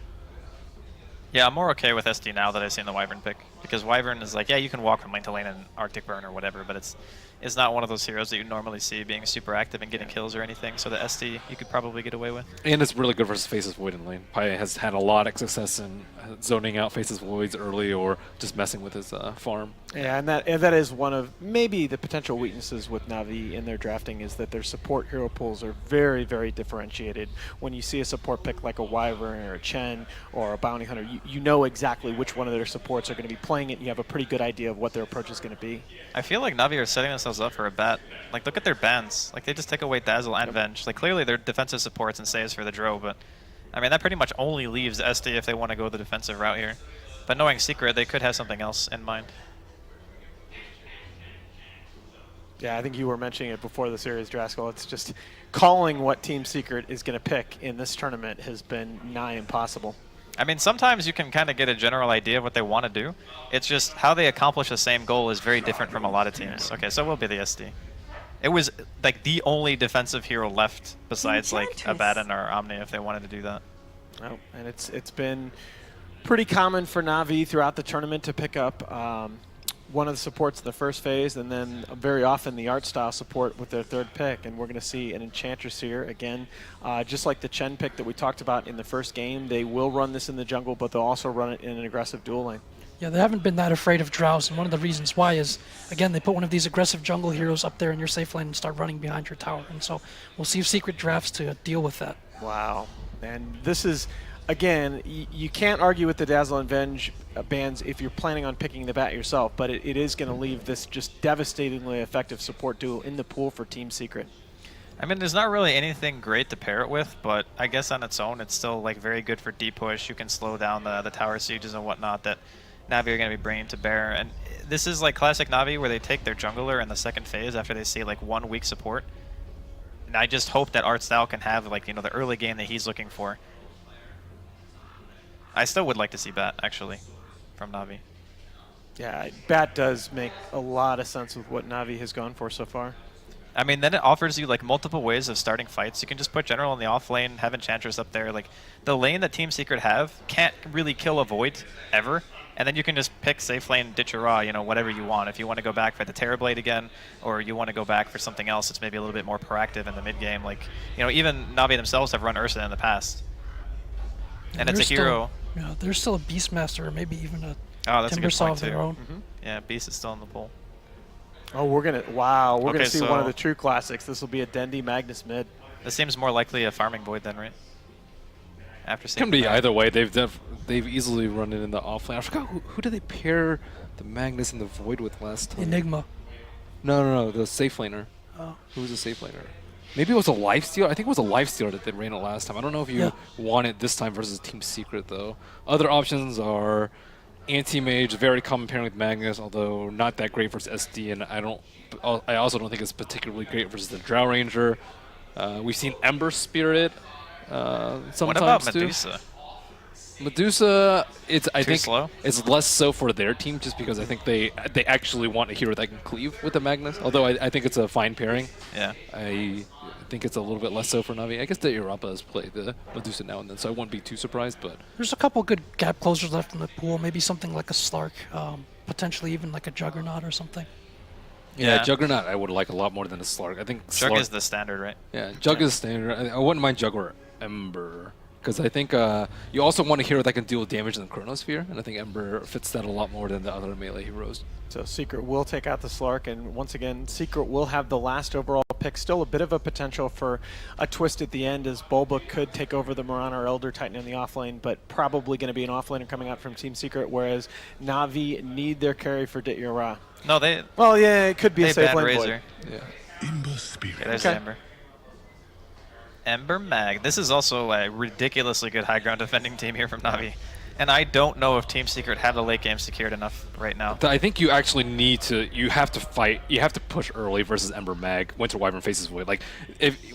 Yeah, I'm more okay with SD now that I've seen the Wyvern pick, because Wyvern is like, yeah, you can walk from lane to lane in Arctic Burn or whatever, but it's not one of those heroes that you normally see being super active and getting kills or anything, so the SD you could probably get away with. And it's really good versus Faceless Void in lane. Pai has had a lot of success in zoning out Faceless Voids early or just messing with his farm. Yeah, and that is one of maybe the potential weaknesses with Navi in their drafting is that their support hero pools are very, very differentiated. When you see a support pick like a Wyvern or a Chen or a Bounty Hunter, you know exactly which one of their supports are going to be playing it, and you have a pretty good idea of what their approach is going to be. I feel like Navi are setting themselves up for a bet. Like, look at their bans. Like, they just take away Dazzle and Venge. Like, clearly they're defensive supports and saves for the Drow, but I mean, that pretty much only leaves SD if they want to go the defensive route here. But knowing Secret, they could have something else in mind. Yeah, I think you were mentioning it before the series, Draskell. It's just calling what Team Secret is going to pick in this tournament has been nigh impossible. I mean, sometimes you can kind of get a general idea of what they want to do. It's just how they accomplish the same goal is very different from a lot of teams. Okay, so we'll be the SD. It was like the only defensive hero left besides like Abaddon or Omni if they wanted to do that. Oh, and it's been pretty common for Navi throughout the tournament to pick up one of the supports in the first phase, and then very often the art style support with their third pick. And we're going to see an Enchantress here again, just like the Chen pick that we talked about in the first game. They will run this in the jungle, but they'll also run it in an aggressive dual lane. Yeah, they haven't been that afraid of Drowse, and one of the reasons why is, again, they put one of these aggressive jungle heroes up there in your safe lane and start running behind your tower. And so we'll see if Secret drafts to deal with that. Wow. And this is, again, you can't argue with the Dazzle and Venge bans if you're planning on picking the bat yourself, but it is going to leave this just devastatingly effective support duo in the pool for Team Secret. I mean, there's not really anything great to pair it with, but I guess on its own, it's still like very good for deep push. You can slow down the tower sieges and whatnot that Navi are going to be bringing to bear. And this is like classic Navi where they take their jungler in the second phase after they see like 1 week support. And I just hope that art style can have like, you know, the early game that he's looking for. I still would like to see Bat, actually, from Navi. Yeah, Bat does make a lot of sense with what Navi has gone for so far. I mean, then it offers you like multiple ways of starting fights. You can just put General in the off lane, have Enchantress up there. Like, the lane that Team Secret have can't really kill a Void ever. And then you can just pick safe lane, ditch your raw, you know, whatever you want. If you want to go back for the Terrorblade again, or you want to go back for something else that's maybe a little bit more proactive in the mid game. Like, you know, even Navi themselves have run Ursa in the past. And it's a hero. Yeah, there's still a Beastmaster, or maybe even a that's a good Timbersaw point of their too. own. Yeah, Beast is still in the pool. Oh, we're gonna see so one of the true classics. This will be a Dendi Magnus mid. This seems more likely a farming Void then, right? After It seeing can be that. either way. They've easily run it in the offlane. I forgot who did they pair the Magnus and the Void with last time? Enigma. No, the safe laner. Oh. Who was the safe laner? Maybe it was a lifesteal. I think it was a lifesteal that they ran it last time. I don't know if you want it this time versus Team Secret though. Other options are Anti-Mage, very common pairing with Magnus, although not that great versus SD, and I also don't think it's particularly great versus the Drow Ranger. We've seen Ember Spirit sometimes What about too. Medusa? Medusa, I think slow? it's less so for their team, just because I think they actually want a hero that can cleave with the Magnus. Although I think it's a fine pairing. Yeah. I think it's a little bit less so for Navi. I guess the Europa has played the Medusa now and then, so I wouldn't be too surprised. But There's a couple good gap closers left in the pool. Maybe something like a Slark, potentially even like a Juggernaut or something. yeah, Juggernaut I would like a lot more than a Slark. I think Jug Slark, is the standard, right? yeah, Jug is standard. I wouldn't mind Jug or Ember, because I think you also want a hero that can deal damage in the Chronosphere, and I think Ember fits that a lot more than the other melee heroes. So Secret will take out the Slark, and once again, Secret will have the last overall pick. Still a bit of a potential for a twist at the end, as Bulba could take over the Mirana or Elder Titan in the offlane, but probably going to be an offlaner coming out from Team Secret, whereas Navi need their carry for Dit Yura. No, they. Well, yeah, it could be they a safe ban lane Razor. Void. Yeah. Ember Spirit. Yeah, there's Ember. Ember Mag. This is also a ridiculously good high ground defending team here from Navi. And I don't know if Team Secret have the late game secured enough right now. I think you actually need to. You have to fight. You have to push early versus Ember Mag. Winter Wyvern faces Void. Like,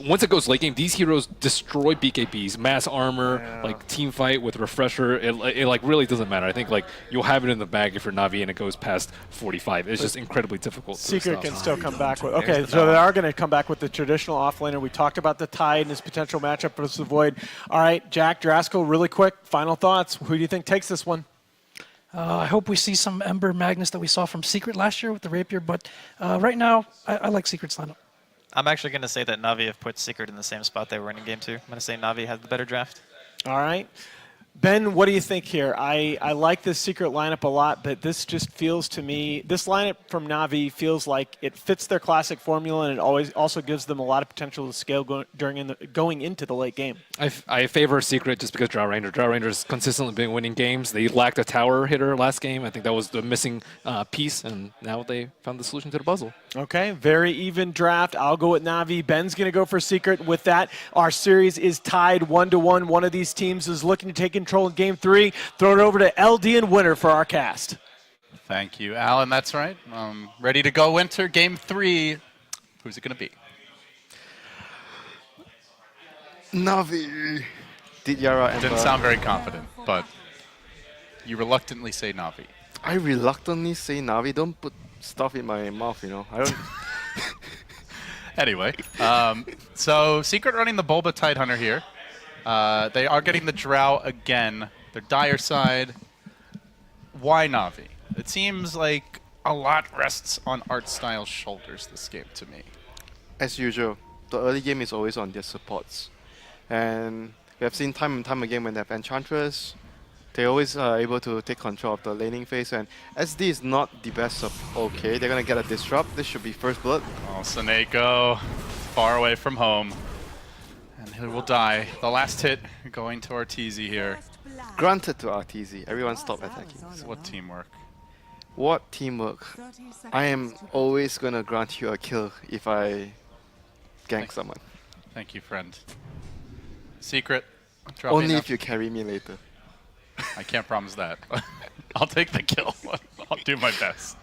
once it goes late game, these heroes destroy BKBs, mass armor, like team fight with refresher. It like really doesn't matter. I think like you'll have it in the bag if you're Navi and it goes past 45. It's just incredibly difficult. Secret to can stop. still come back with. Okay, so they are going to come back with the traditional offlaner. We talked about the Tide and his potential matchup versus the Void. All right, Jack Draskell, really quick, final thoughts. Who do you think takes this one? I hope we see some Ember Magnus that we saw from Secret last year with the Rapier, but right now, I like Secret's lineup. I'm actually going to say that Navi have put Secret in the same spot they were in Game 2. I'm going to say Navi has the better draft. All right. Ben, what do you think here? I like this Secret lineup a lot, but this just feels to me, this lineup from Navi feels like it fits their classic formula, and it always also gives them a lot of potential to scale going into the late game. I favor Secret just because Drow Ranger's consistently been winning games. They lacked a tower hitter last game. I think that was the missing piece, and now they found the solution to the puzzle. Okay, very even draft. I'll go with Navi. Ben's going to go for Secret. With that, our series is tied 1-1. One of these teams is looking to take control in Game 3. Throw it over to LD and Winter for our cast. Thank you, Alan. That's right. Ready to go, Winter. Game 3. Who's it going to be? Navi. Did Yara Ember. Didn't sound very confident, but you reluctantly say Navi. I reluctantly say Navi. Don't put stuff in my mouth, you know. I don't. Anyway, so Secret running the Bulba Tidehunter here. They are getting the Drow again. Their dire side. Why Navi? It seems like a lot rests on Artstyle's shoulders this game to me. As usual, the early game is always on their supports. And we have seen time and time again when they have Enchantress, they always are able to take control of the laning phase. And SD is not the best of okay. They're going to get a Disrupt. This should be first blood. Oh, Seneko, far away from home. And he will die. The last hit going to Arteezy here. Granted to Arteezy. Everyone stop attacking. What teamwork? What teamwork? I am always going to grant you a kill if I gank someone. Thank you, friend. Secret. Dropping Only up. if you carry me later. I can't promise that. I'll take the kill. I'll do my best.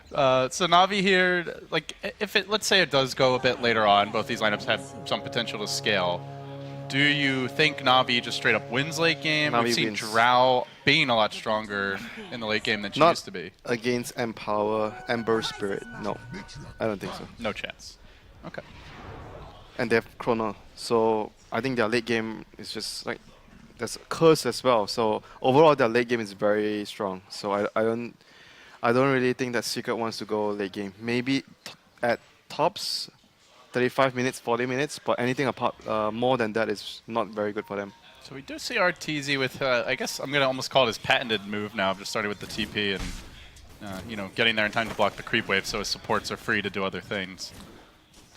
So Navi here, like, if it, let's say it does go a bit later on, both these lineups have some potential to scale. Do you think Navi just straight up wins late game? Navi We've seen wins. Drow being a lot stronger in the late game than she Not used to be. against Empower, Ember Spirit. No, I don't think so. No chance. Okay. And they have Chrono, so I think their late game is just like there's Curse as well. So overall, their late game is very strong. So I don't really think that Secret wants to go late game. Maybe at tops, 35 minutes, 40 minutes, but anything apart more than that is not very good for them. So we do see Arteezy with, I guess I'm going to almost call it his patented move now, just starting with the TP and, you know, getting there in time to block the creep wave so his supports are free to do other things.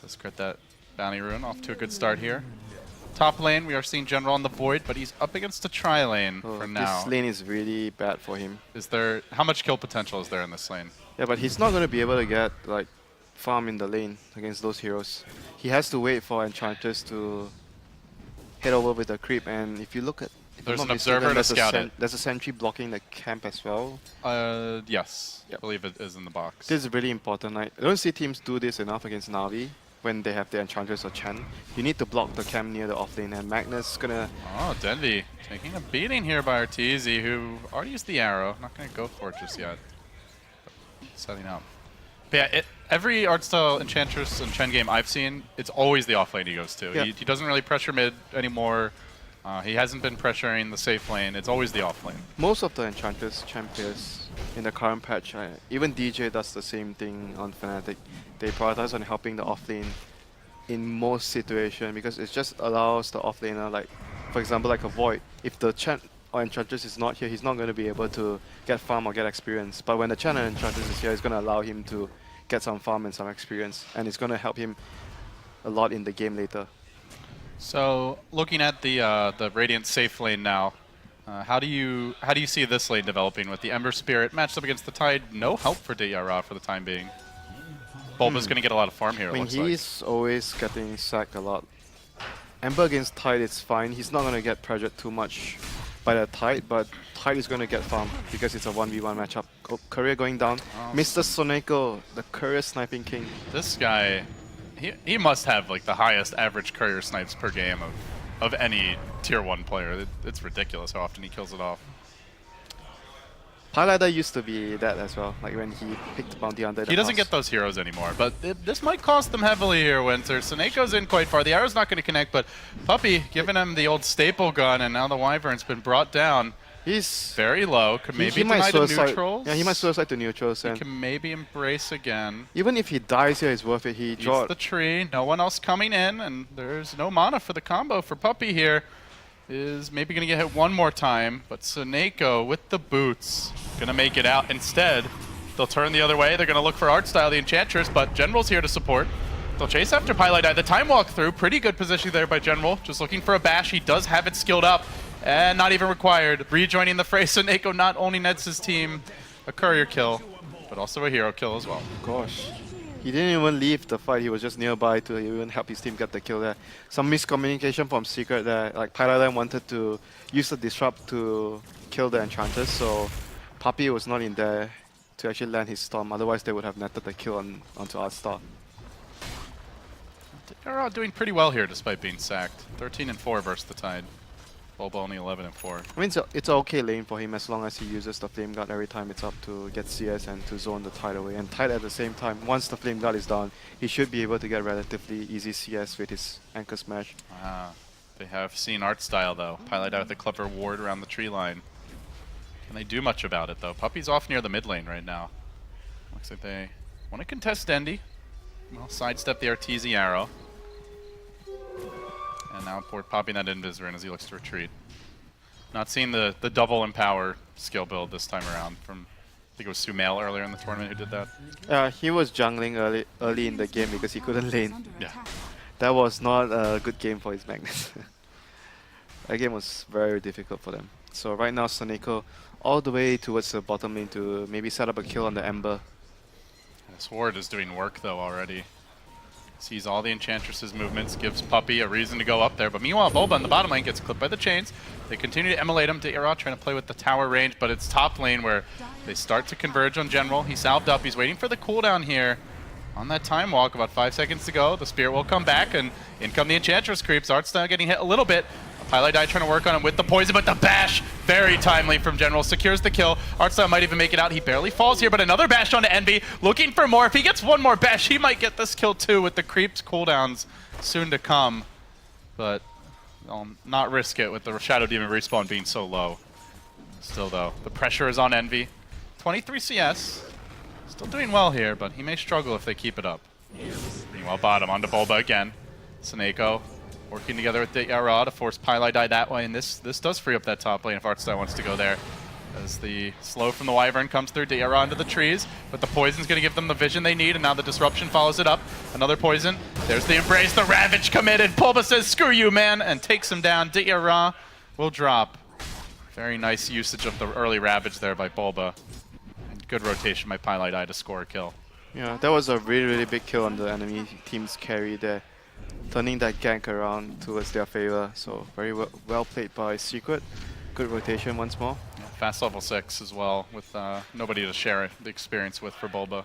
Does crit that bounty rune, off to a good start here. Top lane, we are seeing General on the Void, but he's up against a tri-lane for now. This lane is really bad for him. Is there, how much kill potential is there in this lane? Yeah, but he's not going to be able to get like farm in the lane against those heroes. He has to wait for Enchantress to head over with the creep, and if you look at... There's an observer to scout it. There's a sentry blocking the camp as well. Yes, Yep. I believe it is in the box. This is really important. I don't see teams do this enough against Navi when they have the Enchantress or Chen. You need to block the camp near the offlane, and Magnus is gonna... Oh, Denvi taking a beating here by Arteezy, who already used the arrow. Not going to go for it just yet. Setting up. But yeah, every Artstyle Enchantress and Chen game I've seen, it's always the offlane he goes to. Yeah. He doesn't really pressure mid anymore. He hasn't been pressuring the safe lane. It's always the offlane. Most of the Enchantress champions in the current patch, even DJ does the same thing on Fnatic. They prioritize on helping the offlane in most situations because it just allows the offlaner, like, for example, like a Void. If the Chen or Enchantress is not here, he's not going to be able to get farm or get experience. But when the Chen and Enchantress is here, it's going to allow him to get some farm and some experience, and it's going to help him a lot in the game later. So looking at the Radiant safe lane now, how do you see this lane developing with the Ember Spirit matched up against the Tide? No help for Diyara for the time being. Bulba's going to get a lot of farm here. I mean, he's always getting sacked a lot. Ember against Tide is fine. He's not going to get pressured too much by the Tide, but Tide is going to get farm because it's a 1v1 matchup. Courier going down. Mr. Soneko, the Courier sniping king. This guy, he must have like the highest average courier snipes per game of any tier 1 player. It's ridiculous how often he kills it off. Starladder used to be that as well, like when he picked Bounty Hunter. He doesn't get those heroes anymore, but this might cost them heavily here, Winter. Seneco's in quite far. The arrow's not going to connect, but Puppey giving him the old staple gun, and now the Wyvern's been brought down. He's very low. Could maybe deny to neutrals. Yeah, he might suicide to neutrals. He can maybe embrace again. Even if he dies here, it's worth it. He draws the tree. No one else coming in, and there's no mana for the combo for Puppey here. Is maybe going to get hit one more time, but Seneko with the boots going to make it out. Instead, they'll turn the other way. They're going to look for Artstyle, the Enchantress, but General's here to support. They'll chase after Pylite Eye. The time walk through, pretty good position there by General. Just looking for a bash. He does have it skilled up, and not even required. Rejoining the fray, Seneko not only nets his team a courier kill, but also a hero kill as well. Gosh. He didn't even leave the fight, he was just nearby to even help his team get the kill there. Some miscommunication from Secret there, like Pylite wanted to use the Disrupt to kill the Enchantress, so Puppey was not in there to actually land his Storm, otherwise they would have netted the kill onto Artstar. They're all doing pretty well here despite being sacked. 13 and 4 versus the Tide. Bulba only 11 and 4. I mean, it's an okay lane for him as long as he uses the Flame Guard every time it's up to get CS and to zone the Tide away. And Tide at the same time, once the Flame Guard is down, he should be able to get relatively easy CS with his Anchor Smash. They have seen art style though. Pilot out with a clever ward around the tree line. Can they do much about it though? Puppy's off near the mid lane right now. Looks like they want to contest Dendy. Well, sidestep the Arteezy arrow. And now popping that Invisor in as he looks to retreat. Not seeing the double empower skill build this time around from, I think it was Sumail earlier in the tournament who did that. He was jungling early in the game because he couldn't lane. Yeah. That was not a good game for his Magnus. That game was very difficult for them. So right now Soneko all the way towards the bottom lane to maybe set up a kill on the Ember. This ward is doing work though already. Sees all the Enchantress's movements, gives Puppy a reason to go up there. But meanwhile, Bulba in the bottom lane gets clipped by the chains. They continue to emulate him to Ira, trying to play with the tower range, but it's top lane where they start to converge on General. He salved up. He's waiting for the cooldown here. On that time walk, about 5 seconds to go. The Spirit will come back, and in come the Enchantress creeps. Artstyle getting hit a little bit. Highlight Die trying to work on him with the poison, but the bash, very timely from General, secures the kill. Artstyle might even make it out. He barely falls here, but another bash onto Envy, looking for more. If he gets one more bash, he might get this kill too with the creeps cooldowns soon to come. But I'll not risk it with the Shadow Demon respawn being so low. Still though, the pressure is on Envy. 23 CS, still doing well here, but he may struggle if they keep it up. Meanwhile, bottom onto Bulba again. Soneko working together with Yara to force Pylai Die that way, and this does free up that top lane if Artstyle wants to go there. As the slow from the Wyvern comes through, Yara into the trees, but the poison's going to give them the vision they need, and now the disruption follows it up. Another poison. There's the embrace, the Ravage committed. Bulba says, screw you, man, and takes him down. Yara will drop. Very nice usage of the early Ravage there by Bulba. And good rotation by Pylai Die to score a kill. Yeah, that was a really, really big kill on the enemy team's carry there. Turning that gank around towards their favor. So very well played by Secret. Good rotation once more. Yeah, fast level 6 as well, with nobody to share the experience with for Bulba.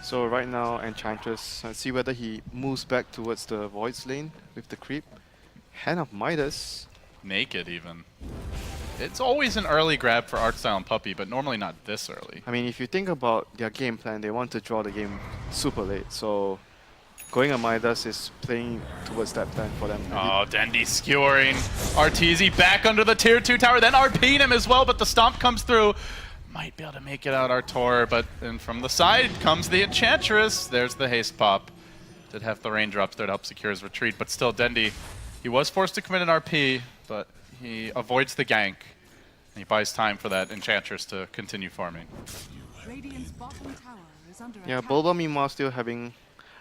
So right now Enchantress, let's see whether he moves back towards the Void's lane with the creep. Hand of Midas. Naked even. It's always an early grab for Artstyle and Puppy, but normally not this early. I mean, if you think about their game plan, they want to draw the game super late. So going on Midas is playing towards that plan for them. Oh, Dendy skewering. Arteezy back under the tier 2 tower, then RP'd him as well, but the stomp comes through. Might be able to make it out Artor, but then from the side comes the Enchantress. There's the haste pop. Did have the raindrops there to help secure his retreat, but still Dendy, he was forced to commit an RP, but he avoids the gank. And he buys time for that Enchantress to continue farming. Radiant's bottom tower is under Yeah, attack. Bulba meanwhile still having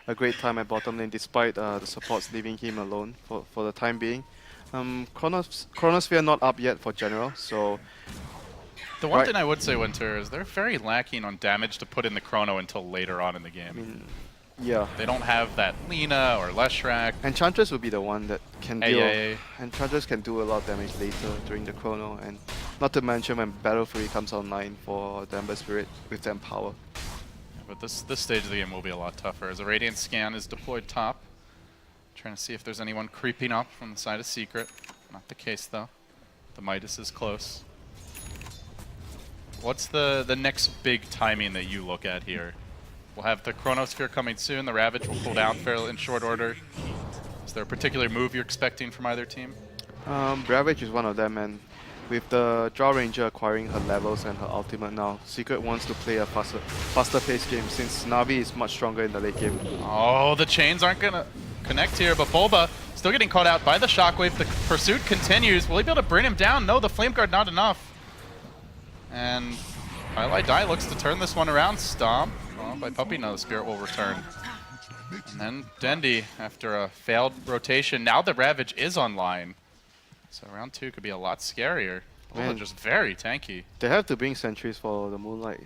a great time at bottom lane despite the supports leaving him alone for the time being. Chronosphere not up yet for General, so... The one thing I would say, Winter, is they're very lacking on damage to put in the Chrono until later on in the game. I mean, yeah. They don't have that Lina or Leshrac. Enchantress would be the one that can deal... Yeah. Enchantress can do a lot of damage later during the Chrono, and not to mention when Battle Fury comes online for the Ember Spirit with the Empower. But this stage of the game will be a lot tougher as a Radiant Scan is deployed top. Trying to see if there's anyone creeping up from the side of Secret. Not the case though. The Midas is close. What's the next big timing that you look at here? We'll have the Chronosphere coming soon. The Ravage will cool down fairly in short order. Is there a particular move you're expecting from either team? Ravage is one of them, and with the Draw Ranger acquiring her levels and her ultimate now, Secret wants to play a faster paced game since Navi is much stronger in the late game. Oh, the chains aren't going to connect here, but Bulba still getting caught out by the Shockwave. The pursuit continues. Will he be able to bring him down? No, the Flame Guard not enough. And Highlight Die looks to turn this one around. Stomp. Well, by Puppy, no, the Spirit will return. And then Dendy, after a failed rotation, now the Ravage is online. So round 2 could be a lot scarier. Bulba just very tanky. They have to bring sentries for the Moonlight.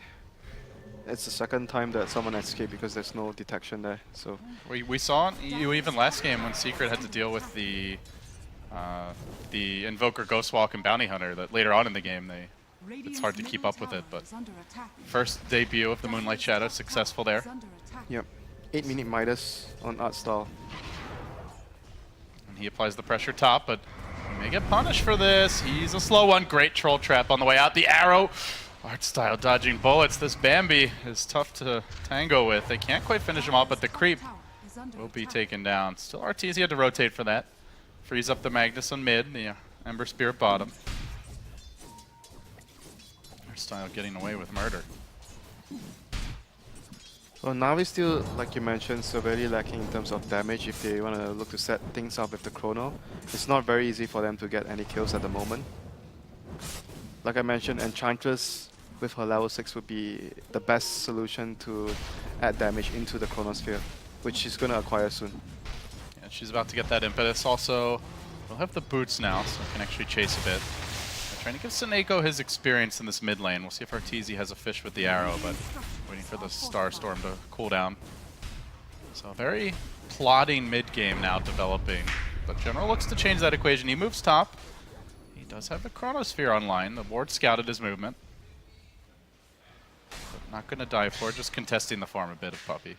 It's the second time that someone escaped because there's no detection there. So we saw you even last game when Secret had to deal with the Invoker, Ghostwalk, and Bounty Hunter. That later on in the game it's hard to keep up with it. But first debut of the Moonlight Shadow, successful there. Yep. 8-minute Midas on art style. And he applies the pressure top, but he may get punished for this. He's a slow one. Great troll trap on the way out. The arrow. Art style dodging bullets. This Bambi is tough to tango with. They can't quite finish him off, but the creep will be taken down. Still Arteezy had to rotate for that. Freeze up the Magnus on mid, the Ember Spirit bottom. Art style getting away with murder. Well, Navi still, like you mentioned, severely lacking in terms of damage if they want to look to set things up with the Chrono. It's not very easy for them to get any kills at the moment. Like I mentioned, Enchantress with her level 6 would be the best solution to add damage into the Chronosphere, which she's going to acquire soon. Yeah, she's about to get that impetus. Also, we'll have the boots now, so we can actually chase a bit. They're trying to give Seneko his experience in this mid lane. We'll see if Arteezy has a fish with the arrow, but waiting for the Starstorm to cool down. So very plotting mid game now developing. But General looks to change that equation. He moves top. He does have the Chronosphere online. The ward scouted his movement. But not going to die for it, just contesting the farm a bit of Puppey.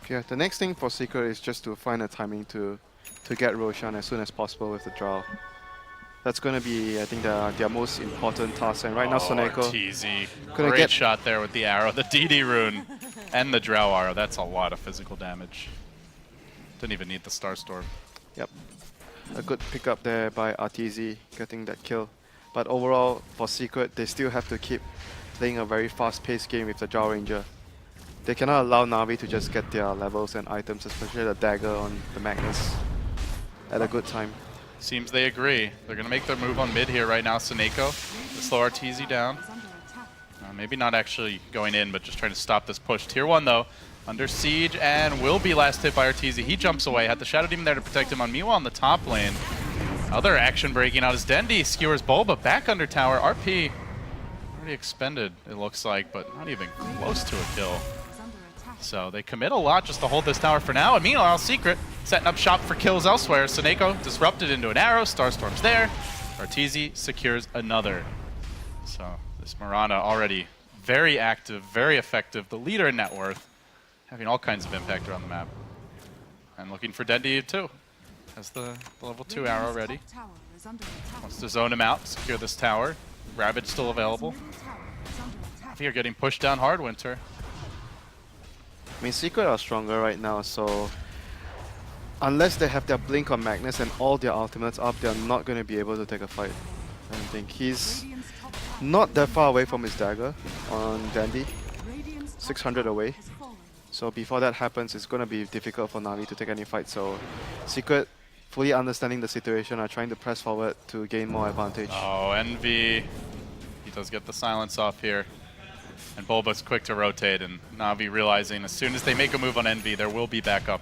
Yeah, the next thing for Secret is just to find a timing to get Roshan as soon as possible with the draw. That's going to be, I think, their most important task. And right now, Seneko... Arteezy. Great shot there with the arrow, the DD rune, and the Drow arrow. That's a lot of physical damage. Didn't even need the Starstorm. Yep. A good pickup there by Arteezy, getting that kill. But overall, for Secret, they still have to keep playing a very fast-paced game with the Drow Ranger. They cannot allow Navi to just get their levels and items, especially the dagger on the Magnus, at a good time. Seems they agree. They're going to make their move on mid here right now. Seneko to slow Arteezy down. Maybe not actually going in, but just trying to stop this push. Tier 1, though, under siege and will be last hit by Arteezy. He jumps away. Had the Shadow Demon there to protect him on Miwa on the top lane. Other action breaking out as Dendi skewers Bulba back under tower. RP already expended, it looks like, but not even close to a kill. So they commit a lot just to hold this tower for now. And meanwhile, Secret setting up shop for kills elsewhere. Seneko disrupted into an arrow. Starstorm's there. Arteezy secures another. So this Mirana already very active, very effective. The leader in net worth, having all kinds of impact around the map. And looking for Dendi too. Has the level 2 arrow ready. Wants to zone him out, secure this tower. Ravage still available. Navi are getting pushed down hard, Winter. I mean, Secret are stronger right now, so unless they have their blink on Magnus and all their ultimates up, they're not going to be able to take a fight. I think he's not that far away from his dagger on Dendi, 600 away. So before that happens, it's going to be difficult for Navi to take any fight. So Secret, fully understanding the situation, are trying to press forward to gain more advantage. Oh, Envy. He does get the silence off here. And Bulba's quick to rotate, and Navi realizing as soon as they make a move on Envy, there will be backup.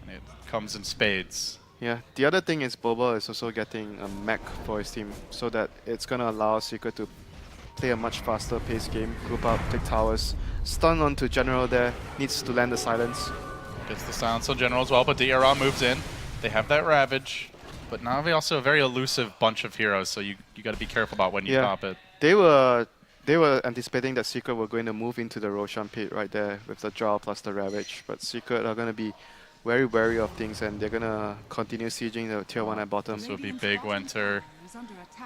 And it comes in spades. Yeah, the other thing is Bulba is also getting a mech for his team, so that it's going to allow Secret to play a much faster paced game, group up, take towers, stun onto General there, needs to land the silence. Gets the silence on General as well, but DRA moves in. They have that Ravage, but Navi also a very elusive bunch of heroes, so you got to be careful about when you pop it. They were anticipating that Secret were going to move into the Roshan pit right there with the draw plus the Ravage, but Secret are going to be very wary of things, and they're going to continue sieging the tier 1 at bottom. This would be big, Winter.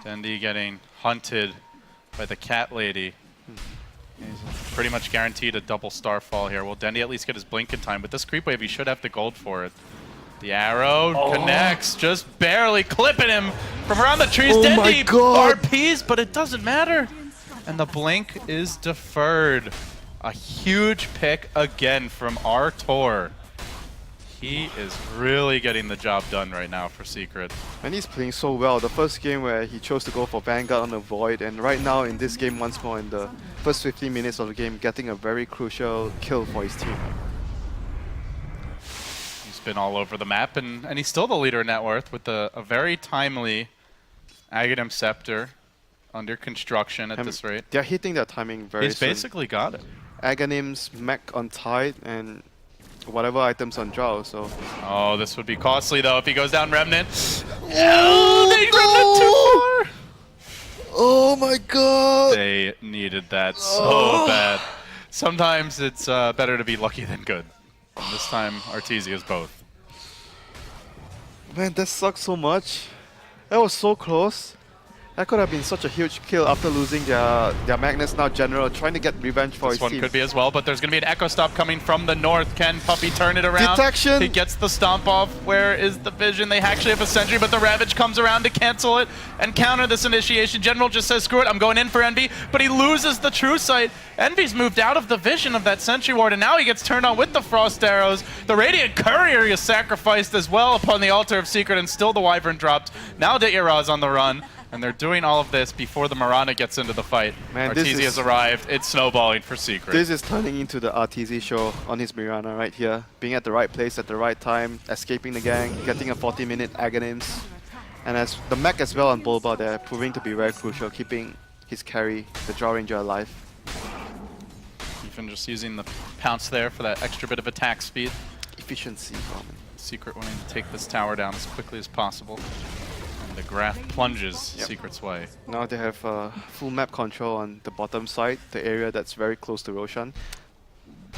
Dendi getting hunted by the cat lady. He's pretty much guaranteed a double starfall here. Will Dendi at least get his blink in time? With this creep wave, he should have the gold for it. The arrow connects, just barely clipping him from around the trees. Dendi RPs, but it doesn't matter. And the blink is deferred. A huge pick again from Artor. He is really getting the job done right now for Secret. And he's playing so well. The first game where he chose to go for Vanguard on the Void, and right now in this game once more in the first 15 minutes of the game, getting a very crucial kill for his team. He's been all over the map, and he's still the leader in net worth with a very timely Aghanim Scepter under construction at this rate. They're hitting their timing very soon. He's basically got it. Aghanim's mech on Tide and whatever items on draw, so... Oh, this would be costly though if he goes down Remnant. Oh, they Remnant too far! Oh my god! They needed that so bad. Sometimes it's better to be lucky than good. And this time, Arteezy is both. Man, that sucks so much. That was so close. That could have been such a huge kill after losing their Magnus, now General, trying to get revenge for his team. This one could be as well, but there's going to be an Echo Stop coming from the north. Can Puppey turn it around? Detection! He gets the stomp off. Where is the vision? They actually have a sentry, but the Ravage comes around to cancel it and counter this initiation. General just says, screw it, I'm going in for Envy, but he loses the True Sight. Envy's moved out of the vision of that sentry ward, and now he gets turned on with the Frost Arrows. The Radiant Courier is sacrificed as well upon the altar of Secret, and still the Wyvern dropped. Now Dayara's on the run. And they're doing all of this before the Mirana gets into the fight. Man, Arteezy has arrived. It's snowballing for Secret. This is turning into the Arteezy show on his Mirana right here. Being at the right place at the right time, escaping the gang, getting a 40-minute Aghanim's. And as the mech as well on Bulba there, proving to be very crucial, keeping his carry, the Draw Ranger, alive. Even just using the pounce there for that extra bit of attack speed. Efficiency. Secret wanting to take this tower down as quickly as possible. The graph plunges Secret's way. Now they have full map control on the bottom side, the area that's very close to Roshan.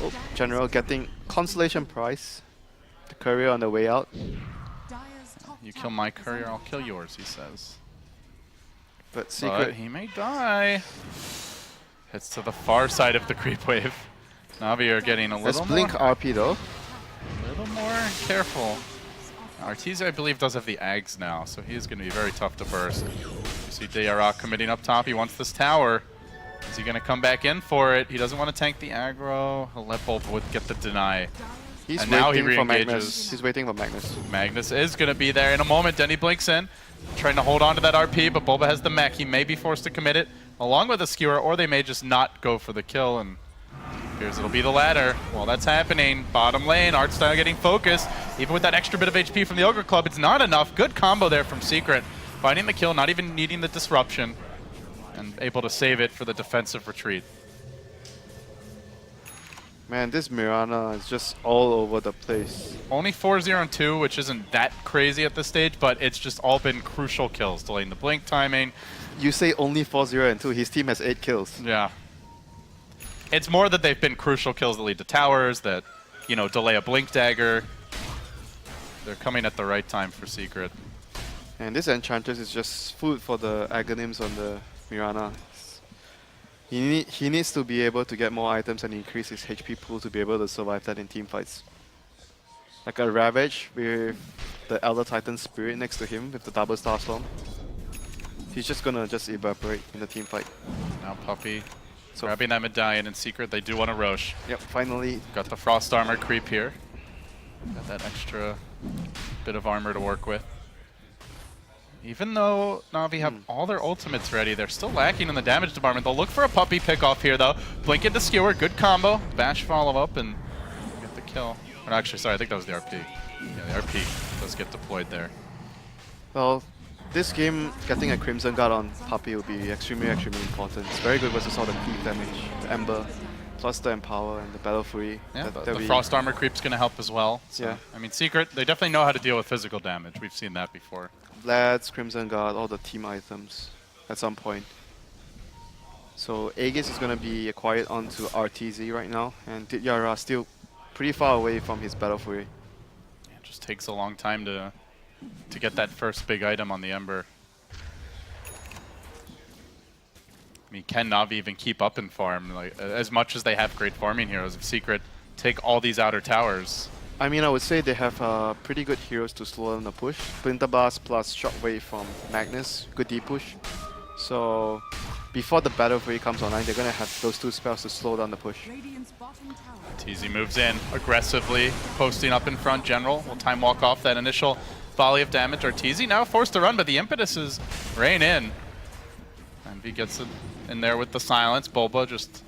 Oh, General getting consolation prize. The courier on the way out. You kill my courier, I'll kill yours, he says. But Secret... But he may die. Heads to the far side of the creep wave. Navi are getting a little Blink RP though. A little more careful. Arteezy, I believe, does have the Ags now, so he is going to be very tough to burst. You see Dayara committing up top. He wants this tower. Is he going to come back in for it? He doesn't want to tank the aggro. He'll let Bulba get the deny. He's and now he waiting for Magnus. re-engages. He's waiting for Magnus. Magnus is going to be there in a moment. Denny blinks in, trying to hold on to that RP, but Bulba has the mech. He may be forced to commit it along with a skewer, or they may just not go for the kill. And appears it'll be the latter. Well, that's happening. Bottom lane, Artstyle getting focused. Even with that extra bit of HP from the Ogre Club, it's not enough. Good combo there from Secret. Finding the kill, not even needing the disruption, and able to save it for the defensive retreat. Man, this Mirana is just all over the place. Only 4-0 and 2, which isn't that crazy at this stage, but it's just all been crucial kills. Delaying the blink timing. You say only 4-0 and 2. His team has 8 kills. Yeah. It's more that they've been crucial kills that lead to towers, that, you know, delay a blink dagger. They're coming at the right time for Secret. And this Enchantress is just food for the Aghanims on the Mirana. He needs to be able to get more items and increase his HP pool to be able to survive that in team fights. Like a Ravage with the Elder Titan Spirit next to him with the double Starstorm. He's just gonna evaporate in the team fight. Now Puppey grabbing that medallion in Secret. They do want to Roche. Yep, finally. Got the Frost Armor creep here. Got that extra bit of armor to work with. Even though Navi have all their ultimates ready, they're still lacking in the damage department. They'll look for a Puppey pick off here though. Blink into Skewer, good combo. Bash follow up and get the kill. Or actually, sorry, I think that was the RP. Yeah, the RP does get deployed there. Well, this game, getting a Crimson Guard on Puppey will be extremely important. It's very good versus all the creep damage, the Ember, plus the Empower and the Battle Fury. Yeah, the Frost Armor creep's going to help as well. So, yeah. I mean, Secret, they definitely know how to deal with physical damage. We've seen that before. Vlad's, Crimson Guard, all the team items at some point. So Aegis is going to be acquired onto Arteezy right now, and Dayara still pretty far away from his Battle Fury. It just takes a long time to get that first big item on the Ember. I mean, can Navi even keep up in farm? Like, as much as they have great farming heroes, if Secret take all these outer towers. I mean, I would say they have pretty good heroes to slow down the push. Splinter Blast plus Shockwave from Magnus, good deep push. So before the Battle Fury comes online, they're going to have those two spells to slow down the push. TZ moves in aggressively, posting up in front. General will time walk off that initial volley of damage. Arteezy now forced to run, but the impetus is rain in. Envy gets it in there with the silence. Bulba just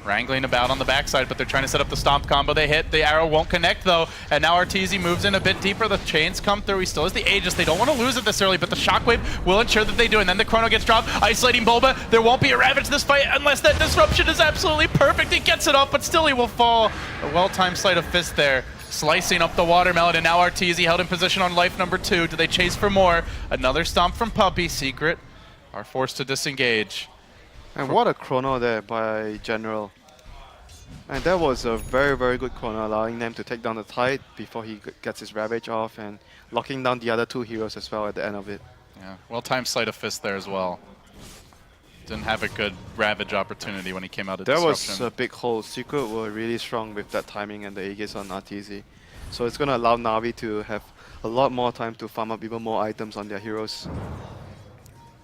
wrangling about on the backside, but they're trying to set up the stomp combo. They hit. The arrow won't connect, though. And now Arteezy moves in a bit deeper. The chains come through. He still has the Aegis. They don't want to lose it this early, but the Shockwave will ensure that they do. And then the Chrono gets dropped, isolating Bulba. There won't be a Ravage this fight unless that disruption is absolutely perfect. He gets it off, but still he will fall. A well-timed Sleight of Fist there, slicing up the Watermelon. And now Arteezy held in position on life number 2. Do they chase for more? Another stomp from Puppey. Secret are forced to disengage. And what a chrono there by General. And that was a very, very good corner, allowing them to take down the Tide before he gets his Ravage off and locking down the other 2 heroes as well at the end of it. Yeah, well-timed Sleight of Fist there as well. Didn't have a good Ravage opportunity when he came out of That Disruption. was a big hole. Secret were really strong with that timing and the Aegis on RTZ. So it's going to allow Navi to have a lot more time to farm up even more items on their heroes.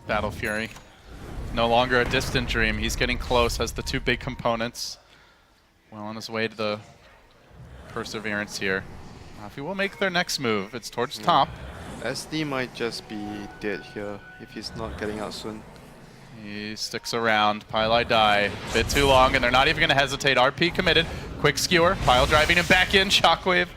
Battle Fury. No longer a distant dream. He's getting close, has the 2 big components. Well on his way to the Perseverance here. Navi will make their next move. It's towards top. SD might just be dead here if he's not getting out soon. He sticks around. Pile die. Bit too long, and they're not even going to hesitate. RP committed. Quick skewer. Pile driving him back in. Shockwave.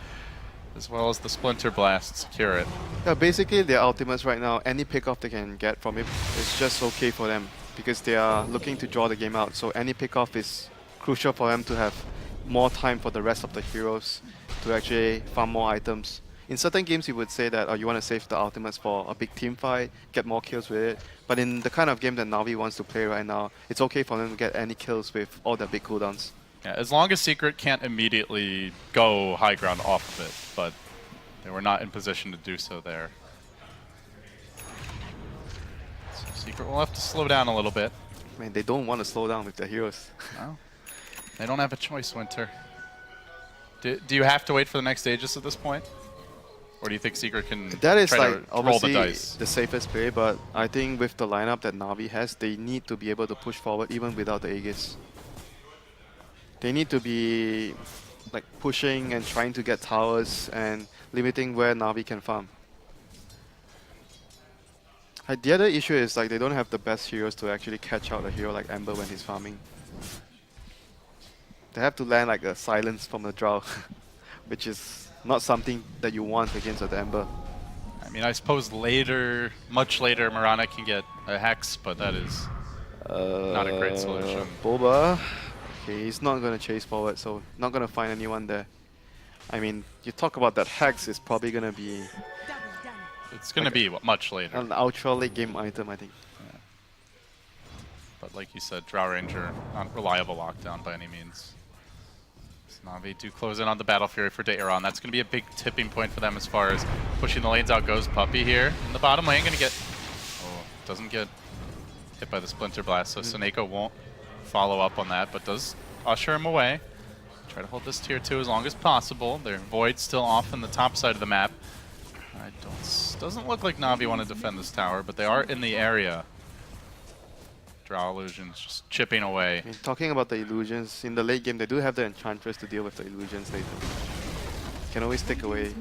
As well as the Splinter Blast. Secure it. Yeah, basically their ultimates right now, any pickoff they can get from it is just okay for them because they are looking to draw the game out. So any pickoff is crucial for them to have more time for the rest of the heroes to actually farm more items. In certain games you would say that you want to save the ultimates for a big team fight, get more kills with it. But in the kind of game that Navi wants to play right now, it's okay for them to get any kills with all their big cooldowns. Yeah, as long as Secret can't immediately go high ground off of it, but they were not in position to do so there. So Secret will have to slow down a little bit. Man, they don't want to slow down with their heroes. No, they don't have a choice, Winter. Do you have to wait for the next Aegis at this point? Or do you think Secret can That is try like to roll the obviously dice? the safest play, but I think with the lineup that Navi has, they need to be able to push forward even without the Aegis. They need to be like pushing and trying to get towers and limiting where Navi can farm. The other issue is like they don't have the best heroes to actually catch out a hero like Ember when he's farming. They have to land like a silence from the Drow, which is not something that you want against the Ember. I mean, I suppose later, much later, Mirana can get a Hex, but that is not a great solution. Boba. Okay, he's not going to chase forward, so not going to find anyone there. I mean, you talk about that Hex is probably going to be... It's going to be much later. An ultra late game item, I think. Yeah. But like you said, Drow Ranger, not reliable lockdown by any means. So Navi do close in on the Battle Fury for Daeron. That's going to be a big tipping point for them as far as pushing the lanes out goes. Puppy here in the bottom lane, going to get... Oh, doesn't get hit by the Splinter Blast, so Seneko won't follow up on that, but does usher him away. Try to hold this tier 2 as long as possible. Their Void's still off on the top side of the map. Doesn't look like Navi want to defend this tower, but they are in the area. Drow Illusions just chipping away. I mean, talking about the illusions, in the late game they do have the Enchantress to deal with the illusions later. Can always take away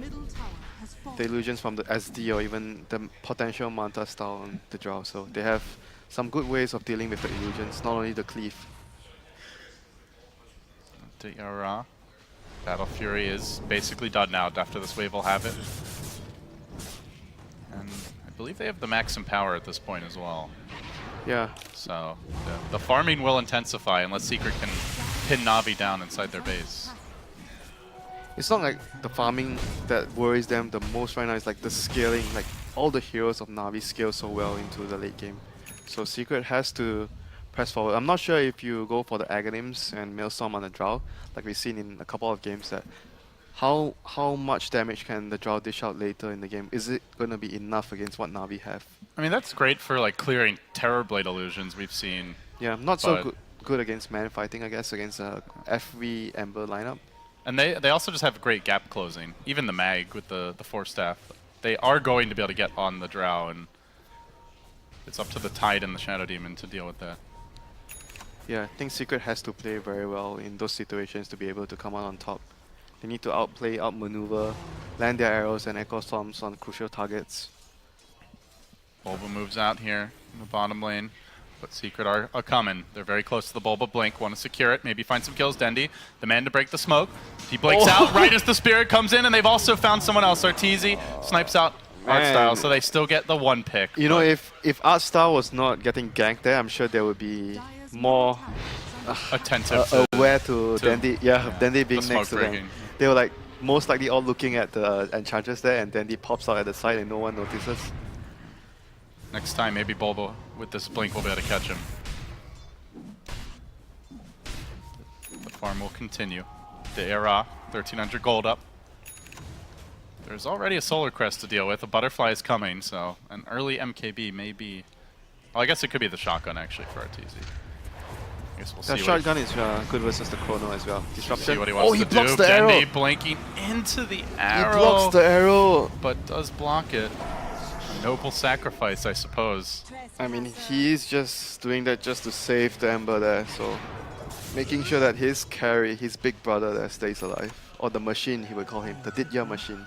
the illusions from the SD or even the potential Manta style on the Drow, so they have some good ways of dealing with the illusions, not only the cleave. Daeron. Battle Fury is basically done now. After this wave will have it. And I believe they have the maximum power at this point as well. Yeah. So the farming will intensify unless Secret can pin Navi down inside their base. It's not like the farming that worries them the most right now, it's like the scaling, like all the heroes of Navi scale so well into the late game. So Secret has to press forward. I'm not sure if you go for the Aghanims and Maelstrom on the Drow, like we've seen in a couple of games, that how much damage can the Drow dish out later in the game? Is it going to be enough against what Navi have? I mean, that's great for like clearing Terrorblade illusions we've seen. Yeah, not so good against man fighting, I guess, against a FV Ember lineup. And they also just have great gap closing. Even the Mag with the Force Staff. They are going to be able to get on the Drow, and it's up to the Tide and the Shadow Demon to deal with that. Yeah, I think Secret has to play very well in those situations to be able to come out on top. They need to outplay, outmaneuver, land their arrows and Echo Storms on crucial targets. Bulba moves out here in the bottom lane, but Secret are coming. They're very close to the Bulba Blink, want to secure it, maybe find some kills. Dendy, the man to break the smoke. He blinks out right as the Spirit comes in, and they've also found someone else. Arteezy snipes out Artstyle, so they still get the one pick. You know, if Artstyle was not getting ganked there, I'm sure there would be more attentive aware to Dendy. Yeah, Dendy being the next to breaking. them. They were like most likely all looking at the Enchantress there, and Dendy pops out at the side and no one notices. Next time, maybe Bulba with this blink will be able to catch him. The farm will continue. The era, 1,300 gold up. There's already a Solar Crest to deal with. A Butterfly is coming, so an early MKB may be... Well, I guess it could be the shotgun, actually, for RTZ. I guess we'll see. That shotgun is good versus the Chrono as well. Disruption. See what he wants he to blocks do. the arrow. Grande blinking into the arrow. He blocks the arrow. But does block it. A noble sacrifice, I suppose. I mean, he's just doing that just to save the Ember there, so making sure that his carry, his big brother there, stays alive. Or the machine, he would call him, the Didya machine.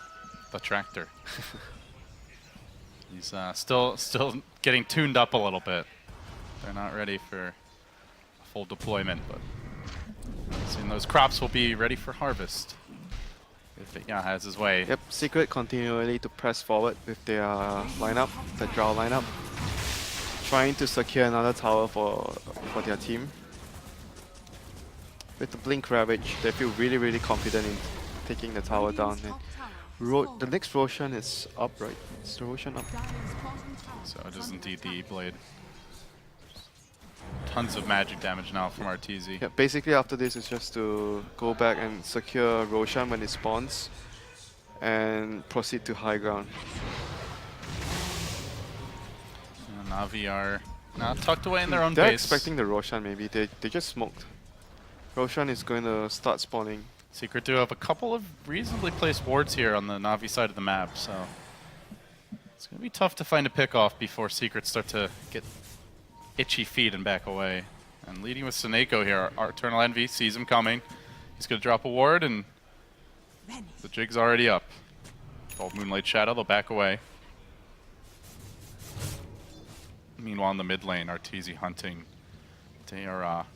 The tractor. He's still getting tuned up a little bit. They're not ready for full deployment, but soon those crops will be ready for harvest. If it has his way. Yep, Secret continually to press forward with their lineup, the draw lineup. Trying to secure another tower for their team. With the Blink Ravage, they feel really, really confident in taking the tower down. And the next Roshan is up, right? Is the Roshan up? So it is indeed the E-Blade. Tons of magic damage now from RTZ. Yeah, basically after this is just to go back and secure Roshan when it spawns and proceed to high ground. And Navi are now tucked away in their own They're base. expecting the Roshan maybe. They just smoked. Roshan is going to start spawning. Secret do have a couple of reasonably placed wards here on the Navi side of the map, so it's going to be tough to find a pick off before Secret start to get itchy feet and back away. And leading with Seneko here, our Eternal Envy sees him coming. He's going to drop a ward, and the jig's already up. Old Moonlight Shadow, they'll back away. Meanwhile, in the mid lane, RTZ hunting. They are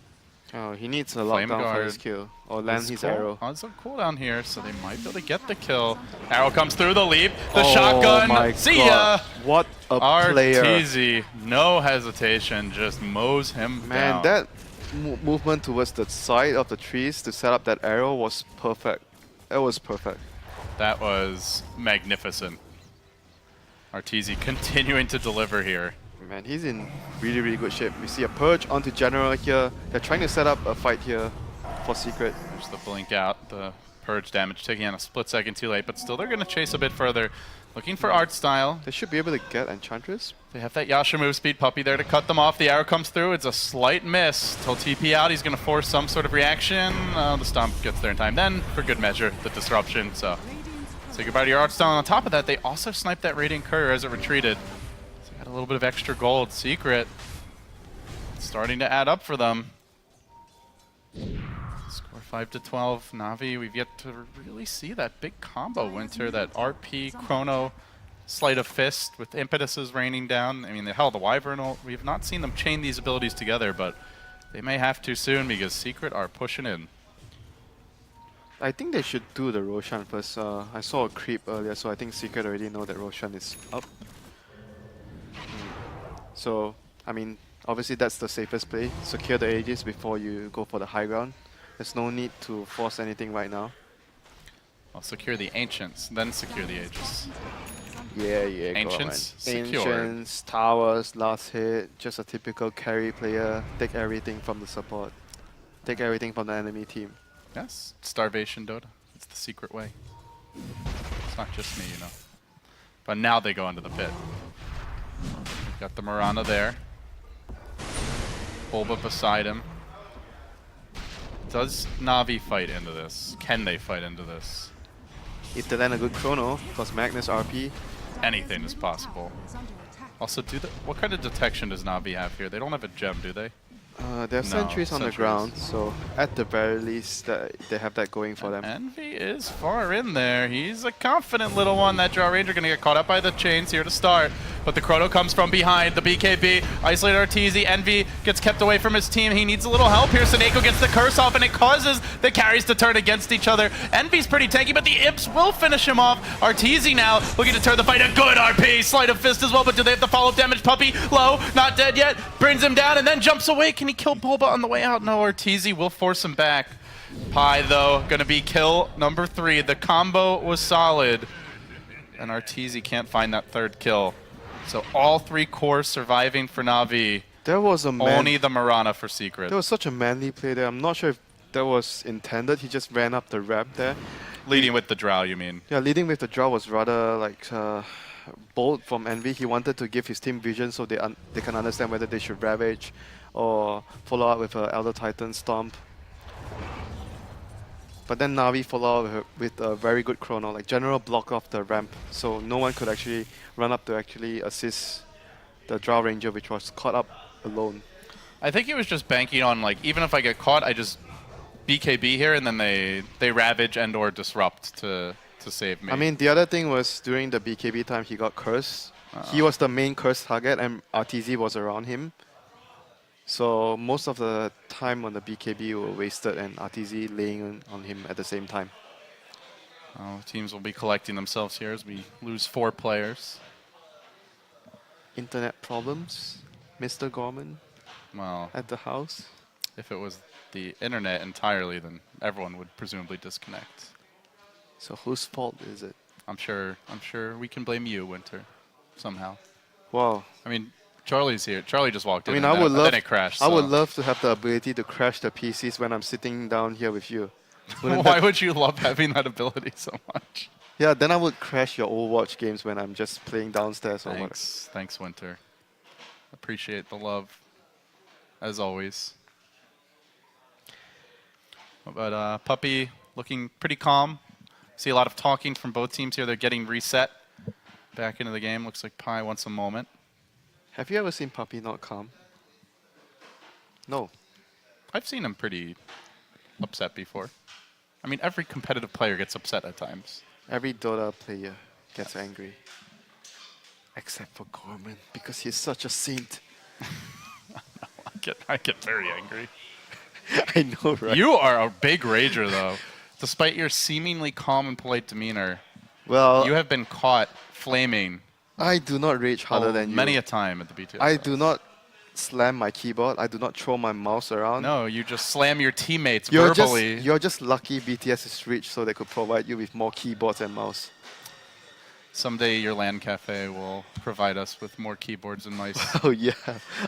Oh, he needs a Flame lockdown for Guard. his kill. Or land It's his cool. arrow. Oh, it's a cooldown here, so they might be able to get the kill. Arrow comes through the leap. The Oh shotgun. my See God. ya. What a player. RTZ, no hesitation, just mows him Man, down. that movement towards the side of the trees to set up that arrow was perfect. That was perfect. That was magnificent. RTZ continuing to deliver here. Man, he's in really, really good shape. We see a Purge onto General here. They're trying to set up a fight here for Secret. There's the blink out, the purge damage taking on a split second too late, but still they're going to chase a bit further. Looking for art style. They should be able to get Enchantress. They have that Yasha move speed puppy there to cut them off. The arrow comes through. It's a slight miss. Till TP out, he's going to force some sort of reaction. The stomp gets there in time. Then, for good measure, the disruption. So, say goodbye to your art style. And on top of that, they also sniped that Radiant Courier as it retreated. Got a little bit of extra gold. Secret starting to add up for them. Score 5-12. Navi, we've yet to really see that big combo, Winter. That RP, Chrono, Sleight of Fist with impetuses raining down. I mean, hell, the Wyvern, we have not seen them chain these abilities together, but they may have to soon because Secret are pushing in. I think they should do the Roshan first. I saw a creep earlier, so I think Secret already know that Roshan is up. So, I mean, obviously that's the safest play. Secure the Aegis before you go for the high ground. There's no need to force anything right now. I'll secure the Ancients, then secure the Aegis. Yeah, Ancients, go on, man. secured. Ancients, towers, last hit, just a typical carry player. Take everything from the support. Take everything from the enemy team. Yes, Starvation Dota. It's the secret way. It's not just me, you know. But now they go into the pit. We've got the Mirana there. Bulba beside him. Does Navi fight into this? Can they fight into this? If they land a good Chrono, plus Magnus RP. Anything is possible. Also, what kind of detection does Navi have here? They don't have a gem, do they? They have sentries on the ground, so at the very least, they have that going for them. Envy is far in there. He's a confident little one. That Draw Ranger going to get caught up by the chains here to start. But the Chrono comes from behind. The BKB, isolated RTZ. Envy gets kept away from his team. He needs a little help here. Seneko gets the curse off, and it causes the carries to turn against each other. Envy's pretty tanky, but the Imps will finish him off. RTZ now looking to turn the fight. A good RP. Sleight of Fist as well, but do they have the follow-up damage? Puppy, low, not dead yet. Brings him down and then jumps away. Can he kill Bulba on the way out? No, RTZ will force him back. Pi, though, going to be kill number 3. The combo was solid, and RTZ can't find that third kill. So all 3 cores surviving for Navi. There was a Only the Mirana for Secret. There was such a manly play there. I'm not sure if that was intended. He just ran up the ramp there. Leading with the drow, you mean? Yeah, leading with the draw was rather like bold from Envy. He wanted to give his team vision so they can understand whether they should Ravage or follow up with an Elder Titan Stomp. But then Navi followed up with a very good chrono, like general block off the ramp, so no one could actually run up to actually assist the Drow Ranger, which was caught up alone. I think he was just banking on, like, even if I get caught, I just BKB here, and then they Ravage and or Disrupt to save me. I mean, the other thing was during the BKB time, he got cursed. He was the main cursed target, and RTZ was around him. So most of the time on the BKB were wasted, and RTZ laying on him at the same time. Teams will be collecting themselves here as we lose 4 players. Internet problems, Mr. Gorman, Well, at the house. if it was the internet entirely, then everyone would presumably disconnect. So whose fault is it? I'm sure we can blame you, Winter, somehow. Wow. I mean, Charlie's here. Charlie just walked in. I mean, and then it crashed. I would so. love to have the ability to crash the PCs when I'm sitting down here with you. Why would you love having that ability so much? Yeah, then I would crash your Overwatch games when I'm just playing downstairs or what. Thanks, Winter. Appreciate the love, as always. But Puppy looking pretty calm. See a lot of talking from both teams here. They're getting reset back into the game. Looks like Pi wants a moment. Have you ever seen Puppy not calm? No. I've seen him pretty upset before. I mean, every competitive player gets upset at times. Every Dota player gets angry. Except for Gorman, because he's such a saint. I get very angry. I know, right? You are a big rager, though. Despite your seemingly calm and polite demeanor, well, you have been caught flaming. I do not rage harder than you. Many a time at the BTS. I do not slam my keyboard. I do not throw my mouse around. No, you just slam your teammates verbally. You're just lucky BTS is rich so they could provide you with more keyboards and mouse. Someday your LAN cafe will provide us with more keyboards and mice. Oh yeah,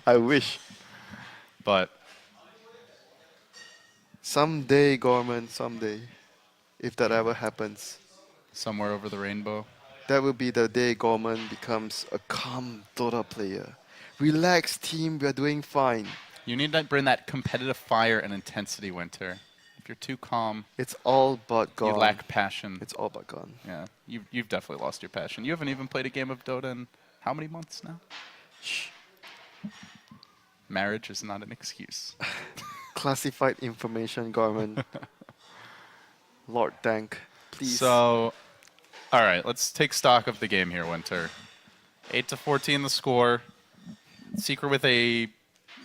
I wish. But someday, Gorman, someday, if that ever happens. Somewhere over the rainbow. That will be the day Gorman becomes a calm Dota player. Relax, team, we're doing fine. You need to bring that competitive fire and intensity, Winter. If you're too calm, it's all but gone. You lack passion. It's all but gone. Yeah, you've definitely lost your passion. You haven't even played a game of Dota in how many months now? Shh. Marriage is not an excuse. Classified information, Gorman. Lord Dank, please. So, all right, let's take stock of the game here, Winter. 8-14 the score. Secret with a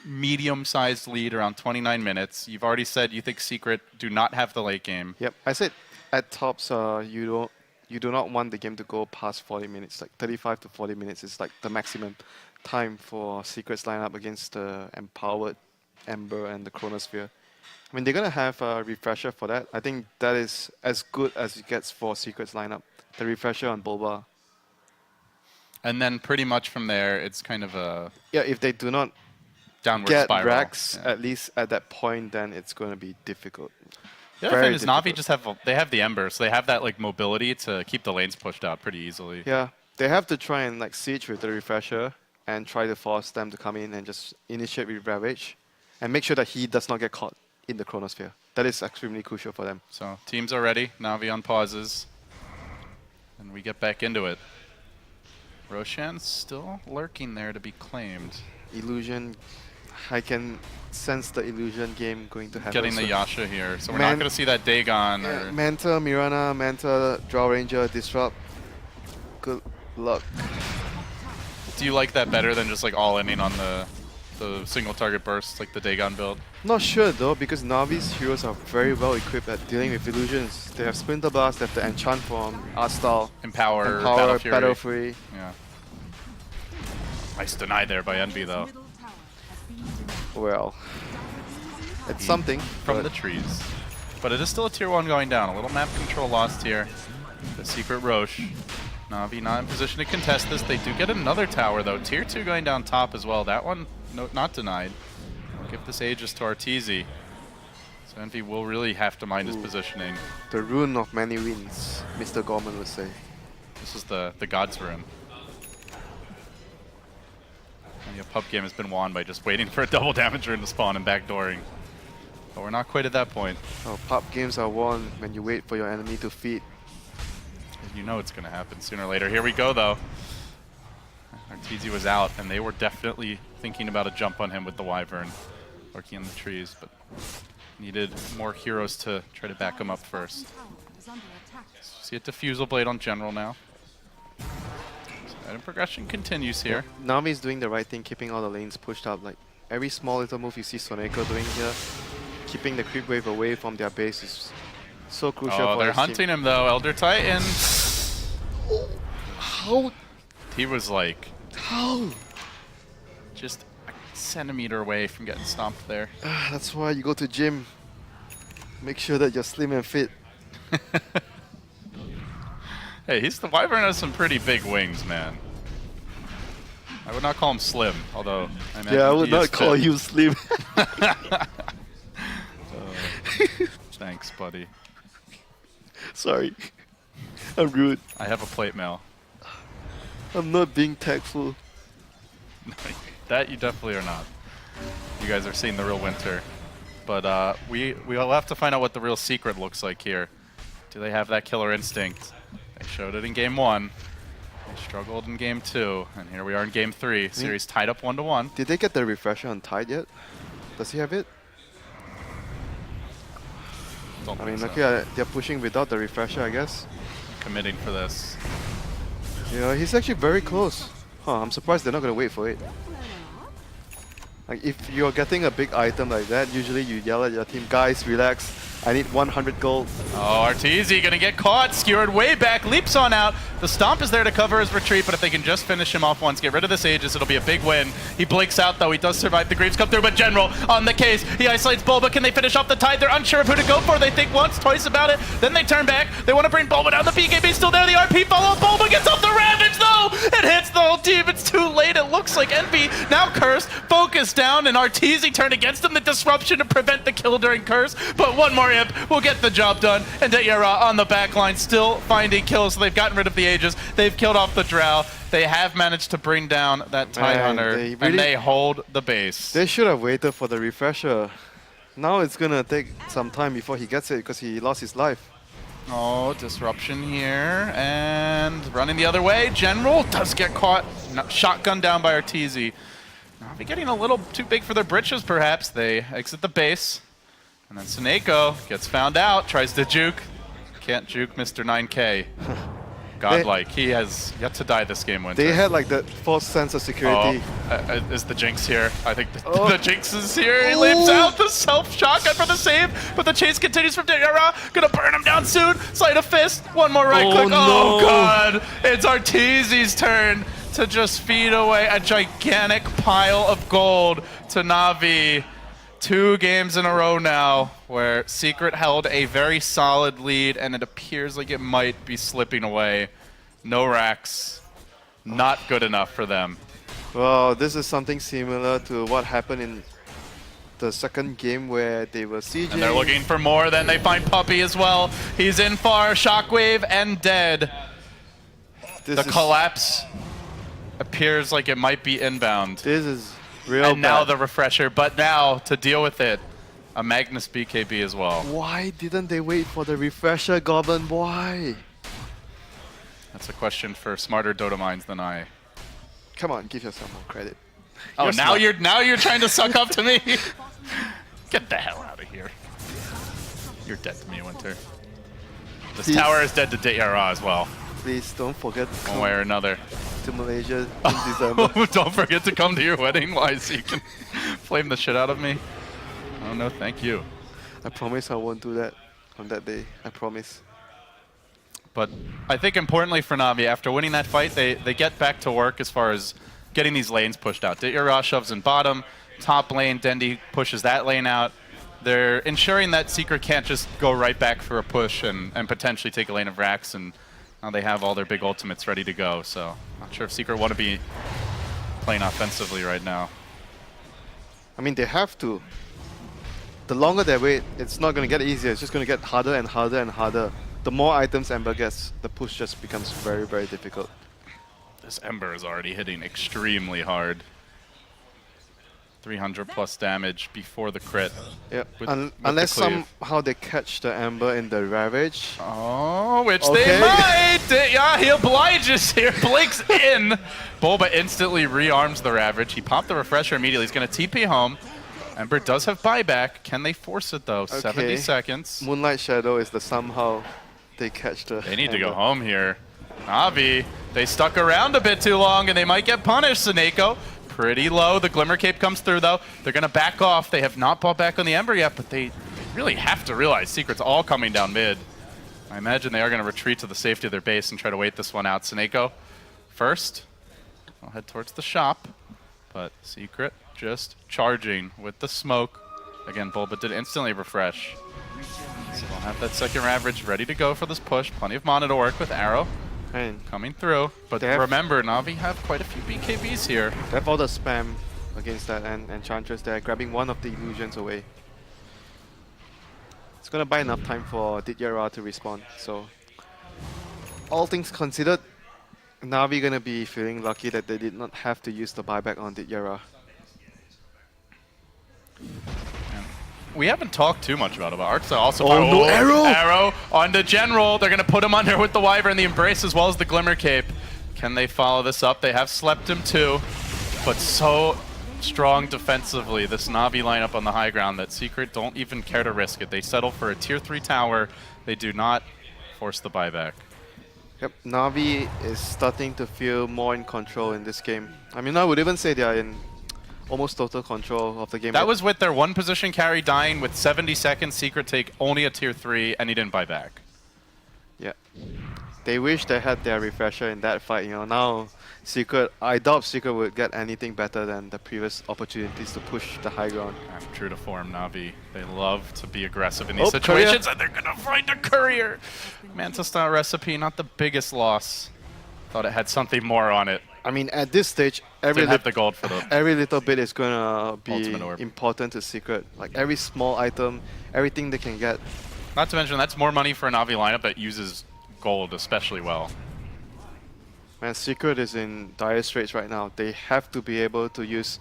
medium-sized lead around 29 minutes. You've already said you think Secret do not have the late game. Yep, I said at tops you do not want the game to go past 40 minutes. Like 35 to 40 minutes is like the maximum time for Secret's lineup against the Empowered, Ember, and the Chronosphere. I mean, they're going to have a refresher for that. I think that is as good as it gets for Secret's lineup. The refresher on Bulba. And then pretty much from there, it's kind of a... Yeah, if they do not downward get spiral. Rax, at least at that point, then it's going to be difficult. The other thing is Navi just have the Ember, so they have that like mobility to keep the lanes pushed out pretty easily. Yeah, they have to try and like siege with the refresher and try to force them to come in and just initiate with Ravage and make sure that he does not get caught in the Chronosphere. That is extremely crucial for them. So teams are ready. Navi on pauses. And we get back into it. Roshan's still lurking there to be claimed. Illusion. I can sense the Illusion game going to happen. Getting the Yasha here. So we're not going to see that Dagon. Or Manta, Mirana, Manta, Drow Ranger, Disrupt. Good luck. Do you like that better than just like all-inning on the single target bursts, like the Dagon build? Not sure though, because Navi's heroes are very well equipped at dealing with illusions. They have Splinter Blast, they have the Enchant Form, Art Style, Empower Battle Fury. Yeah. Nice deny there by Envy though. Well, it's something. From the trees. But it is still a tier 1 going down. A little map control lost here. The Secret Roche. Navi not in position to contest this. They do get another tower though. Tier 2 going down top as well. That one not denied. We'll give this Aegis to Arteezy. So Envy will really have to mind his positioning. The rune of many wins, Mr. Gorman would say. This is the God's rune. And the pub game has been won by just waiting for a double damage rune to spawn and backdooring. But we're not quite at that point. Oh, pub games are won when you wait for your enemy to feed. You know it's going to happen sooner or later. Here we go, though. Arteezy was out, and they were definitely thinking about a jump on him with the Wyvern lurking in the trees, but needed more heroes to try to back him up first. See a Diffusal Blade on General now. So item progression continues here. Yeah. Navi's doing the right thing, keeping all the lanes pushed up. Like every small little move you see Soneko doing here, keeping the creep wave away from their base is so crucial for they're his hunting team. him though, Elder Titan. How? He was like How? just a centimeter away from getting stomped there. That's why you go to gym. Make sure that you're slim and fit. Hey, the Wyvern has some pretty big wings, man. I would not call him slim, although I imagine Yeah, I would he is not call fit. you slim. Thanks, buddy. Sorry. I'm rude. I have a plate mail. I'm not being tactful. That you definitely are not. You guys are seeing the real Winter. But we'll have to find out what the real secret looks like here. Do they have that killer instinct? They showed it in Game 1. They struggled in Game 2. And here we are in Game 3. Series tied up 1-1. Did they get the refresher on Tide yet? Does he have it? Don't I mean, think so. okay, they're pushing without the refresher, I guess. Committing for this. Yeah, he's actually very close. Huh, I'm surprised they're not going to wait for it. Like, if you're getting a big item like that, usually you yell at your team, guys, relax, I need 100 gold. Oh, Arteezy gonna get caught, skewered way back, leaps on out. The Stomp is there to cover his retreat, but if they can just finish him off once, get rid of this Aegis, it'll be a big win. He blinks out though, he does survive, the Greaves come through, but General on the case. He isolates Bulba, can they finish off the Tide? They're unsure of who to go for, they think once, twice about it, then they turn back. They want to bring Bulba down, the BKB's still there, the RP follow, Bulba gets off the Ravage though! It hits the whole team, it's too late, it looks like Envy now Cursed, focus down, and Arteezy turned against him, the disruption to prevent the kill during Curse, but one more imp will get the job done, and Dayera on the back line still finding kills, so they've gotten rid of the Aegis, they've killed off the Drow, they have managed to bring down that Tide Hunter, and they hold the base. They should have waited for the refresher. Now it's gonna take some time before he gets it because he lost his life. Oh, disruption here, and running the other way, General does get caught, shotgun down by Arteezy. Navi getting a little too big for their britches, perhaps. They exit the base, and then Soneko gets found out, tries to juke. Can't juke Mr. 9K. Godlike. He has yet to die this game, Winter. They had like that false sense of security. Is the Jinx here? I think the Jinx is here. He leaps out the self-shotgun for the save, but the chase continues from Dayera. Gonna burn him down soon. Sleight of fist. One more right click. No. Oh, God. It's Arteezy's turn to just feed away a gigantic pile of gold to Navi. 2 games in a row now where Secret held a very solid lead and it appears like it might be slipping away. No racks. Not good enough for them. Well, this is something similar to what happened in the second game where they were sieging. And they're looking for more, then they find Puppy as well. He's in far, Shockwave and dead. The collapse appears like it might be inbound. This is real And now bad. the refresher, but now to deal with it, a Magnus BKB as well. Why didn't they wait for the refresher, Goblin? Why? That's a question for smarter Dota minds than I. Come on, give yourself more credit. Oh, You're now you're trying to suck up to me. Get the hell out of here. You're dead to me, Winter. This Please. tower is dead to Dayera as well. Please don't forget to One way or another. to Malaysia in December. Don't forget to come to your wedding, why, so you can flame the shit out of me. Oh no, thank you. I promise I won't do that on that day. I promise. But I think importantly for Navi, after winning that fight, they get back to work as far as getting these lanes pushed out. Dayera shoves in bottom, top lane, Dendi pushes that lane out. They're ensuring that Secret can't just go right back for a push and potentially take a lane of racks, and now they have all their big ultimates ready to go, so not sure if Secret want to be playing offensively right now. I mean, they have to. the longer they wait, it's not going to get easier. It's just going to get harder and harder and harder. The more items Ember gets, the push just becomes very, very difficult. This Ember is already hitting extremely hard. 300 plus damage before the crit. Yep. With Unless the cleave. somehow they catch the Ember in the Ravage. Oh, which they might! Yeah, he obliges here, blinks in. Bulba instantly rearms the Ravage. He popped the refresher immediately. He's going to TP home. Ember does have buyback. Can they force it though? Okay. 70 seconds. Moonlight Shadow is the somehow they catch the They need to Ember. go home here. Navi, they stuck around a bit too long and they might get punished, Seneko. Pretty low. The Glimmer Cape comes through though. They're going to back off. They have not bought back on the Ember yet, but they really have to realize Secret's all coming down mid. I imagine they are going to retreat to the safety of their base and try to wait this one out. Seneko first. I'll head towards the shop, but Secret just charging with the smoke. Again, Bulba did instantly refresh. So they'll have that second Ravage ready to go for this push. Plenty of mana to work with Arrow coming through. But remember, Navi have quite a few BKBs here. They have all the spam against that and Enchantress there, grabbing one of the illusions away. It's going to buy enough time for Didyara to respawn. So, all things considered, Navi going to be feeling lucky that they did not have to use the buyback on Didyara. We haven't talked too much about Arcs. Also, no, Arrow! Arrow on the General. They're going to put him under with the Wyvern, the Embrace, as well as the Glimmer Cape. Can they follow this up? They have slept him too, but so strong defensively, this Navi lineup on the high ground, that Secret don't even care to risk it. They settle for a tier 3 tower. They do not force the buyback. Yep, Navi is starting to feel more in control in this game. I mean, I would even say they are in almost total control of the game. That was with their one position carry dying with 70 seconds. Secret take only a tier 3, and he didn't buy back. Yeah. They wish they had their refresher in that fight. You know, now Secret, I doubt Secret would get anything better than the previous opportunities to push the high ground. And true to form, Navi. They love to be aggressive in these situations, and they're going to find a courier. Mantis style recipe, not the biggest loss. Thought it had something more on it. I mean, at this stage, every have the gold for the little bit is gonna be orb. important to Secret. Like every small item, everything they can get. Not to mention, that's more money for a Navi lineup that uses gold especially well. Man, Secret is in dire straits right now. They have to be able to use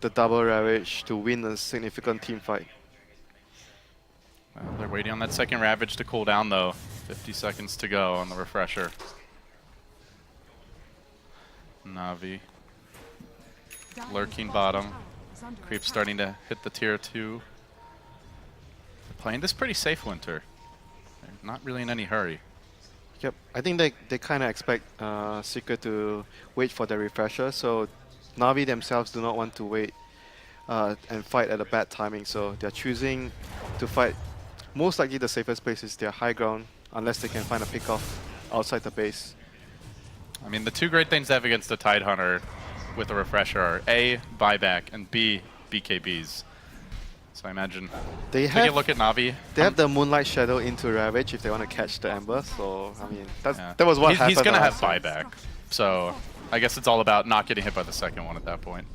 the double Ravage to win a significant team fight. Well, they're waiting on that second Ravage to cool down though. 50 seconds to go on the refresher. Navi lurking bottom. Creep starting to hit the tier 2. They're playing this pretty safe, Winter. They're not really in any hurry. Yep, I think they kind of expect Secret to wait for the refresher, so Navi themselves do not want to wait and fight at a bad timing, so they're choosing to fight. Most likely the safest place is their high ground, unless they can find a pick-off outside the base. I mean, the two great things to have against the Tidehunter with a refresher are A, buyback, and B, BKBs. So I imagine they take a look at Navi. They have the Moonlight Shadow into Ravage if they want to catch the Ember, so I mean, that was what happened. He's going to have buyback, so I guess it's all about not getting hit by the second one at that point.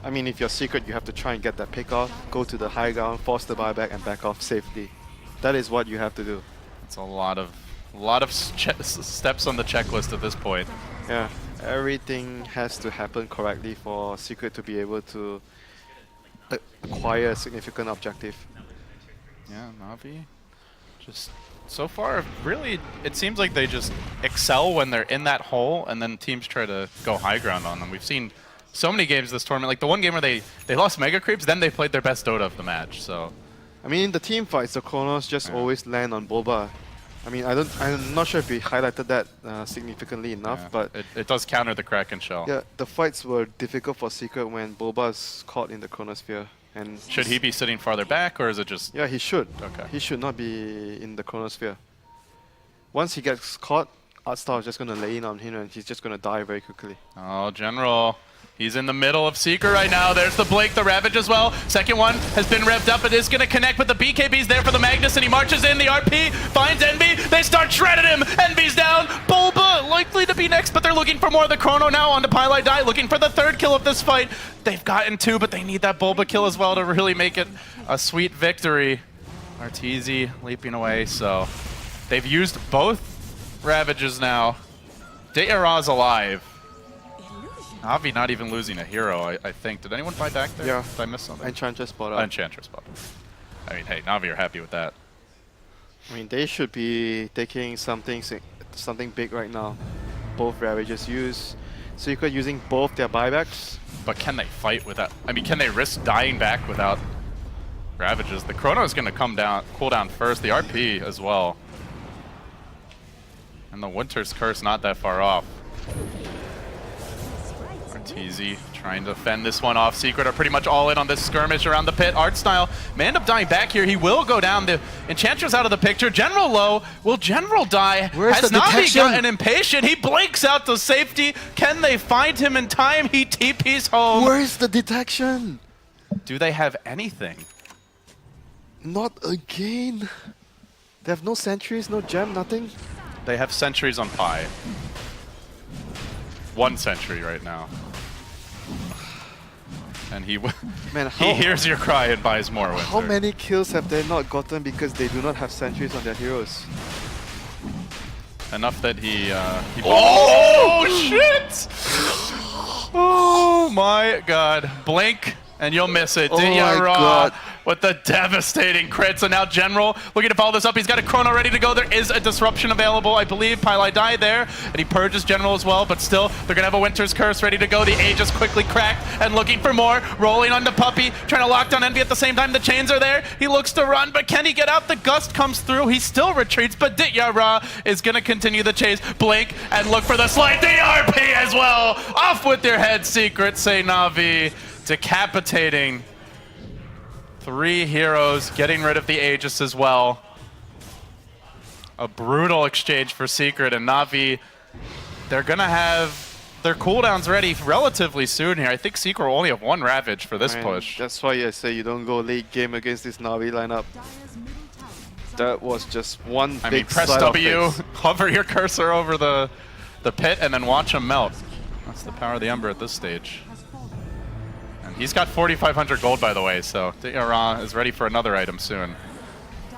I mean, if you're Secret, you have to try and get that pick off, go to the high ground, force the buyback, and back off safely. That is what you have to do. It's a lot of steps on the checklist at this point. Yeah, everything has to happen correctly for Secret to be able to acquire a significant objective. Yeah, Navi just so far really it seems like they just excel when they're in that hole, and then teams try to go high ground on them. We've seen so many games this tournament, like the one game where they lost Mega Creeps, then they played their best Dota of the match. So I mean, in the team fights, the Chronos just always land on Bulba. I mean, I'm not sure if we highlighted that significantly enough, but it does counter the Kraken Shell. Yeah, the fights were difficult for Secret when Bulba is caught in the Chronosphere. And should he be sitting farther back, or is it just? Yeah, he should. Okay. He should not be in the Chronosphere. Once he gets caught, Artstar is just going to lay in on him and he's just going to die very quickly. Oh, General. He's in the middle of Secret right now. There's the Blink, the Ravage as well. Second one has been revved up. It is going to connect, but the BKB's there for the Magnus, and he marches in. The RP finds Envy. They start shredding him. Envy's down. Bulba likely to be next, but they're looking for more. The Chrono now on the Pylai Die, looking for the third kill of this fight. They've gotten 2, but they need that Bulba kill as well to really make it a sweet victory. Arteezy leaping away, so they've used both Ravages now. De'Ara's alive. Navi not even losing a hero, I think. Did anyone fight back there? Yeah. Did I miss something? Enchantress spot up. Enchantress spot up. I mean, hey, Navi are happy with that. I mean, they should be taking something big right now. Both Ravages use. Secret using both their buybacks. But can they fight without... I mean, can they risk dying back without Ravages? The Chrono is going to come down, cool down first. The RP as well. And the Winter's Curse not that far off. Arteezy trying to fend this one off. Secret are pretty much all in on this skirmish around the pit. Artstyle may end up dying back here. He will go down. The Enchantress out of the picture. General low. Will General die? Where's Has the Navi detection? gotten impatient? He blinks out to safety. Can they find him in time? He TP's home. Where's the detection? Do they have anything? Not again. They have no sentries, no gem, nothing. They have sentries on Pi. 1 sentry right now. And he Man, he hears your cry and buys more. Winter. How many kills have they not gotten because they do not have sentries on their heroes? Enough that he oh shit! Oh my god. Blink and you'll miss it. Oh my Dinyara God. with the devastating crit. So now General looking to follow this up. He's got a Chrono ready to go. There is a disruption available, I believe. Pylai Die there, and he purges General as well, but still, they're going to have a Winter's Curse ready to go. The Aegis quickly cracked and looking for more. Rolling on the Puppy, trying to lock down Envy at the same time. The chains are there. He looks to run, but can he get out? The Gust comes through. He still retreats, but Dinyara is going to continue the chase. Blink and look for the slide. The RP as well. Off with their head, Secret, say Navi. Decapitating 3 heroes, getting rid of the Aegis as well. A brutal exchange for Secret, and Navi, they're going to have their cooldowns ready relatively soon here. I think Secret will only have 1 Ravage for this push. That's why I say you don't go late game against this Navi lineup. That was just one I big mean, press slide of W, face. hover your cursor over the pit, and then watch them melt. That's the power of the Ember at this stage. And he's got 4,500 gold, by the way, so Dinyara is ready for another item soon.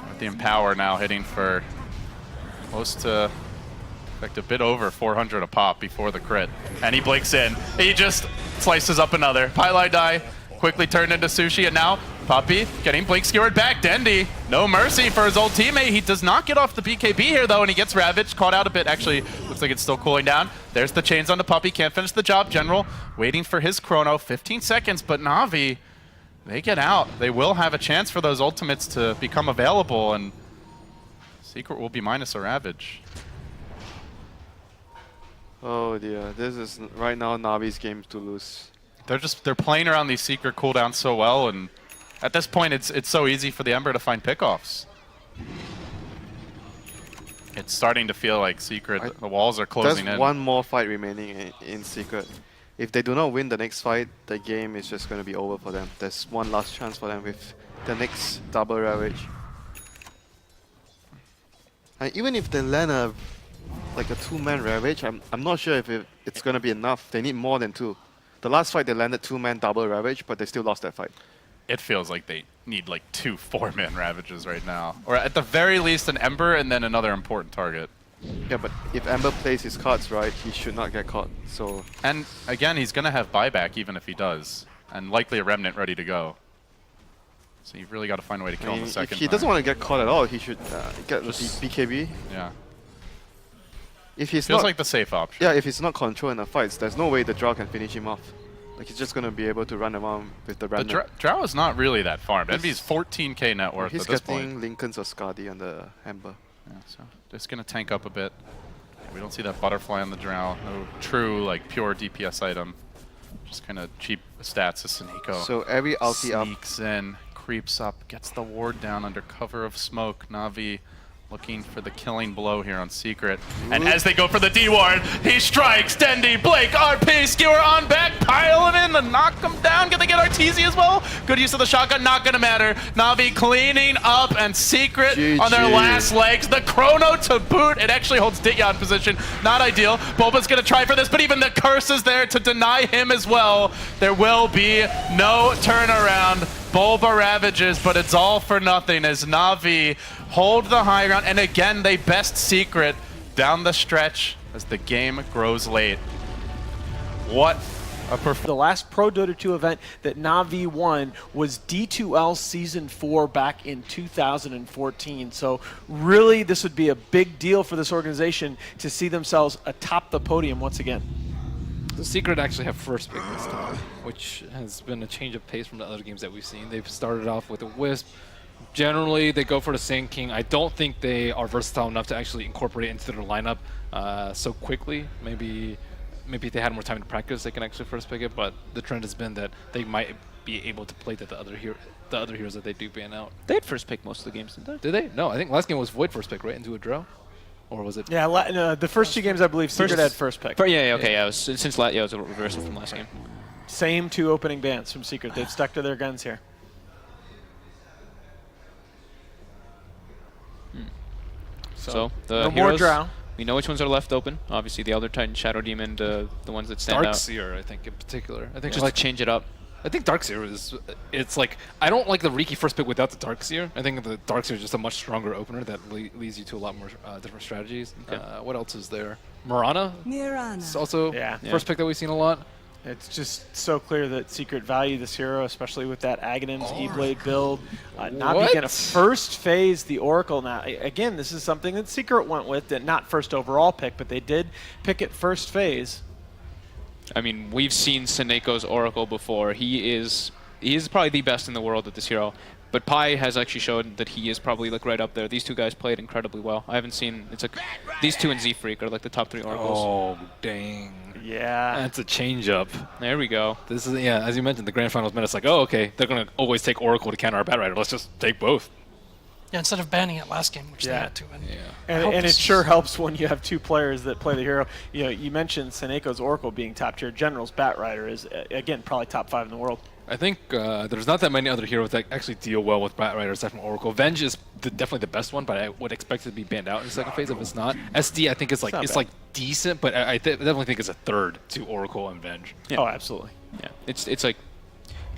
With the Empower now hitting for close to, in fact, a bit over 400 a pop before the crit. And he blinks in. He just slices up another. Pylai Die quickly turned into Sushi, and now Puppy getting blink skewered back. Dendi, no mercy for his old teammate. He does not get off the BKB here, though, and he gets ravaged, caught out a bit. Actually, looks like it's still cooling down. There's the chains on the Puppy, can't finish the job. General waiting for his Chrono, 15 seconds, but Navi, they get out. They will have a chance for those ultimates to become available, and Secret will be minus a Ravage. Oh dear, this is right now Navi's game to lose. They're playing around these Secret cooldowns so well, and at this point it's so easy for the Ember to find pickoffs. It's starting to feel like Secret, the walls are closing in. There's one more fight remaining in Secret. If they do not win the next fight, the game is just going to be over for them. There's one last chance for them with the next double Ravage. And even if they land a 2-man Ravage, I'm not sure if it's going to be enough. They need more than 2. The last fight they landed 2-man double Ravage, but they still lost that fight. It feels like they need like 2 4-man Ravages right now. Or at the very least an Ember and then another important target. Yeah, but if Ember plays his cards right, he should not get caught. So. And again, he's going to have buyback even if he does. And likely a Remnant ready to go. So you've really got to find a way to kill him the second If he doesn't want to get caught at all, he should get the BKB. Yeah. If he's Feels not, like the safe option. Yeah, if he's not controlling the fights, there's no way the Drow can finish him off. Like, he's just going to be able to run around with the Remnant. The Drow is not really that farmed. Envy's 14k net worth at this point. He's getting Lincoln's or Skadi on the Ember. Yeah, so just going to tank up a bit. We don't see that Butterfly on the Drow. No true, like, pure DPS item. Just kind of cheap stats as Suniko. So every ulti up. Sneaks in, creeps up, gets the ward down under cover of smoke. Navi looking for the killing blow here on Secret. And as they go for the D-Ward, he strikes. Dendi, Blake, RP, Skewer on back, piling in to knock him down. Can they get Arteezy as well? Good use of the shotgun, not gonna matter. Navi cleaning up, and Secret GG. on their last legs. The chrono to boot. It actually holds Ditya in position. Not ideal. Bulba's gonna try for this, but even the curse is there to deny him as well. There will be no turnaround. Bulba ravages, but it's all for nothing as Navi hold the high ground, and again they best Secret down the stretch as the game grows late. What a performance. The last Pro Dota 2 event that Navi won was D2L Season 4 back in 2014. So really this would be a big deal for this organization to see themselves atop the podium once again. The Secret actually have first pick this time, which has been a change of pace from the other games that we've seen. They've started off with a Wisp. Generally, they go for the Sand King. I don't think they are versatile enough to actually incorporate it into their lineup so quickly. Maybe if they had more time to practice, they can actually first pick it, but the trend has been that they might be able to play the other heroes that they do ban out. They had first pick most of the games, didn't they? Did they? No, I think last game was Void first pick, right, into a draw? Or was it? Yeah, no, the first two games I believe Secret had first pick. Yeah, okay, yeah. It was, it was a reversal from last game. Same two opening bans from Secret. They've stuck to their guns here. So the no heroes, more drow. We know which ones are left open. Obviously, the Elder Titan, Shadow Demon, the ones that stand out. Darkseer, I think, in particular. I think Just like change it up. I think Darkseer is, it's like, I don't like the Riki first pick without the Darkseer. I think the Darkseer is just a much stronger opener that leads you to a lot more different strategies. Okay. What else is there? Mirana? It's also first pick that we've seen a lot. It's just so clear that Secret value this hero, especially with that Aghanim's E-Blade build. Navi gonna first phase the Oracle. Now, again, this is something that Secret went with, that not first overall pick, but they did pick it first phase. I mean, we've seen Seneco's Oracle before. He is probably the best in the world at this hero. But Pi has actually shown that he is probably like right up there. These two guys played incredibly well. I haven't seen, it's like these two and Z-Freak are like the top 3 Oracles. Oh, dang. Yeah. That's a change-up. There we go. This is, yeah, as you mentioned, the Grand Finals meta, it's like, oh, okay, they're going to always take Oracle to counter our Batrider. Let's just take both. Yeah, instead of banning it last game, which they had to. And it sure helps when you have two players that play the hero. You know, you mentioned Seneco's Oracle being top tier. General's Batrider is, again, probably top 5 in the world. I think there's not that many other heroes that actually deal well with Batrider aside from Oracle. Venge is definitely the best one, but I would expect it to be banned out in the second phase if it's not. SD, I think it's like decent, but I definitely think it's a third to Oracle and Venge. Yeah. Oh, absolutely. Yeah, it's like,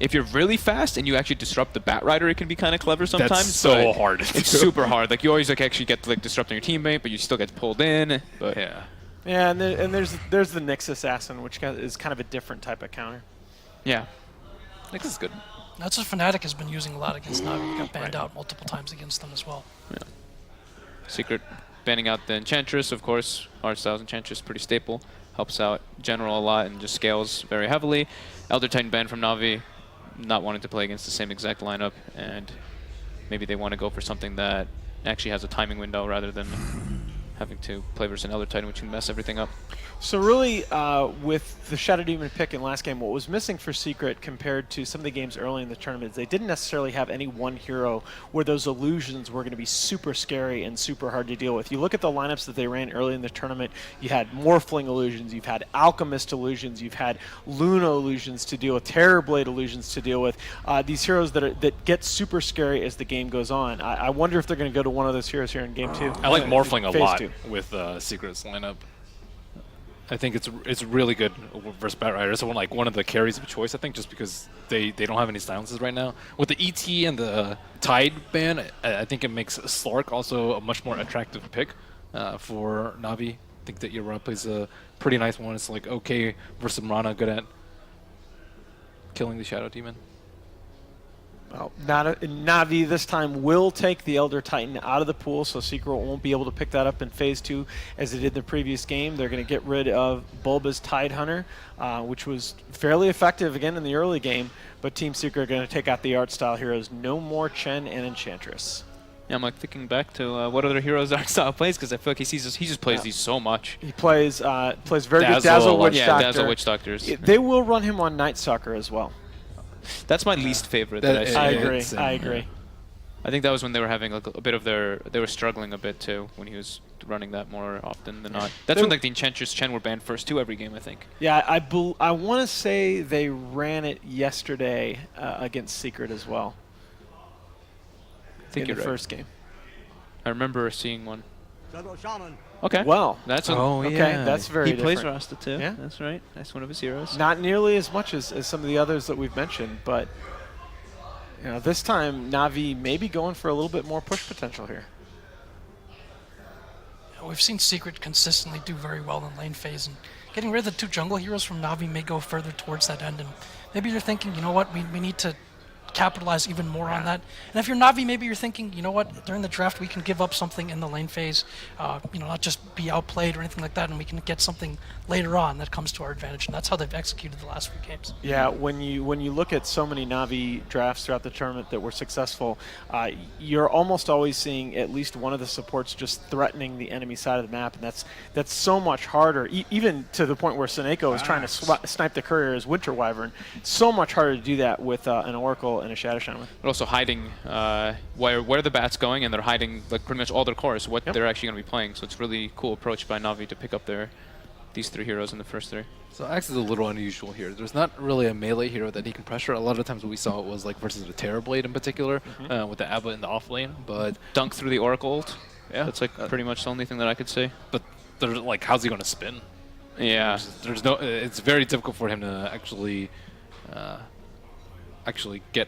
if you're really fast and you actually disrupt the Batrider, it can be kind of clever sometimes. That's so hard. It's super hard. Like, you always like actually get to like disrupting your teammate, but you still get pulled in. But yeah, and there's the Nyx Assassin, which is kind of a different type of counter. Yeah. Nyx is good. That's what Fnatic has been using a lot against Navi. He got banned out multiple times against them as well. Yeah. Secret banning out the Enchantress, of course. Hard Styles Enchantress, pretty staple. Helps out General a lot and just scales very heavily. Elder Titan banned from Navi, not wanting to play against the same exact lineup, and maybe they want to go for something that actually has a timing window rather than having to play versus an Elder Titan, which can mess everything up. So really, with the Shadow Demon pick in last game, what was missing for Secret compared to some of the games early in the tournament is they didn't necessarily have any one hero where those illusions were going to be super scary and super hard to deal with. You look at the lineups that they ran early in the tournament, you had Morphling illusions, you've had Alchemist illusions, you've had Luna illusions to deal with, Terrorblade illusions to deal with. These heroes that get super scary as the game goes on. I wonder if they're going to go to one of those heroes here in Game 2. I like Morphling a lot 2. with Secret's lineup. I think it's really good versus Batrider. It's one of the carries of choice, I think, just because they don't have any silences right now. With the ET and the Tide ban, I think it makes Slark also a much more attractive pick for Navi. I think that Yara plays a pretty nice one. It's like okay versus Mirana, good at killing the Shadow Demon. Well, Navi this time will take the Elder Titan out of the pool, so Secret won't be able to pick that up in Phase 2 as they did in the previous game. They're going to get rid of Bulba's Tide Hunter, which was fairly effective again in the early game, but Team Secret are going to take out the art style heroes. No more Chen and Enchantress. Yeah, I'm like thinking back to what other heroes art style plays, because I feel like he just plays these so much. He plays very good Dazzle Witch Doctor. Dazzle Witch Doctors. They will run him on Night Stalker as well. That's my least favorite. I agree. I think that was when they were having like a bit of they were struggling a bit too when he was running that more often than not. That's when like the Enchantress Chen were banned first too every game, I think. Yeah, I want to say they ran it yesterday against Secret as well. I think in you're the right. first game. I remember seeing one. Okay. Well, that's okay. That's very He plays different. Rasta too. Yeah. That's right. That's one of his heroes. Not nearly as much as some of the others that we've mentioned, but you know, this time Navi may be going for a little bit more push potential here. We've seen Secret consistently do very well in lane phase, and getting rid of the 2 jungle heroes from Navi may go further towards that end. And maybe you're thinking, you know what, we need to capitalize even more on that. And if you're Navi, maybe you're thinking, you know what, during the draft we can give up something in the lane phase, you know, not just be outplayed or anything like that, and we can get something later on that comes to our advantage. And that's how they've executed the last few games. Yeah, when you look at so many Navi drafts throughout the tournament that were successful, you're almost always seeing at least one of the supports just threatening the enemy side of the map, and that's so much harder. Even to the point where Seneko is trying to snipe the courier as Winter Wyvern. It's so much harder to do that with an Oracle and a Shadow Shaman. But also hiding where the bat's going, and they're hiding like pretty much all their cores, what they're actually going to be playing. So it's really cool approach by Navi to pick up these 3 heroes in the first 3. So Axe is a little unusual here. There's not really a melee hero that he can pressure. A lot of times what we saw it was like versus the Terrorblade in particular, with the Abba in the off lane. But dunk through the Oracle ult. Yeah, that's like pretty much the only thing that I could say. But there's like, how's he going to spin? Yeah, there's no. It's very difficult for him to actually get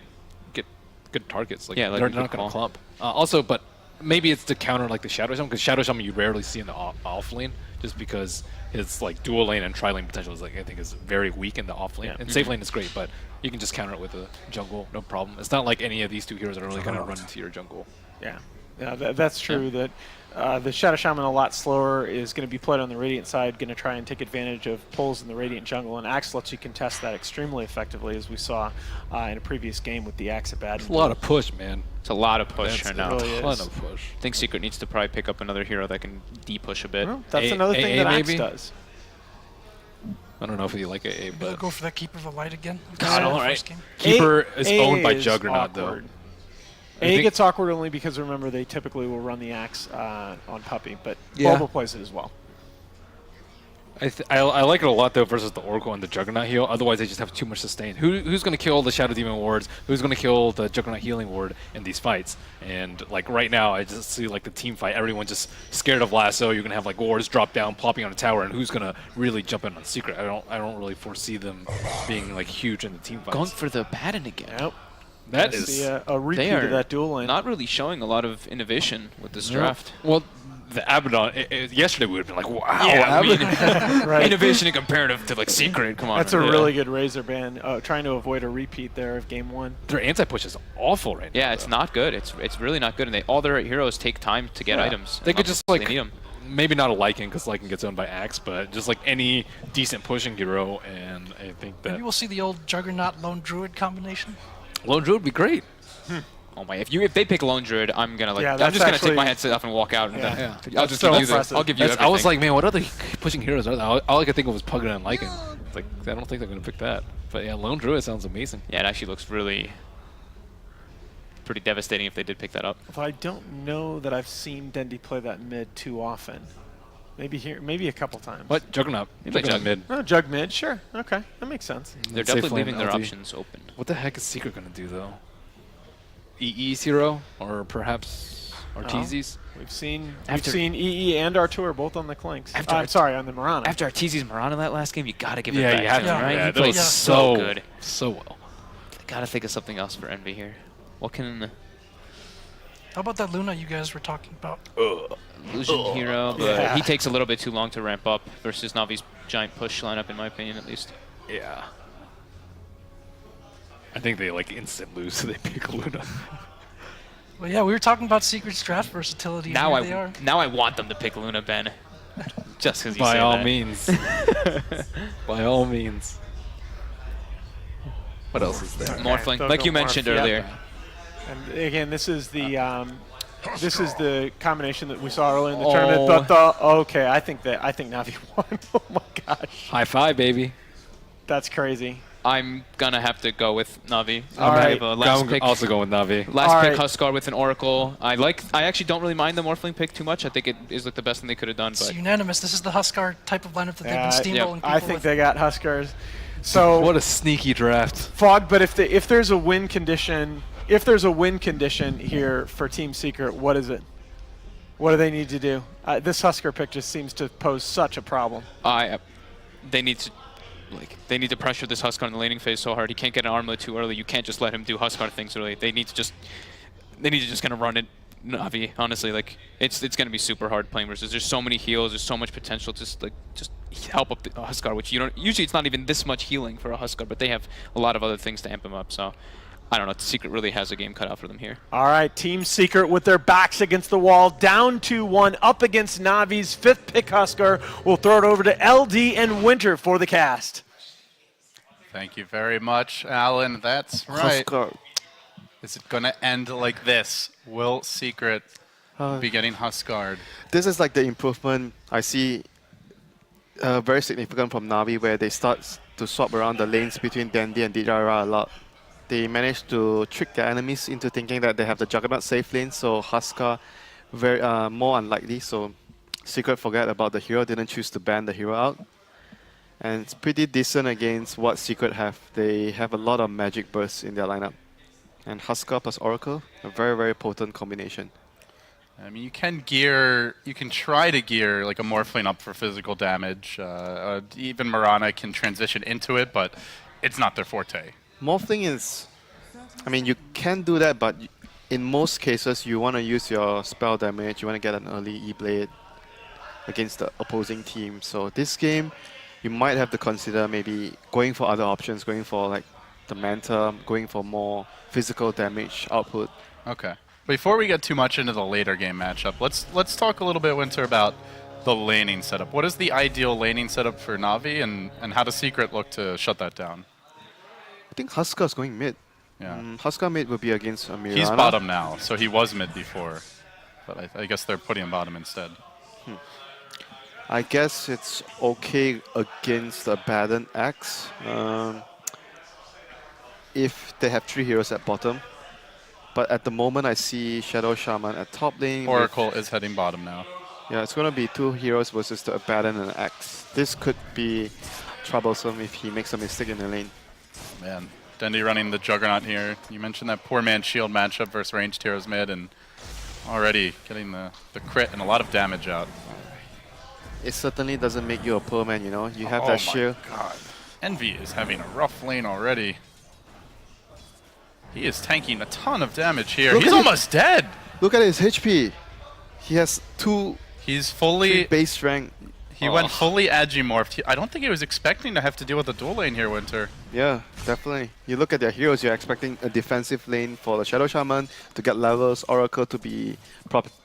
good targets. Like, yeah, like they're not going to clump. Also, but maybe it's to counter like the Shadow Shaman, because Shadow Shaman you rarely see in the off lane, just because his like dual lane and tri lane potential is like, I think is very weak in the off lane. And safe lane is great, but you can just counter it with a jungle, no problem. It's not like any of these 2 heroes are really going to run into your jungle. Yeah, that's true. That the Shadow Shaman a lot slower is going to be played on the Radiant side, going to try and take advantage of pulls in the Radiant jungle, and Axe lets you contest that extremely effectively, as we saw in a previous game with the Axe at Bad. It's a lot of push, man. It's a lot of push right now. Really a ton of push. I think Secret needs to probably pick up another hero that can de-push a bit. Well, that's another thing that Axe does. I don't know if you like AA, but We'll go for that Keeper of the Light again. all right. Keeper is owned by Juggernaut, though. A gets awkward only because, remember, they typically will run the Axe on Puppy, but Bobo plays it as well. I like it a lot, though, versus the Oracle and the Juggernaut heal. Otherwise, they just have too much sustain. Who's going to kill the Shadow Demon wards? Who's going to kill the Juggernaut healing ward in these fights? And, like, right now, I just see, like, the team fight. Everyone's just scared of Lasso. You're going to have, like, wards drop down, plopping on a tower, and who's going to really jump in on Secret? I don't really foresee them being, like, huge in the team fights. Going for the pattern again. Yep. That is a repeat of that dual lane. Not really showing a lot of innovation with this draft. Well, the Abaddon, yesterday we would have been like, wow, yeah, Abaddon. Right. Innovation in comparative to like Secret. Come on. That's a really good Razor ban, trying to avoid a repeat there of game 1. Their anti-push is awful right now. Yeah, it's not good. It's really not good. And all their heroes take time to get items. They could just like, need them. maybe not a Lycan, because Lycan gets owned by Axe, but just like any decent pushing hero, and I think that... Maybe we'll see the old Juggernaut Lone Druid combination. Lone Druid would be great. Oh my! If they pick Lone Druid, I'm gonna like. Yeah, I'm just gonna take my headset off and walk out. And I'll just give you this. I'll give you everything. I was like, man, what other pushing heroes are there? All I could think of was Pugna and Lycan. It's like, I don't think they're gonna pick that. But yeah, Lone Druid sounds amazing. Yeah, it actually looks really pretty devastating if they did pick that up. But I don't know that I've seen Dendi play that mid too often. Maybe a couple times. What? Juggernaut. Juggernaut mid. Oh, Jug mid, sure. Okay, that makes sense. They're definitely leaving their options open. What the heck is Secret gonna do though? EE's hero, or perhaps Arteezy's? We've seen EE and Artur both on the Clinks. I'm sorry, on the Mirana. After Arteezy's Mirana that last game, you gotta give it back. You have to him, right? Yeah, He that played was so good, so well. Gotta think of something else for Envy here. What can? How about that Luna you guys were talking about? Illusion hero, but he takes a little bit too long to ramp up versus Navi's giant push lineup, in my opinion, at least. Yeah. I think they like instant lose, so they pick Luna. Well, yeah, we were talking about Secret's draft versatility. Now and I want them to pick Luna, Ben. Just because you By say all that. means. By all means. What else is there? Morphling, like you mentioned earlier. And again, this is the combination that we saw earlier in the tournament. But I think Navi won. Oh my gosh. High five, baby. That's crazy. I'm gonna have to go with Navi. All right. Last I'm pick. also going with Navi. Last All pick, right. Huskar with an Oracle. I actually don't really mind the Morphling pick too much. I think it is like the best thing they could have done. It's But unanimous. This is the Huskar type of lineup that they've been steamrolling people I think with. they got Huskars. So What a sneaky draft. Fog, but if there's a win condition, here for Team Secret, what is it? What do they need to do? This Huskar pick just seems to pose such a problem. they need to pressure this Huskar in the laning phase so hard. He can't get an armlet too early. You can't just let him do Huskar things early. They need to just kind of run it Navi. Honestly, like it's going to be super hard playing versus. There's so many heals. There's so much potential to just help up the Huskar, which you don't usually. It's not even this much healing for a Huskar, but they have a lot of other things to amp him up. So I don't know. Secret really has a game cut out for them here. All right, Team Secret with their backs against the wall, down 2-1, up against Navi's 5th pick Huskar. We'll throw it over to LD and Winter for the cast. Thank you very much, Alan. That's right. Huskar. Is it going to end like this? Will Secret be getting Huskard? This is like the improvement I see very significant from Navi, where they start to swap around the lanes between Dandy and Didara a lot. They managed to trick their enemies into thinking that they have the Juggernaut safe lane, so Huskar very more unlikely. So Secret forget about the hero, didn't choose to ban the hero out. And it's pretty decent against what Secret have. They have a lot of magic bursts in their lineup. And Huskar plus Oracle, a very, very potent combination. I mean, you can try to gear like a Morphling up for physical damage. Even Mirana can transition into it, but it's not their forte. Morphling is, I mean, you can do that, but in most cases, you want to use your spell damage. You want to get an early E-Blade against the opposing team. So this game, you might have to consider maybe going for other options, going for like the Manta, going for more physical damage output. Okay. Before we get too much into the later game matchup, let's talk a little bit, Winter, about the laning setup. What is the ideal laning setup for Navi, and how does Secret look to shut that down? I think Huskar's going mid. Yeah. Huskar mid would be against Mirana. He's bottom now, so he was mid before. But I guess they're putting him bottom instead. I guess it's okay against the Baden Axe. If they have 3 heroes at bottom. But at the moment, I see Shadow Shaman at top lane. Oracle is heading bottom now. Yeah, it's going to be 2 heroes versus the Abaddon and Axe. This could be troublesome if he makes a mistake in the lane. Man, Dendi running the Juggernaut here. You mentioned that poor man shield matchup versus ranged heroes mid, and already getting the crit and a lot of damage out. It certainly doesn't make you a poor man, you know. You have that shield. Oh my god. Envy is having a rough lane already. He is tanking a ton of damage here. He's almost dead! Look at his HP. He has 2 He's fully base rank. He went fully Agimorphed. I don't think he was expecting to have to deal with the dual lane here, Winter. Yeah, definitely. You look at their heroes, you're expecting a defensive lane for the Shadow Shaman to get levels, Oracle to be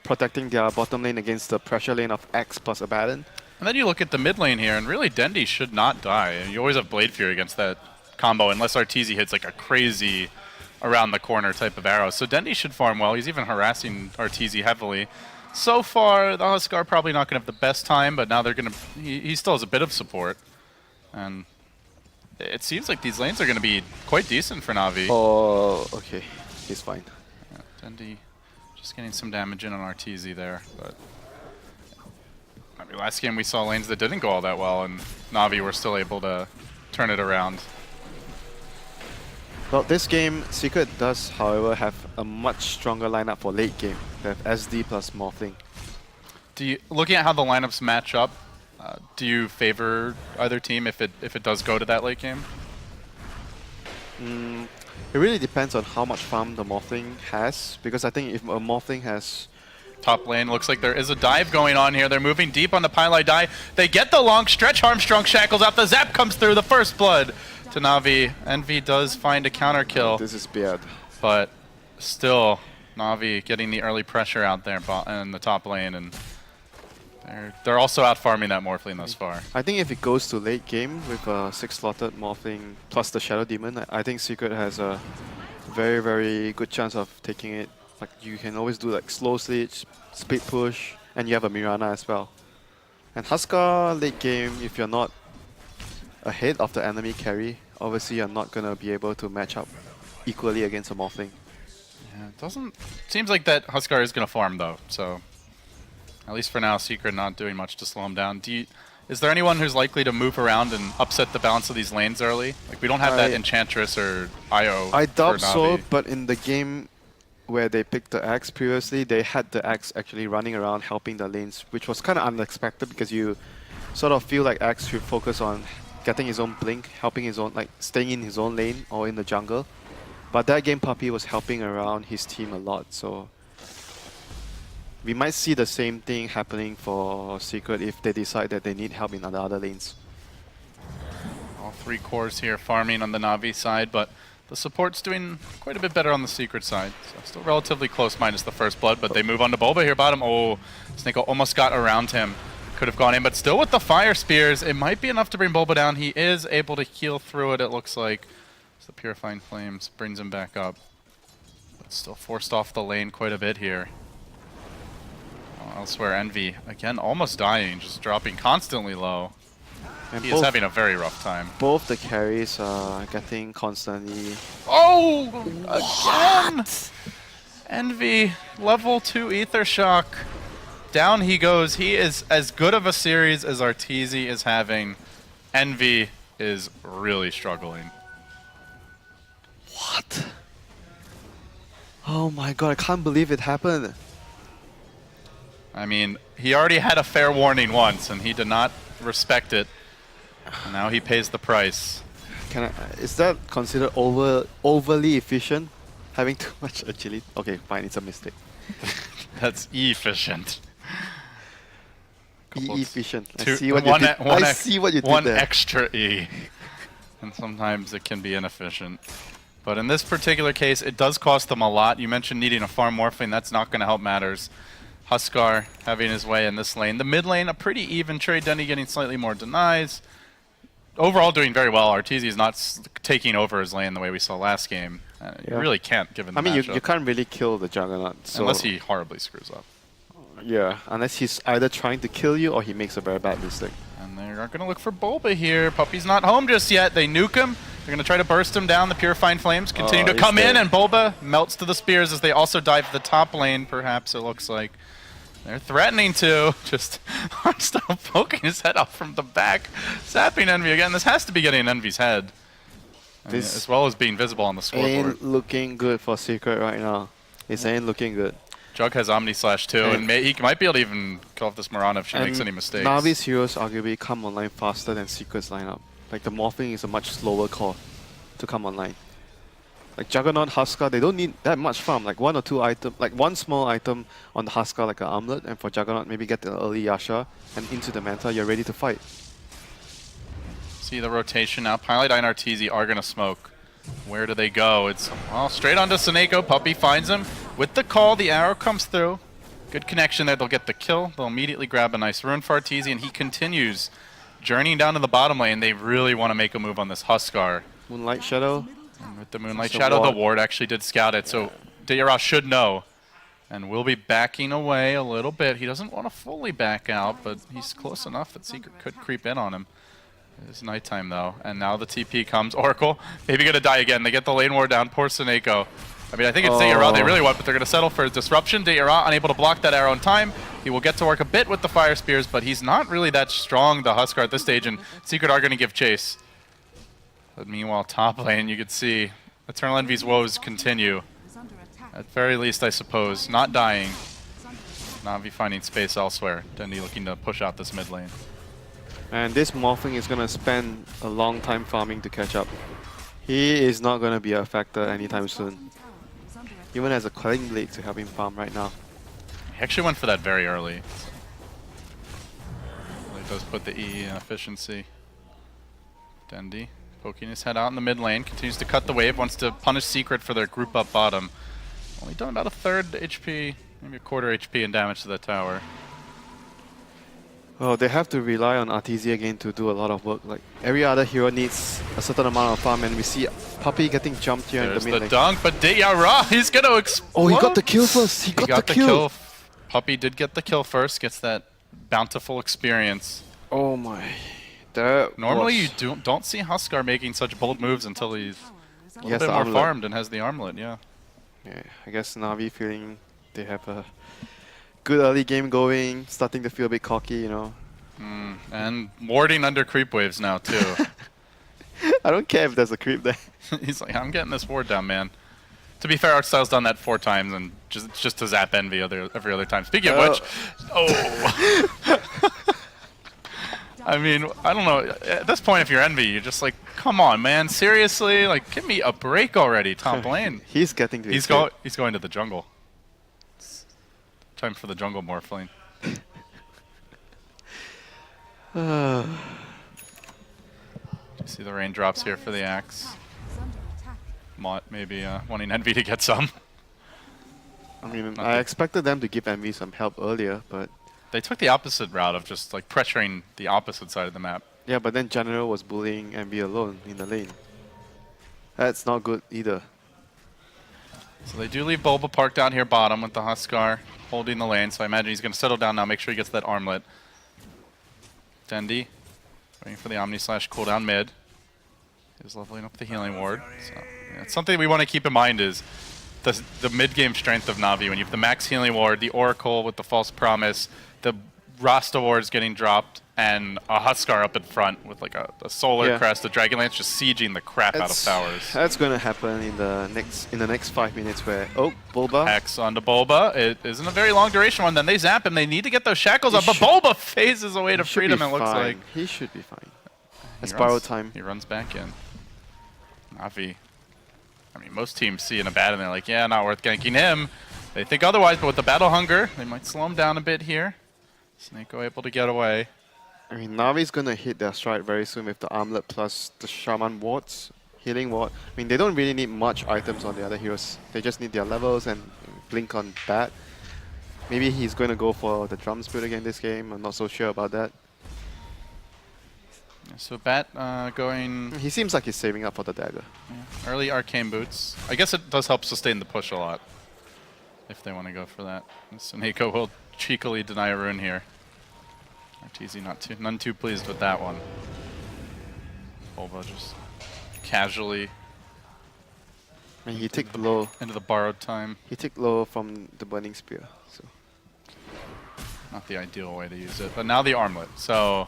protecting their bottom lane against the pressure lane of X plus Abaddon. And then you look at the mid lane here, and really Dendi should not die. You always have Blade Fury against that combo, unless Arteezy hits like a crazy around the corner type of arrow. So Dendi should farm well. He's even harassing Arteezy heavily. So far, the Huskar probably not going to have the best time, but now they're going to... He still has a bit of support. And it seems like these lanes are going to be quite decent for Navi. Oh, okay. He's fine. Yeah, Dendi just getting some damage in on Arteezy there. But I mean, last game we saw lanes that didn't go all that well, and Navi were still able to turn it around. Well, this game, Secret does, however, have a much stronger lineup for late game. They have SD plus Morphling. Looking at how the lineups match up, do you favor either team if it does go to that late game? It really depends on how much farm the Morphling has, because I think if a Morphling has... Top lane, looks like there is a dive going on here. They're moving deep on the Pylai die. They get the long stretch, Armstrong shackles out, the zap comes through, the first blood to Navi. Envy does find a counter kill. This is bad. But still, Navi getting the early pressure out there in the top lane, and they're also out farming that Morphling thus far. I think if it goes to late game with a 6-slotted Morphling plus the Shadow Demon, I think Secret has a very, very good chance of taking it. Like, you can always do like slow siege, speed push, and you have a Mirana as well. And Huskar late game, if you're not ahead of the enemy carry, obviously you're not going to be able to match up equally against a Morphling. Yeah, it doesn't... Seems like that Huskar is going to farm, though, so... At least for now, Secret not doing much to slow him down. Is there anyone who's likely to move around and upset the balance of these lanes early? Like, we don't have that Enchantress or IO. I doubt so, but in the game where they picked the Axe previously, they had the Axe actually running around helping the lanes, which was kind of unexpected because you sort of feel like Axe should focus on getting his own blink, helping his own, like staying in his own lane or in the jungle. But that game, Puppey was helping around his team a lot, so we might see the same thing happening for Secret if they decide that they need help in the other lanes. All 3 cores here farming on the Navi side, but the support's doing quite a bit better on the Secret side. So still relatively close minus the first blood, but they move on to Bulba here bottom. Oh, Snake almost got around him. Could have gone in, but still with the Fire Spears, it might be enough to bring Bulba down. He is able to heal through it, it looks like. So the Purifying Flames brings him back up. But still forced off the lane quite a bit here. Elsewhere, Envy, again, almost dying, just dropping constantly low. And he is having a very rough time. Both the carries are getting constantly... Oh! Again! Envy, level 2 Ether Shock. Down he goes. He is as good of a series as Arteezy is having. Envy is really struggling. What? Oh my god, I can't believe it happened. I mean, he already had a fair warning once, and he did not respect it. And now he pays the price. Is that considered overly efficient? Having too much agility? Okay, fine, it's a mistake. That's efficient. Efficient. I see what you did. I see what you did One there. extra E. And sometimes it can be inefficient. But in this particular case, it does cost them a lot. You mentioned needing a farm Morphling. That's not going to help matters. Huskar having his way in this lane. The mid lane, a pretty even trade. Denny getting slightly more denies. Overall doing very well. Arteezy is not taking over his lane the way we saw last game. You really can't, given the matchup. You can't really kill the Juggernaut. So unless he horribly screws up. Yeah, unless he's either trying to kill you or he makes a very bad mistake. And they're going to look for Bulba here. Puppey's not home just yet. They nuke him. They're going to try to burst him down. The Purifying Flames continue to come in, and Bulba melts to the spears as they also dive to the top lane, perhaps, it looks like. They're threatening to. Just Hearthstone poking his head up from the back. Zapping Envy again. This has to be getting in Envy's head. As well as being visible on the scoreboard. Ain't looking good for Secret right now. It ain't looking good. Jug has Omni Slash too, and he might be able to even kill off this Mirana if she makes any mistakes. Navi's heroes arguably come online faster than Secret's lineup. Like the Morphling is a much slower core to come online. Like Juggernaut, Huskar, they don't need that much farm. Like 1 or 2 items, like 1 small item on the Huskar, like an armlet, and for Juggernaut, maybe get the early Yasha and into the Manta, you're ready to fight. See the rotation now. Pilot and Arteezy are going to smoke. Where do they go? It's straight onto Seneko. Puppey finds him with the call. The arrow comes through. Good connection there. They'll get the kill. They'll immediately grab a nice rune for Arteezy, and he continues journeying down to the bottom lane. They really want to make a move on this Huskar. Moonlight Shadow. And with the Moonlight Shadow, the ward actually did scout it, so Dayara should know. And will be backing away a little bit. He doesn't want to fully back out, but he's close enough that Secret could creep in on him. It is nighttime, though. And now the TP comes. Oracle, maybe going to die again. They get the lane ward down. Poor Seneko. I mean, I think it's Dayara they really want, but they're going to settle for disruption. Dayara unable to block that arrow in time. He will get to work a bit with the Fire Spears, but he's not really that strong, the Huskar, at this stage, and Secret are going to give chase. But meanwhile, top lane, you could see Eternal Envy's woes continue. At very least, I suppose. Not dying. Navi finding space elsewhere. Dendy looking to push out this mid lane. And this Morphling is going to spend a long time farming to catch up. He is not going to be a factor anytime soon. Even has a Quelling Blade to help him farm right now. He actually went for that very early. Really does put the E in efficiency. Dendy poking his head out in the mid lane, continues to cut the wave, wants to punish Secret for their group up bottom. Only done about a third HP, maybe a quarter HP in damage to the tower. Oh, they have to rely on Arteezy again to do a lot of work. Like every other hero needs a certain amount of farm, and we see Puppey getting jumped here in the mid lane. There's the dunk, but Dayara, he's gonna explode! Oh, he got the kill first! He got the kill! Puppey did get the kill first, gets that bountiful experience. Oh my. That Normally was- you don't see Huskar making such bold moves until he's a He little has bit the more armlet. farmed and has the armlet, yeah. Yeah, I guess Navi feeling they have a good early game going, starting to feel a bit cocky, you know. And warding under creep waves now too. I don't care if there's a creep there. He's like, I'm getting this ward down, man. To be fair, Artstyle's done that 4 times and just to zap Envy every other time. Speaking of which, I mean, I don't know. At this point, if you're Envy, you're just like, come on, man, seriously, like, give me a break already, top lane. He's getting to He's going to the jungle. It's time for the jungle morph lane. You see the raindrops here for the axe. Mott maybe wanting Envy to get some. I mean, I expected them to give Envy some help earlier, but They took the opposite route of just like pressuring the opposite side of the map. yeah, but then General was bullying Envy alone in the lane. That's not good either. So they do leave Bulba parked down here bottom with the Huskar holding the lane, so I imagine he's going to settle down now, make sure he gets that armlet. Dendi waiting for the Omni Slash cooldown mid. He's leveling up the healing ward. So yeah, it's something we want to keep in mind is the mid-game strength of Navi. When you have the max healing ward, the Oracle with the false promise, the Rasta wards getting dropped, and a Huskar up in front with like a solar crest, the Dragonlance just sieging the crap out of towers. That's gonna happen in the next 5 minutes where Bulba. Hex onto Bulba. It isn't a very long duration one. Then they zap him. They need to get those shackles up, but Bulba phases away to freedom. It looks like he should be fine. It's He borrow runs- time. He runs back in. Navi. I mean, most teams see in a bad and they're like, yeah, not worth ganking him. They think otherwise, but with the battle hunger, they might slow him down a bit here. Snako able to get away. I mean, Navi's gonna hit their stride very soon with the armlet plus the Shaman wards, healing ward. I mean, they don't really need much items on the other heroes. They just need their levels and blink on Bat. Maybe he's going to go for the drums build again this game. I'm not so sure about that. So Bat going He seems like he's saving up for the dagger. early arcane boots. I guess it does help sustain the push a lot if they want to go for that. Snako will cheekily deny a rune here. RTZ none too pleased with that one. Bulba just casually I mean, he took low. into the borrowed time. He took low from the burning spear. So Not the ideal way to use it, but now the armlet. So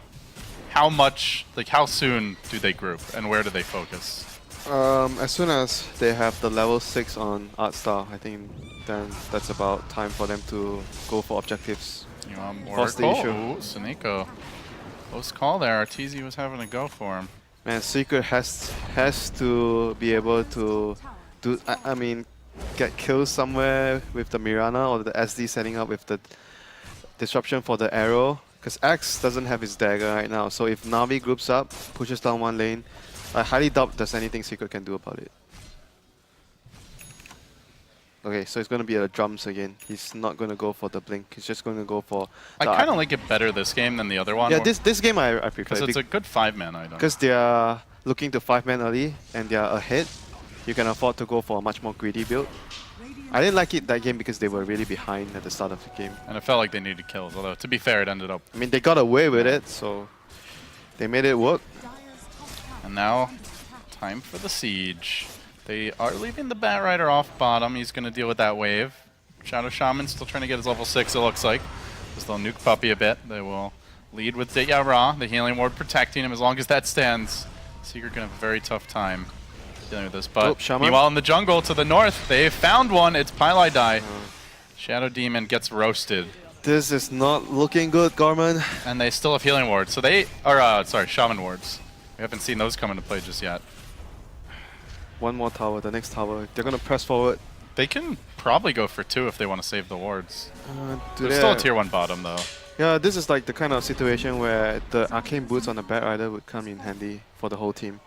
how soon do they group and where do they focus? as soon as they have the level 6 on Artstar, I think then that's about time for them to go for objectives. You want more Force the issue. Ooh, Snako. Close call there. RTZ was having to go for him. Man, Secret has to be able to do. I mean, get kills somewhere with the Mirana or the SD setting up with the disruption for the arrow. Because Axe doesn't have his dagger right now. So if Navi groups up, pushes down one lane, I highly doubt there's anything Secret can do about it. Okay, so it's going to be a drums again. He's not going to go for the blink. He's just going to go for. I kind of like it better this game than the other one. Yeah, this game I prefer. Because it's a good 5-man item. Because they are looking to 5-man early and they are ahead, you can afford to go for a much more greedy build. I didn't like it that game because they were really behind at the start of the game. And it felt like they needed kills, although to be fair, it ended up. I mean, they got away with it, so they made it work. And now, time for the siege. They are leaving the Bat Rider off bottom. He's going to deal with that wave. Shadow Shaman still trying to get his level 6, it looks like. Just they'll nuke Puppy a bit. They will lead with Ditya Ra, the healing ward protecting him as long as that stands. Secret going to have a very tough time dealing with this. But meanwhile in the jungle to the north, they've found one. It's Pylai Die. Shadow Demon gets roasted. This is not looking good, Gorman. And they still have healing wards. So they are, sorry, Shaman wards. We haven't seen those come into play just yet. One more tower, the next tower. They're going to press forward. They can probably go for 2 if they want to save the wards. There's they still a tier 1 bottom though. Yeah, this is like the kind of situation where the arcane boots on the Bat Rider would come in handy for the whole team.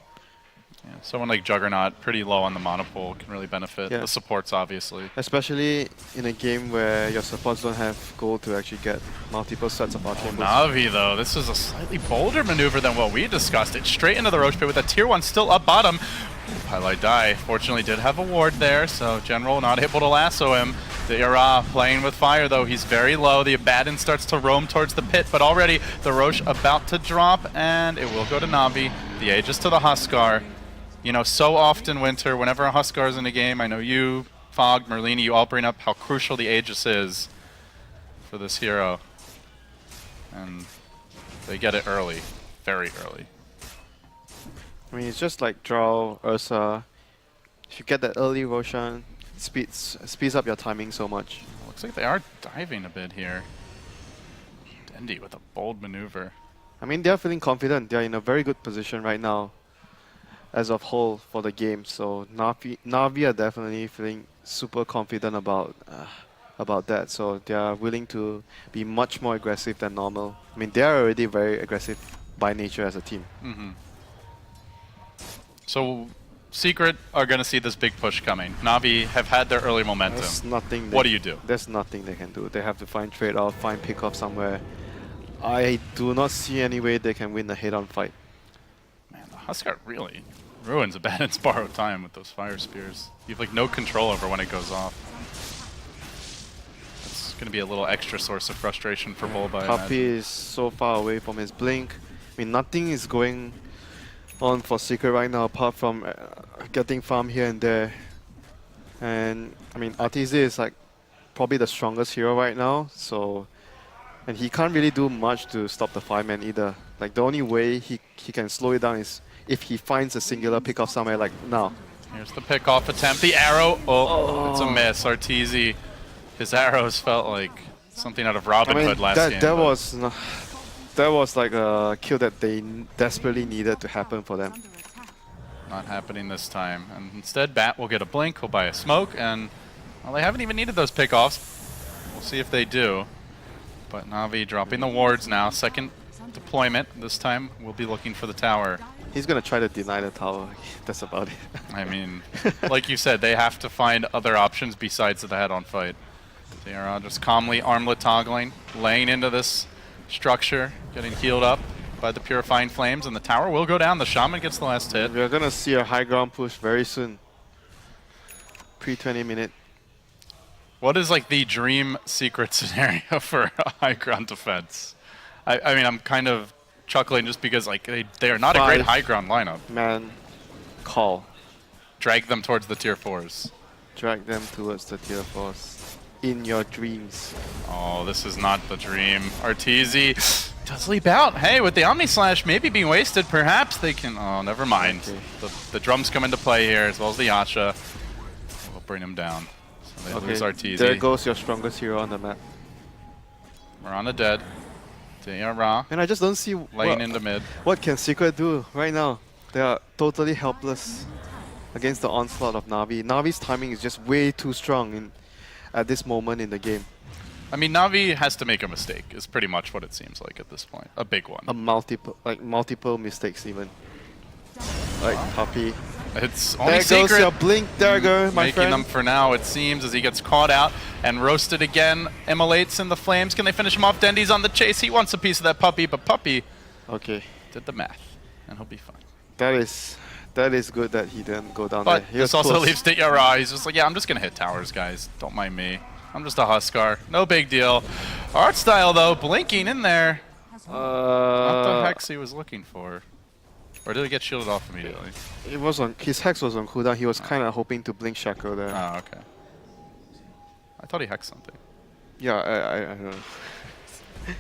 Yeah, someone like Juggernaut, pretty low on the mana pool, can really benefit. Yeah. The supports, obviously. Especially in a game where your supports don't have gold to actually get multiple sets of arcane boots. Navi, though, this is a slightly bolder maneuver than what we discussed. It's straight into the Roche Pit with a tier 1 still up bottom. Pylai Die fortunately did have a ward there, so General not able to lasso him. Yara playing with fire though, he's very low. The Abaddon starts to roam towards the pit, but already the Roche about to drop, and it will go to Navi. The Aegis to the Huskar. You know, so often, Winter, whenever a Huskar is in a game, I know you, Fog, Merlini, you all bring up how crucial the Aegis is for this hero. And they get it early, very early. I mean, it's just like draw Ursa. If you get that early Roshan, speeds up your timing so much. Looks like they are diving a bit here. Dendi with a bold maneuver. I mean, they're feeling confident. They're in a very good position right now as of whole for the game. So Navi are definitely feeling super confident about that. So they are willing to be much more aggressive than normal. I mean, they are already very aggressive by nature as a team. So Secret are going to see this big push coming. Navi have had their early momentum. There's nothing. What do you do? There's nothing they can do. They have to find trade-off, find pick-off somewhere. I do not see any way they can win the head-on fight. Man, the Huskar really ruins Abaddon's borrowed time with those fire spears. You have like no control over when it goes off. That's going to be a little extra source of frustration for Bulba. Puppy is so far away from his blink. I mean, nothing is going on for Secret right now apart from getting farm here and there. And I mean, Arteezy is like probably the strongest hero right now, so and he can't really do much to stop the fireman either. Like the only way he can slow it down is if he finds a singular pick-off somewhere like now. Here's the pick-off attempt. The arrow. Oh, it's a miss. Arteezy, his arrows felt like something out of Robin Hood last game. That was like a kill that they desperately needed to happen for them. Not happening this time. And instead, Bat will get a blink, he'll buy a smoke, and well, they haven't even needed those pickoffs. We'll see if they do. But Navi dropping the wards now. Second deployment. This time, we'll be looking for the tower. He's going to try to deny the tower. That's about it. I mean, like you said, they have to find other options besides the head-on fight. They are just calmly armlet toggling, laying into this structure, getting healed up by the Purifying Flames, and the tower will go down. The Shaman gets the last hit. We're going to see a high ground push very soon. Pre-20 minute. What is like the dream Secret scenario for a high ground defense? I mean, I'm kind of chuckling just because like they are not a great high ground lineup. Man, call. Drag them towards the tier 4s. Drag them towards the tier 4s. In your dreams. Oh, this is not the dream. Arteezy does leap out. Hey, with the Omni Slash maybe being wasted, perhaps they can... Oh, never mind. Okay. The drums come into play here, as well as the Yasha. We'll bring him down. So they lose Arteezy. There goes your strongest hero on the map. Mirana dead. Ra. And I just don't see laying into mid. What can Secret do right now? They are totally helpless against the onslaught of Navi. Navi's timing is just way too strong at this moment in the game. I mean, Navi has to make a mistake, is pretty much what it seems like at this point. A big one. Multiple mistakes even. Like Puppy. It's only there Secret. Goes your blink dagger, my making friend. them for now, it seems, as he gets caught out and roasted again. Immolates in the flames. Can they finish him off? Dendi's on the chase. He wants a piece of that Puppy, but Puppy did the math, and he'll be fine. That is good that he didn't go down but there. This also leaves Ditya. He's just like, yeah, I'm just going to hit towers, guys. Don't mind me. I'm just a Huskar. No big deal. Art style, though, blinking in there. Not the Hex he was looking for. Or did it get shielded off immediately? It was on. His Hex was on cooldown. He was kind of hoping to blink Shackle there. Oh, okay. I thought he hexed something. Yeah, I don't know.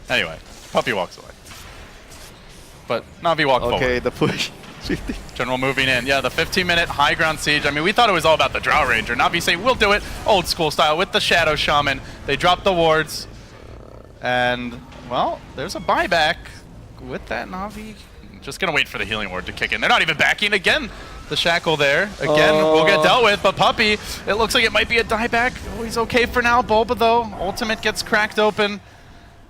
Anyway, Puppy walks away. But Navi walked forward. Okay, the push. General moving in. Yeah, the 15-minute high ground siege. I mean, we thought it was all about the Drow Ranger. Navi saying, we'll do it old school style with the Shadow Shaman. They drop the wards. And, well, there's a buyback with that Navi. Just going to wait for the healing ward to kick in. They're not even backing. Again, the Shackle there. Again, will get dealt with. But Puppy, it looks like it might be a dieback. Oh, he's okay for now. Bulba, though. Ultimate gets cracked open.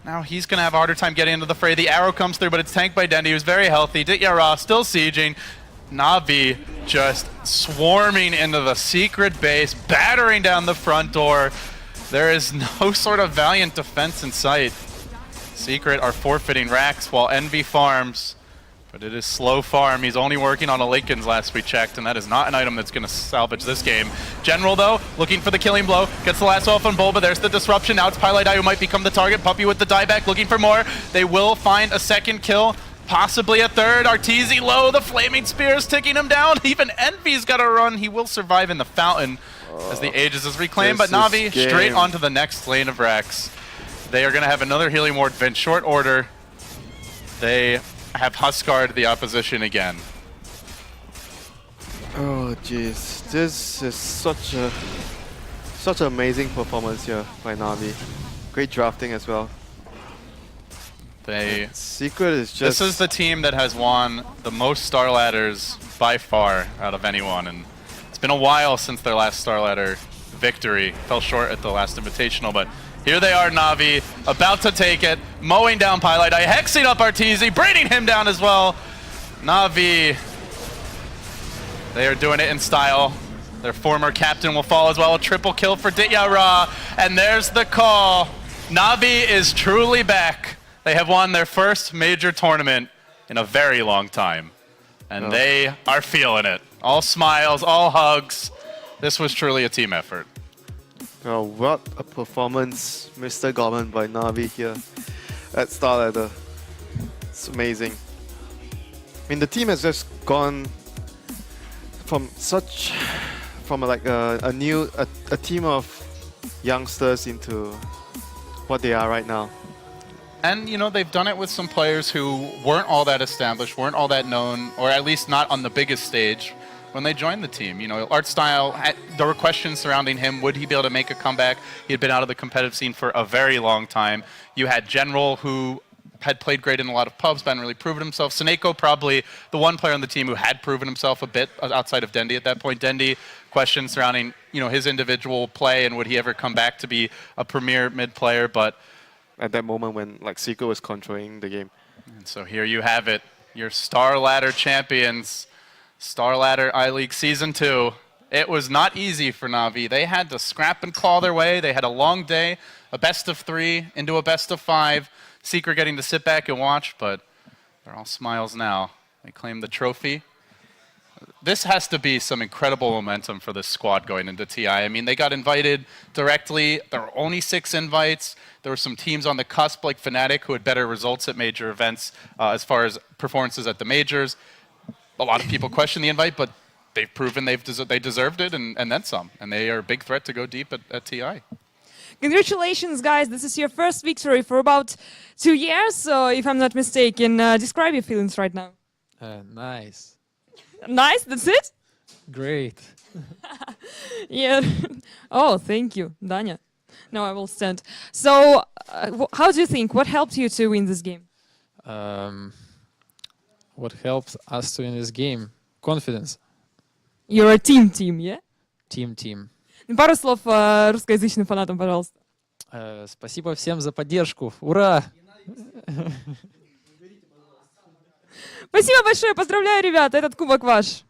Now he's going to have a harder time getting into the fray. The arrow comes through, but it's tanked by Dendi, who's very healthy. Ditya still sieging. Navi just swarming into the Secret base, battering down the front door. There is no sort of valiant defense in sight. Secret are forfeiting racks while Envy farms. But it is slow farm. He's only working on a Lakens last we checked, and that is not an item that's going to salvage this game. General, though, looking for the killing blow. Gets the last off on Bulba. There's the disruption. Now it's Pieliedie who might become the target. Puppy with the dieback, looking for more. They will find a second kill, possibly a third. Arteezy low. The Flaming Spear is ticking him down. Even Envy's got to run. He will survive in the fountain as the Aegis is reclaimed. But Navi straight onto the next lane of Rex. They are going to have another healing ward in short order. They have Huskard the opposition again. Oh jeez, this is such an amazing performance here by Navi. Great drafting as well. Secret is just... This is the team that has won the most Starladders by far out of anyone, and it's been a while since their last Starladder victory. Fell short at the last Invitational, but here they are, Navi, about to take it, mowing down Pieliedie, hexing up Arteezy, braiding him down as well. Navi, they are doing it in style. Their former captain will fall as well. A triple kill for Ditya Ra, and there's the call. Navi is truly back. They have won their first major tournament in a very long time, and they are feeling it. All smiles, all hugs. This was truly a team effort. Oh, what a performance, Mr. Gorman by Navi here at Starladder. It's amazing. I mean, the team has just gone from a team of youngsters into what they are right now. And, you know, they've done it with some players who weren't all that established, weren't all that known, or at least not on the biggest stage when they joined the team. You know, art style, there were questions surrounding him. Would he be able to make a comeback? He had been out of the competitive scene for a very long time. You had General, who had played great in a lot of pubs, but hadn't really proven himself. Seneko, probably the one player on the team who had proven himself a bit outside of Dendi at that point. Dendi, questions surrounding, you know, his individual play and would he ever come back to be a premier mid player, but at that moment when like Seiko was controlling the game. And so here you have it, your Starladder champions. Starladder I-League Season 2. It was not easy for Navi. They had to scrap and claw their way. They had a long day, a best of 3 into a best of 5. Secret getting to sit back and watch, but they're all smiles now. They claim the trophy. This has to be some incredible momentum for this squad going into TI. I mean, they got invited directly. There were only 6 invites. There were some teams on the cusp like Fnatic who had better results at major events as far as performances at the majors. A lot of people question the invite, but they've proven they deserved it and then some. And they are a big threat to go deep at TI. Congratulations, guys. This is your first victory for about 2 years, so if I'm not mistaken. Describe your feelings right now. Nice. Nice? That's it? Great. Yeah. Oh, thank you, Danya. No, I will stand. So, how do you think? What helped you to win this game? What helped us to win this game? Confidence. You're a team, yeah? Team. Пару слов русскоязычным фанатам, пожалуйста. Спасибо всем за поддержку. Ура! Спасибо большое, поздравляю, ребята, этот кубок ваш.